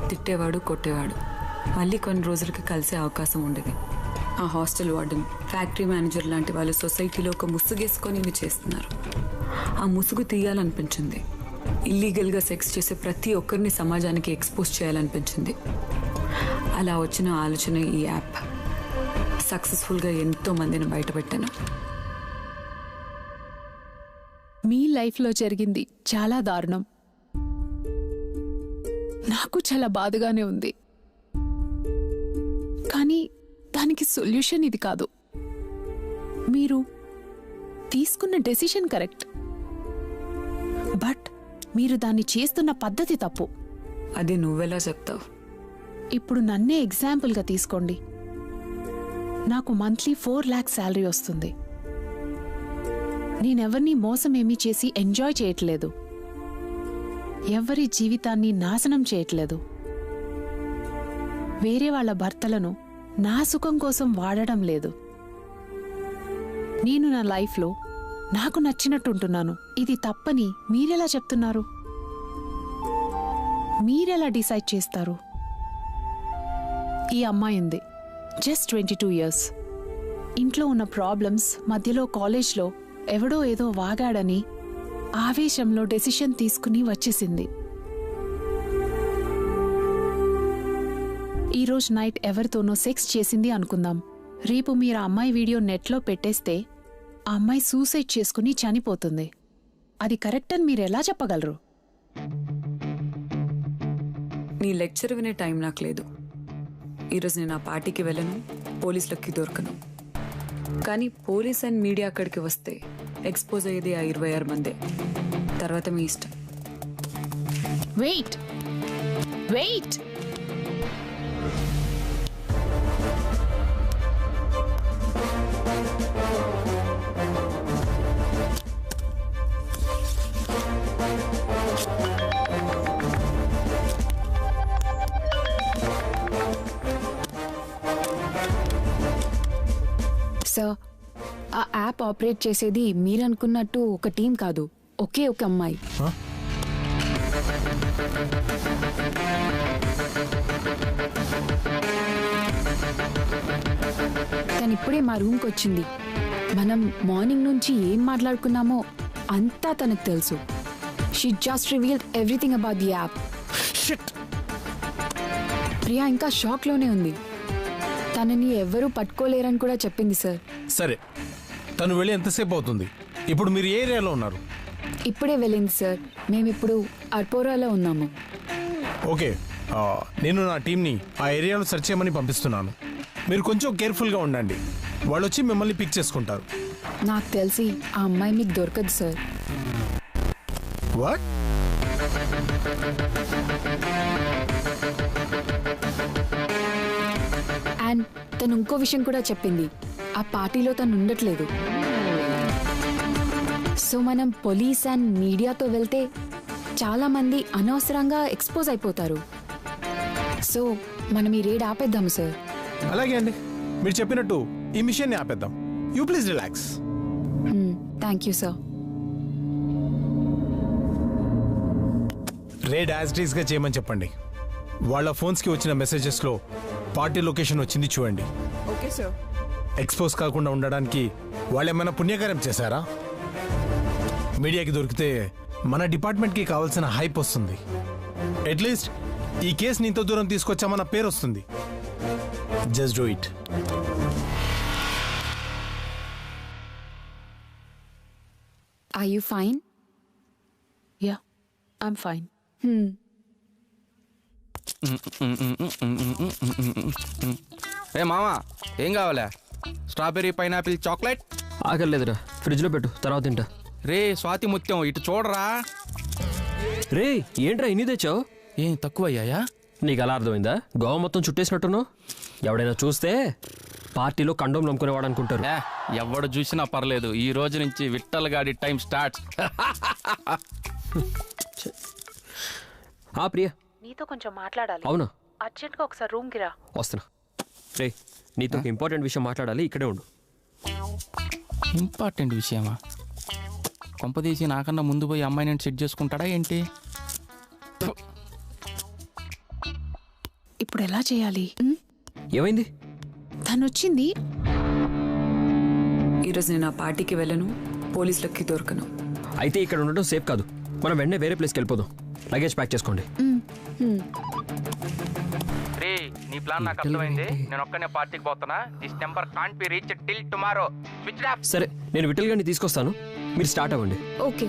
Speaker 14: తిట్టేవాడు, కొట్టేవాడు. మళ్ళీ కొన్ని రోజులకి కలిసే అవకాశం ఉండేది. ఆ హాస్టల్ వార్డెన్, ఫ్యాక్టరీ మేనేజర్ లాంటి వాళ్ళు సొసైటీలో ఒక ముసుగేసుకొని ఇవి చేస్తున్నారు. ఆ ముసుగు తీయాలనిపించింది. ఇల్లీగల్గా సెక్స్ చేసే ప్రతి ఒక్కరిని సమాజానికి ఎక్స్పోజ్ చేయాలనిపించింది. అలా వచ్చిన ఆలోచన ఈ యాప్. సక్సెస్ఫుల్గా ఎంతో మందిని బయటపెట్టాను.
Speaker 4: మీ లైఫ్లో జరిగింది చాలా దారుణం. నాకు చాలా బాధగానే ఉంది. కానీ దానికి సొల్యూషన్ ఇది కాదు. మీరు తీసుకున్న డెసిషన్ కరెక్ట్, బట్ మీరు దాన్ని చేస్తున్న పద్ధతి తప్పు.
Speaker 14: అది నువ్వెలా చెప్తావు?
Speaker 4: ఇప్పుడు నన్నే ఎగ్జాంపుల్గా తీసుకోండి. నాకు మంత్లీ 4 lakhs శాలరీ వస్తుంది. నేనెవరిని మోసం ఏమీ చేసి ఎంజాయ్ చేయట్లేదు. ఎవరి జీవితాన్ని నాశనం చేయట్లేదు. వేరే వాళ్ళ భర్తలను నా సుఖం కోసం వాడడం లేదు. నేను నా లైఫ్లో నాకు నచ్చినట్టుంటున్నాను. ఇది తప్పని మీరెలా చెప్తున్నారు? మీరెలా డిసైడ్ చేస్తారు? ఈ అమ్మాయి ఉంది, జస్ట్ 22 years. ఇంట్లో ఉన్న ప్రాబ్లమ్స్ మధ్యలో కాలేజ్లో ఎవడో ఏదో వాగాడని ఆవేశంలో డెసిషన్ తీసుకుని వచ్చేసింది. ఈరోజు నైట్ ఎవరితోనో సెక్స్ చేసింది అనుకుందాం. రేపు మీరు ఆ అమ్మాయి వీడియో నెట్లో పెట్టేస్తే ఆ అమ్మాయి సూసైడ్ చేసుకుని చనిపోతుంది. అది కరెక్ట్ అని మీరు ఎలా చెప్పగలరు?
Speaker 14: నీ లెక్చర్ వినే టైం నాకు లేదు. ఈరోజు నేను ఆ పార్టీకి వెళ్ళను, పోలీసులకి దొరకను. కానీ పోలీస్ అండ్ మీడియా అక్కడికి వస్తే ఎక్స్పోజ్ అయ్యేది ఆ 26 మందే. తర్వాత మీ ఇష్టం.
Speaker 4: వెయిట్ వెయిట్
Speaker 2: సార్, ఆ యాప్ ఆపరేట్ చేసేది మీరనుకున్నట్టు ఒక టీం కాదు, ఒకే ఒక అమ్మాయి. తను ఇప్పుడే మా రూమ్కి వచ్చింది. మనం మార్నింగ్ నుంచి ఏం మాట్లాడుకున్నామో అంతా తనకు తెలుసు. She just revealed everything about the app. Priya ఇంకా షాక్లోనే ఉంది. తనని ఎవరూ పట్టుకోలేరని కూడా చెప్పింది సార్.
Speaker 1: సరే, తను వెళ్ళి ఎంతసేపు అవుతుంది? ఇప్పుడు మీరు ఏ ఏరియాలో ఉన్నారు?
Speaker 2: ఇప్పుడే వెళ్ళింది సార్. మేమిప్పుడు అర్పోరాలో ఉన్నాము.
Speaker 1: ఓకే, నేను నా టీంని ఆ ఏరియాలో సెర్చ్ చేయమని పంపిస్తున్నాను. మీరు కొంచెం కేర్ఫుల్గా ఉండండి. వాళ్ళు వచ్చి మిమ్మల్ని పిక్ చేసుకుంటారు.
Speaker 2: నాకు తెలిసి ఆ అమ్మాయి మీకు దొరకదు సార్.
Speaker 1: వాట్?
Speaker 2: అండ్ తను ఇంకో విషయం కూడా చెప్పింది. ఆ పార్టీలో తను ఉండట్లేదు.
Speaker 7: సో మనం పోలీస్ అండ్ మీడియాతో వెళ్తే చాలా మంది అనవసరంగా ఎక్స్పోజ్ అయిపోతారు. సో మనం ఈ రేడ్ ఆపేద్దాము సార్.
Speaker 1: అలాగే అండి, మీరు చెప్పినట్టు ఈ మిషన్ని ఆపేద్దాం. You please relax.
Speaker 7: Thank you sir.
Speaker 1: Raid as it is గా చేయమని చెప్పండి. వాళ్ళ ఫోన్స్ కి వచ్చిన మెసేజెస్ లో పార్టీ లొకేషన్ వచ్చింది చూడండి.
Speaker 12: Okay sir.
Speaker 1: ఎక్స్పోజ్ కాకుండా ఉండడానికి వాళ్ళు ఏమైనా పుణ్యకార్యం చేశారా? మీడియాకి దొరికితే మన డిపార్ట్మెంట్కి కావాల్సిన హైప్ వస్తుంది. అట్లీస్ట్ ఈ కేసుని ఇంత దూరం తీసుకొచ్చామన్న పేరు వస్తుంది. Just do it.
Speaker 7: Are you fine?
Speaker 4: Yeah, I'm fine.
Speaker 10: ఏ మామా, ఏం కావాలా? Strawberry, pineapple, chocolate?
Speaker 8: ఆకలేదురా, ఫ్రిడ్జ్లో పెట్టు, తర్వాత తింటా.
Speaker 10: రే స్వాతి ముత్యం, ఇటు చూడరా.
Speaker 8: రే ఏంట్రా ఇన్ని తెచ్చావు?
Speaker 10: ఏం తక్కువయ్యాయా?
Speaker 8: నీకు అలా అర్థమైందా? గోవా మొత్తం చుట్టేసినట్టున్నావు. ఎవడైనా చూస్తే పార్టీలో కండోమ్ నమ్ముకునేవాడు అనుకుంటారు.
Speaker 10: ఎవడు చూసినా పర్లేదు, ఈ రోజు నుంచి విట్టల్ గాడి టైం స్టార్ట్.
Speaker 8: ప్రియా,
Speaker 4: నీతో కొంచెం మాట్లాడాలి.
Speaker 8: అవునా?
Speaker 4: అర్జెంట్గా ఒకసారి రూమ్కి రా.
Speaker 8: వస్తున్నా. రే నీతో ఒక ఇంపార్టెంట్ విషయం మాట్లాడాలి, ఇక్కడే ఉండు.
Speaker 10: ఇంపార్టెంట్ విషయమా? కొంపదీసి నాకన్నా ముందు పోయి అమ్మాయి నేను సెట్ చేసుకుంటాడా ఏంటి?
Speaker 4: ఇప్పుడు ఎలా చేయాలి?
Speaker 8: ఏమైంది?
Speaker 4: తను వచ్చింది.
Speaker 14: ఈరోజు నేను ఆ పార్టీకి వెళ్ళను, పోలీసులకి దొరకను.
Speaker 8: అయితే ఇక్కడ ఉండడం సేఫ్ కాదు, మనం వెంటనే వేరే ప్లేస్కి వెళ్ళిపోదాం. లగేజ్ ప్యాక్ చేసుకోండి.
Speaker 10: రే నీ ప్లాన్ నాకు అర్థమైంది. నేను ఒక్కనే పార్టీకి పోతున్నా. This number can't be reach till tomorrow. Switch off.
Speaker 8: సరే, నేను విఠల్ గారిని తీసుకొస్తాను, మీరు స్టార్ట్ అవ్వండి.
Speaker 7: ఓకే.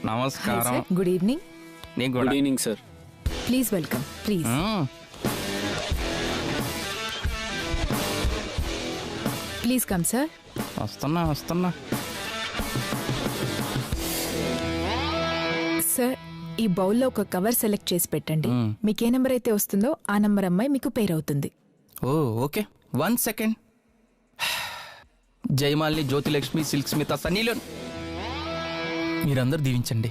Speaker 10: నమస్కారం.
Speaker 12: Good evening.
Speaker 10: నీకు
Speaker 19: good evening sir.
Speaker 12: Please welcome. Please please come sir.
Speaker 10: వస్తున్నా.
Speaker 12: సార్, ఈ బౌల్లో ఒక కవర్ సెలెక్ట్ చేసి పెట్టండి. మీకు ఏ నెంబర్ అయితే వస్తుందో ఆ నెంబర్ అమ్మాయి మీకు పేరు అవుతుంది.
Speaker 10: ఓ okay, 1 second. Jayamalini, Jyothilakshmi, Silk Smitha, Sunny Leone మీరందరూ దీవించండి.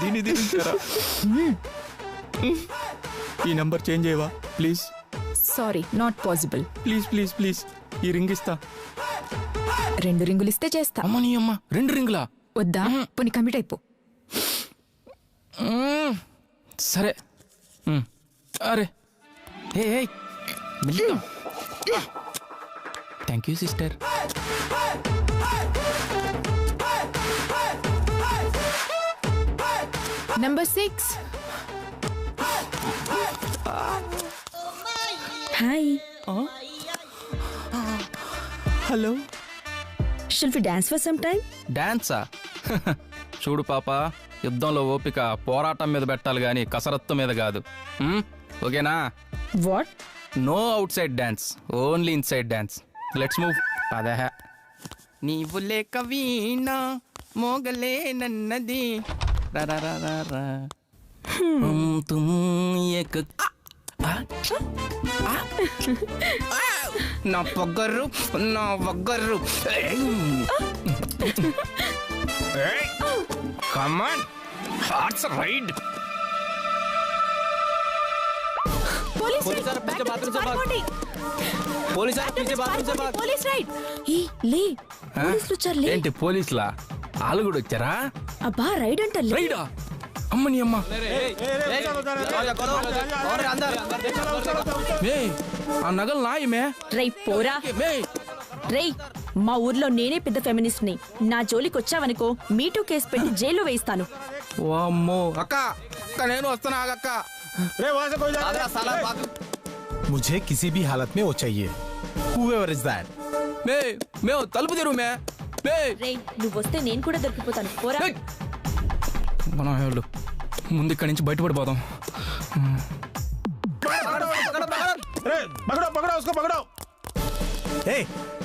Speaker 10: దీన్ని దీవించారా? ఈ నంబర్ చేంజ్ చేయవా please?
Speaker 12: Sorry, not possible.
Speaker 10: Please please please, ఈ రింగ్ ఇస్తా.
Speaker 12: 2 రింగులు ఇస్తే చేస్తా.
Speaker 10: అమ్మ నీ అమ్మ, 2 రింగులా?
Speaker 12: వద్దా? పోనీ కమిట్ అయిపో.
Speaker 10: సరే. అరే thank you sister.
Speaker 12: Number 6.
Speaker 13: Hi.
Speaker 10: Hello.
Speaker 13: Shall we dance for some time?
Speaker 10: డాన్సా? చూడు పాప, యుద్ధంలో ఓపిక పోరాటం మీద పెట్టాలి గాని కసరత్తు మీద కాదు. ఓకేనా?
Speaker 13: What?
Speaker 10: No outside dance, only inside dance. Let's move. పదహ. నీవు లేక వీణా మోగలే నన్నది. నా పొగరు, నా వగ్గరు. Come on, hearts ride.
Speaker 13: Police ride. Police ride. ఏ లే, పోలీసులు వచ్చారు లే.
Speaker 10: ఏంటి పోలీసులా? వాళ్ళు కూడా వచ్చారా?
Speaker 13: అబ్బా రైడ్ అంట.
Speaker 10: రైడా? అమ్మని అమ్మ. ఆ నగలు నాయమే.
Speaker 13: రై పోరా. రై, మా ఊర్లో నేనే పెద్ద ఫెమినిస్ట్ ని. నా జోలికి వచ్చావనుకో మీటూ కేసు పెట్టి జైల్లో వేయిస్తాను.
Speaker 10: వామ్మో. అక్క నేను వస్తున్నా. అక్క
Speaker 1: मुझे किसी भी हालत में वो चाहिए. Whoever is that.
Speaker 10: మేము తలుపు తెరువు మే.
Speaker 13: రే, నువ్వు వస్తే నేను కూడా దొరికిపోతాను. పోరా.
Speaker 10: మనం వాళ్ళు ముందు ఇక్కడి నుంచి బయటపడిపోదాం.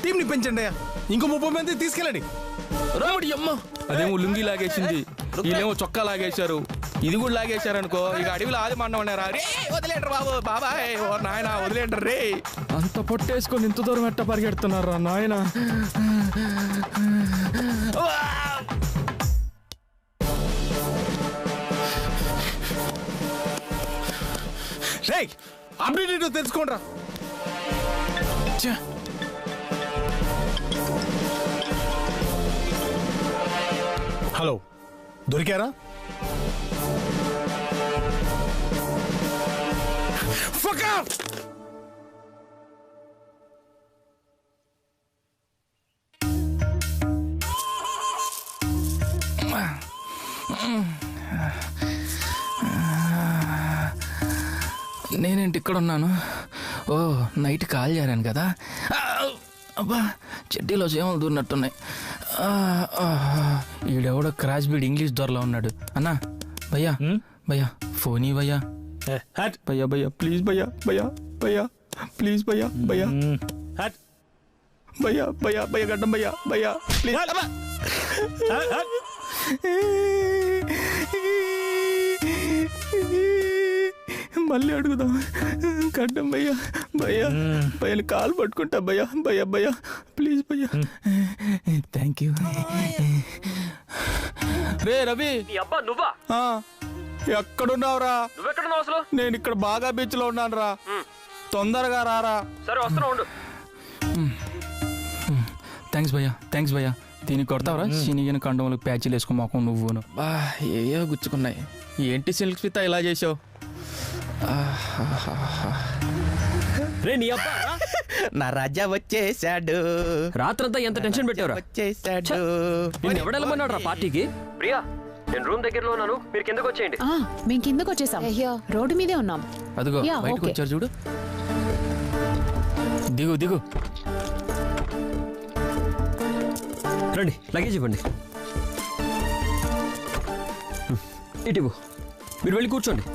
Speaker 1: టీం ని పెంచండి, ఇంకో 30 మంది తీసుకెళ్ళండి.
Speaker 10: రాముడి అమ్మ, అదేమో లుంగి లాగేసింది, వీళ్ళేమో చొక్కా లాగేశారు, ఇది కూడా లాగేశారు అనుకో, ఇక అడవిలో ఆది మండమన్నారా. రే వదిలేండ్రు బాబు, బాబాయ్ ఓ నాయన వదిలేండ్రు రే. అంత పొట్టేసుకొని ఇంత దూరం ఎట్ట పరిగెడుతున్నారా నాయన.
Speaker 1: అప్డేట్ తెలుసుకోండి రా. హలో, దొరికారా?
Speaker 10: నేనేంటి ఇక్కడ ఉన్నాను? ఓ నైట్ కాల్ చేరాను కదా. అబ్బా చెడ్డీలో చేమలు దూరినట్టున్నాయి. ఈడెవడో క్రాష్ బీడ్ ఇంగ్లీష్ దొరలో ఉన్నాడు. అన్నా భయ్యా భయ్యా ఫోన్ ఈ భయ్యా. భయ్యా భయ్యా ప్లీజ్ భయ్యా, భయ్యా భయ్యా ప్లీజ్ భయ్యా, భయ్యా భయ్యా భయ్యా భయ్యా గడ్డం భయ్యా, భయ్యా ప్లీజ్. మళ్ళీ అడుగుదాం. గడ్డం భయ్యా, భయ్యా భయ్యాని కాలు పట్టుకుంటా భయ్యా, భయ్యా భయ్యా ప్లీజ్ భయ్యా. Thank you. రే రవి,
Speaker 8: నువ్వా?
Speaker 10: ఎక్కడున్నావురా?
Speaker 8: నువ్వెక్కడున్నావు అసలు?
Speaker 10: నేను ఇక్కడ బాగా బీచ్ లో ఉన్నాను రా, తొందరగా రారా.
Speaker 8: సరే వస్తున్నా ఉండు.
Speaker 10: థ్యాంక్స్ భయ్యా, థ్యాంక్స్ భయ్యా. దీనికి కొడతావరా సినిగిన కండములకు ప్యాచీలు వేసుకో మాకు నువ్వును. బా ఏయో గుచ్చుకున్నాయి. ఏంటి సిల్క్ స్మిత ఇలా చేసావు?
Speaker 8: నా రాజా వచ్చేసాడు. రాత్రంతా ఎంత టెన్షన్ పెట్టావురా?
Speaker 10: వచ్చేసాడు.
Speaker 8: నిన్ను ఎవడెళ్ళమన్నాడు రా పార్టీకి? ప్రియా, నేను రూమ్ దగ్గరలో ఉన్నాను, మీరు కిందకు వచ్చేయండి.
Speaker 4: మేము కిందకు వచ్చేసాం, రోడ్డు మీదే ఉన్నాం.
Speaker 10: అదిగో బయటకు వచ్చారు చూడు. దిగు దిగు.
Speaker 8: రండి, లగేజ్ ఇవ్వండి. ఇటు మీరు వెళ్ళి కూర్చోండి.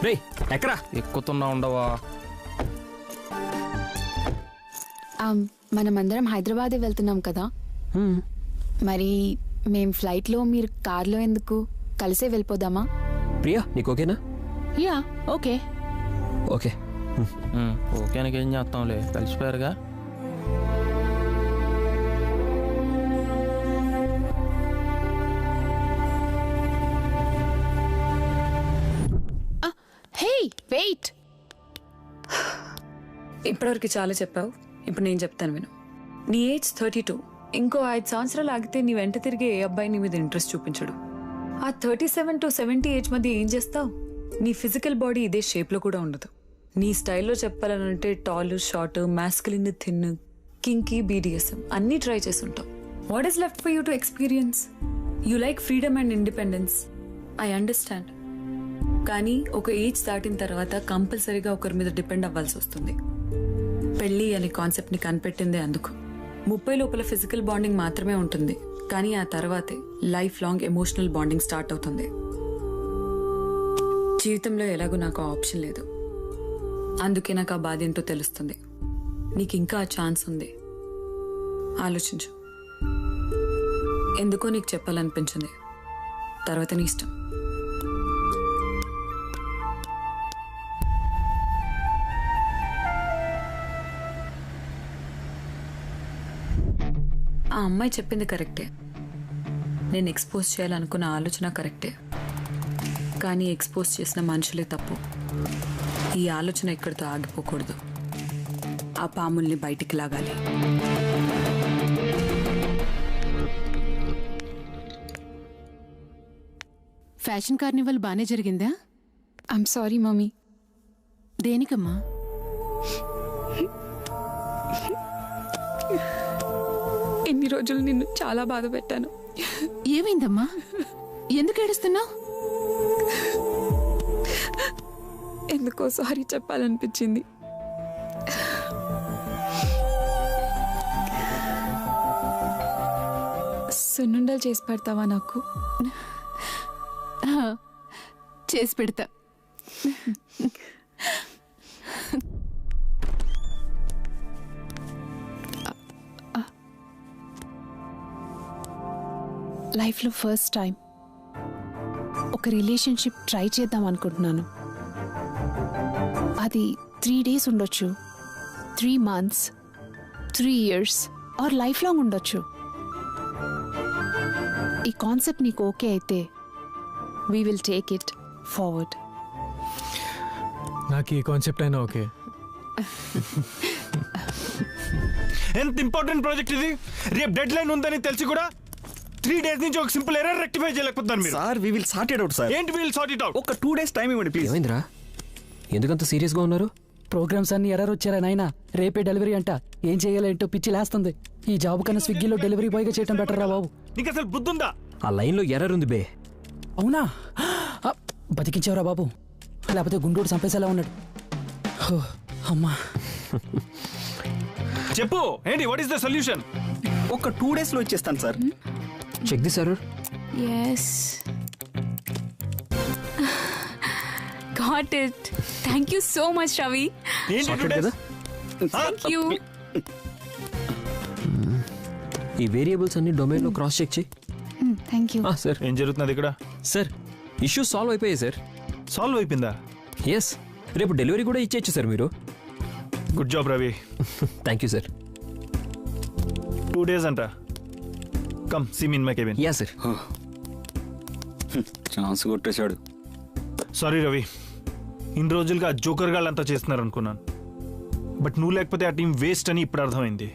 Speaker 8: రే ఎక్కరా?
Speaker 10: ఎక్కుతున్నా ఉండవా?
Speaker 7: మనమందరం హైదరాబాదే వెళ్తున్నాం కదా, మరి మేం ఫ్లైట్లో మీరు కార్లో ఎందుకు? కలిసే వెళ్ళిపోదామా?
Speaker 8: ప్రియా నీకు ఓకేనా?
Speaker 4: Yeah okay.
Speaker 8: ఓకే
Speaker 10: ఓకేనకి ఏం చేస్తాంలే, కలిసిపోయారుగా.
Speaker 4: హే వెయిట్,
Speaker 14: ఇప్పటివరకు చాలా చెప్పావు, ఇప్పుడు నేను చెప్తాను విను. నీ ఏజ్ 32, ఇంకో 5 సంవత్సరాలు ఆగితే నీ వెంట తిరిగే ఏ అబ్బాయి నీ మీద ఇంట్రెస్ట్ చూపించడు. ఆ 37 to 70 ఏజ్ మధ్య ఏం చేస్తావు? నీ ఫిజికల్ బాడీ ఇదే షేప్లో కూడా ఉండదు. నీ స్టైల్లో చెప్పాలనంటే tall, short, masculine, thin, kinky, BDSM అన్నీ ట్రై చేసుంటావు. What is left for you to experience? You like freedom and independence, I understand. కానీ ఒక ఏజ్ దాటిన తర్వాత కంపల్సరీగా ఒకరి మీద డిపెండ్ అవ్వాల్సి వస్తుంది. పెళ్ళి అనే కాన్సెప్ట్ని కనిపెట్టిందే అందుకు. 30 లోపల ఫిజికల్ బాండింగ్ మాత్రమే ఉంటుంది, కానీ ఆ తర్వాతే life long emotional bonding start అవుతుంది. జీవితంలో ఎలాగో నాకు ఆ ఆప్షన్ లేదు, అందుకే నాకు ఆ బాధ ఏంటో తెలుస్తుంది. నీకు ఇంకా ఆ ఛాన్స్ ఉంది, ఆలోచించు. ఎందుకో నీకు చెప్పాలనిపించింది, తర్వాత నీ ఇష్టం. ఆ అమ్మాయి చెప్పింది కరెక్టే, నేను ఎక్స్పోజ్ చేయాలనుకున్న ఆలోచన కరెక్టే, కానీ ఎక్స్పోజ్ చేసిన మనుషులే తప్పు. ఈ ఆలోచన ఇక్కడితో ఆగిపోకూడదు, ఆ పాముల్ని బయటికి లాగాలి.
Speaker 4: ఫ్యాషన్ కార్నివల్ బానే జరిగిందా?
Speaker 7: I'm sorry mummy.
Speaker 4: దేనికమ్మా?
Speaker 2: ఎన్ని రోజులు నిన్ను చాలా బాధ పెట్టాను.
Speaker 4: ఏమైందమ్మా? ఎందుకు ఏడుస్తున్నావు?
Speaker 2: ఎందుకో సారీ చెప్పాలనిపించింది. సున్నుండలు చేసి పెడతావా నాకు?
Speaker 12: చేసి పెడతా.
Speaker 4: లైఫ్లో ఫస్ట్ టైం ఒక రిలేషన్షిప్ ట్రై చేద్దాం అనుకుంటున్నాను. అది 3 days ఉండొచ్చు, 3 months, 3 years or life long ఉండొచ్చు. ఈ కాన్సెప్ట్ నీకు ఓకే అయితే we will take it forward.
Speaker 19: నాకు ఈ కాన్సెప్ట్ అయినా ఓకే.
Speaker 1: ఎంత ఇంపార్టెంట్ ప్రాజెక్ట్ ఇది, రేపు డెడ్ లైన్ ఉందని తెలిసి కూడా 3 days నుంచి ఒక సింపుల్ ఎర్రర్ రెక్టిఫై చేయలేకపోతున్నారు మీరు.
Speaker 21: Sir we will sort it out sir.
Speaker 1: ఏంటి విల్ సార్ట్ ఇట్ అవుట్?
Speaker 21: ఒక 2 days టైం ఇవ్వండి ప్లీజ్.
Speaker 8: ఏమైందిరా, ఎందుకంత సీరియస్గా ఉన్నారు?
Speaker 22: ప్రోగ్రామ్స్ అన్ని ఎర్రర్ వచ్చారా నాయనా? రేపే డెలివరీ అంట. ఏం చేయాలంటో పిచ్చి లేస్తుంది. ఈ జాబ్ కన్నా స్విగ్గీలో డెలివరీ బాయ్గా చేయటం బెటర్ రా బాబు.
Speaker 1: నీకు అసలు బుద్ధుందా?
Speaker 8: ఆ లైన్లో ఎర్రర్ ఉంది బే.
Speaker 22: అవునా? బతికించావురా బాబు, లేకపోతే గుండోడు చంపేసేలా ఉన్నాడు. అమ్మా
Speaker 1: చెప్పు ఏంటి, వాట్ ఇస్ ద సొల్యూషన్?
Speaker 21: ఒక 2 days లో ఇచ్చేస్తాను సార్.
Speaker 8: Check this error.
Speaker 2: Yes. Got it. Thank you so much, Ravi. Thank you.
Speaker 8: ఈ వేరియబుల్స్ అన్ని డొమైన్లో క్రాస్ చెక్ చేయి.
Speaker 7: Thank you.
Speaker 8: సార్
Speaker 1: ఏం జరుగుతున్నది ఇక్కడ?
Speaker 8: సార్ ఇష్యూ సాల్వ్ అయిపోయాయి సార్.
Speaker 1: సాల్వ్ అయిపోయిందా?
Speaker 8: ఎస్, రేపు డెలివరీ కూడా ఇచ్చేయచ్చు సార్ మీరు.
Speaker 1: Good job Ravi.
Speaker 8: Thank you sir.
Speaker 1: 2 days అంట. Come see me in my cabin.
Speaker 8: Yeah sir.
Speaker 21: Chance కొట్టేశాడు.
Speaker 1: సారీ రవి, ఇన్ని రోజులుగా జోకర్ గాళ్ళంతా చేస్తున్నారు అనుకున్నాను, బట్ నువ్వు లేకపోతే ఆ టీం వేస్ట్ అని ఇప్పుడు అర్థమైంది.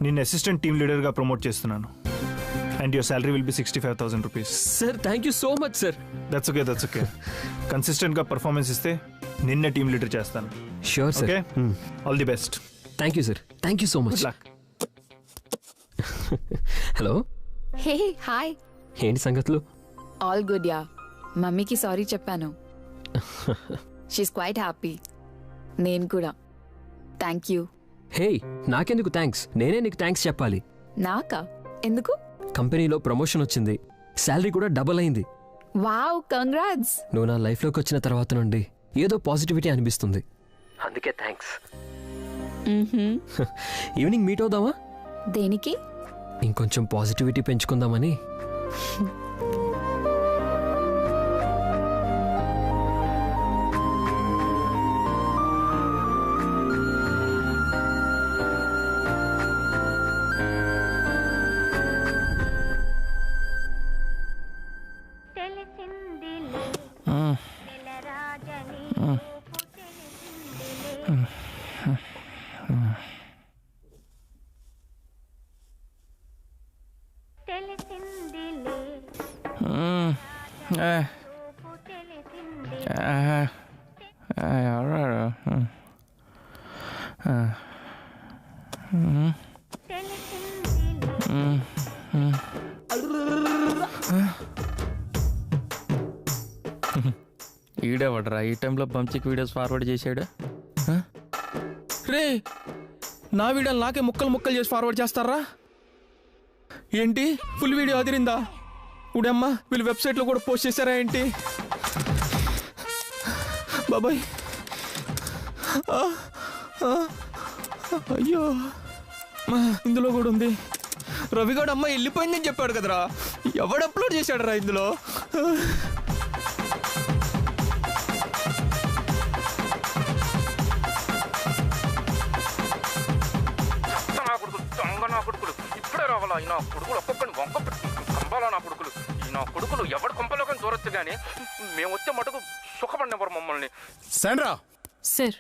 Speaker 1: నిన్ను అసిస్టెంట్ టీమ్ లీడర్గా ప్రమోట్ చేస్తున్నాను. And your salary will be 65,000 rupees.
Speaker 8: Sir thank you so much sir.
Speaker 1: That's okay. కన్సిస్టెంట్గా పర్ఫార్మెన్స్ ఇస్తే నిన్నే టీమ్ లీడర్ చేస్తాను.
Speaker 8: Sure sir.
Speaker 1: Okay, all the best.
Speaker 8: Thank you sir. Thank you so much. Hello.
Speaker 2: Hey hi.
Speaker 8: ఏంటి సంగతులు?
Speaker 2: All good yeah. మమ్మీకి sorry చెప్పాను. She's quite happy. నేను కూడా. Thank you.
Speaker 8: హే, నాకెందుకు థ్యాంక్స్? నేనే నీకు థ్యాంక్స్ చెప్పాలి.
Speaker 2: నాకా? ఎందుకు?
Speaker 8: కంపెనీలో ప్రమోషన్ వచ్చింది, శాలరీ కూడా డబుల్ అయింది.
Speaker 2: Wow, congrats.
Speaker 8: నువ్వు నా లైఫ్లోకి వచ్చిన తర్వాత నుండి ఏదో పాజిటివిటీ అనిపిస్తుంది, అందుకే థ్యాంక్స్. Evening meet అవుదామా?
Speaker 2: దేనికి?
Speaker 8: ఇంకొంచెం పాజిటివిటీ పెంచుకుందామని.
Speaker 10: ఈడేవడరా ఈ టైంలో బంచిక్ వీడియోస్ ఫార్వర్డ్ చేశాడు? రే, నా వీడియోలు నాకే ముక్కలు ముక్కలు చేసి ఫార్వర్డ్ చేస్తారా ఏంటి? Full video అదిరిందా? ఉడమ్మా, వీళ్ళు వెబ్సైట్లో కూడా పోస్ట్ చేశారా ఏంటి? బాబాయ్, అయ్యో, ఇందులో కూడా ఉంది. రవిగౌడ్ అమ్మ వెళ్ళిపోయిందని చెప్పాడు కదరా, ఎవడు అప్లోడ్ చేశాడు రా ఇందులో? ఇప్పుడే రావాలా ఈ నా కొడుకులు? ఒక్కొక్కరిని వంక కంబాలా నా కొడుకులు? ఈ నా కొడుకులు ఎవడు కొంపలోకి దూరొచ్చు కానీ మేము వచ్చే మటుకు సుఖపడినవారు మమ్మల్ని.
Speaker 1: శాండ్రా
Speaker 17: సార్,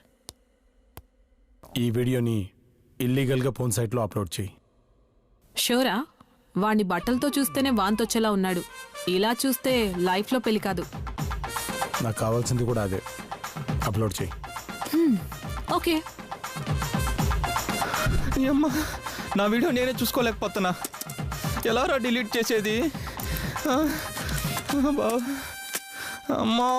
Speaker 1: ఈ వీడియోని ఇల్లీగల్గా ఫోన్ సైట్లో అప్లోడ్ చేయి.
Speaker 17: షూరా? వాణ్ణి బట్టలతో చూస్తేనే వాంతొచ్చేలా ఉన్నాడు, ఇలా చూస్తే లైఫ్లో పెళ్లి కాదు.
Speaker 1: నాకు కావాల్సింది కూడా అదే, అప్లోడ్ చేయి.
Speaker 17: ఓకే.
Speaker 10: అమ్మా, నా వీడియో నేనే చూసుకోలేకపోతున్నా, ఎలా రా డిలీట్ చేసేది? అమ్మా,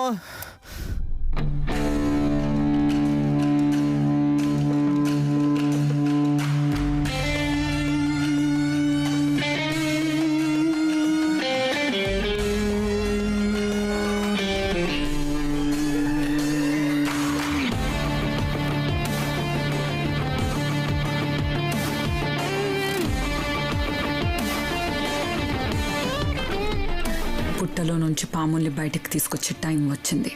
Speaker 14: పుట్టలో నుంచి పాముల్ని బయటకు తీసుకొచ్చే టైం వచ్చింది.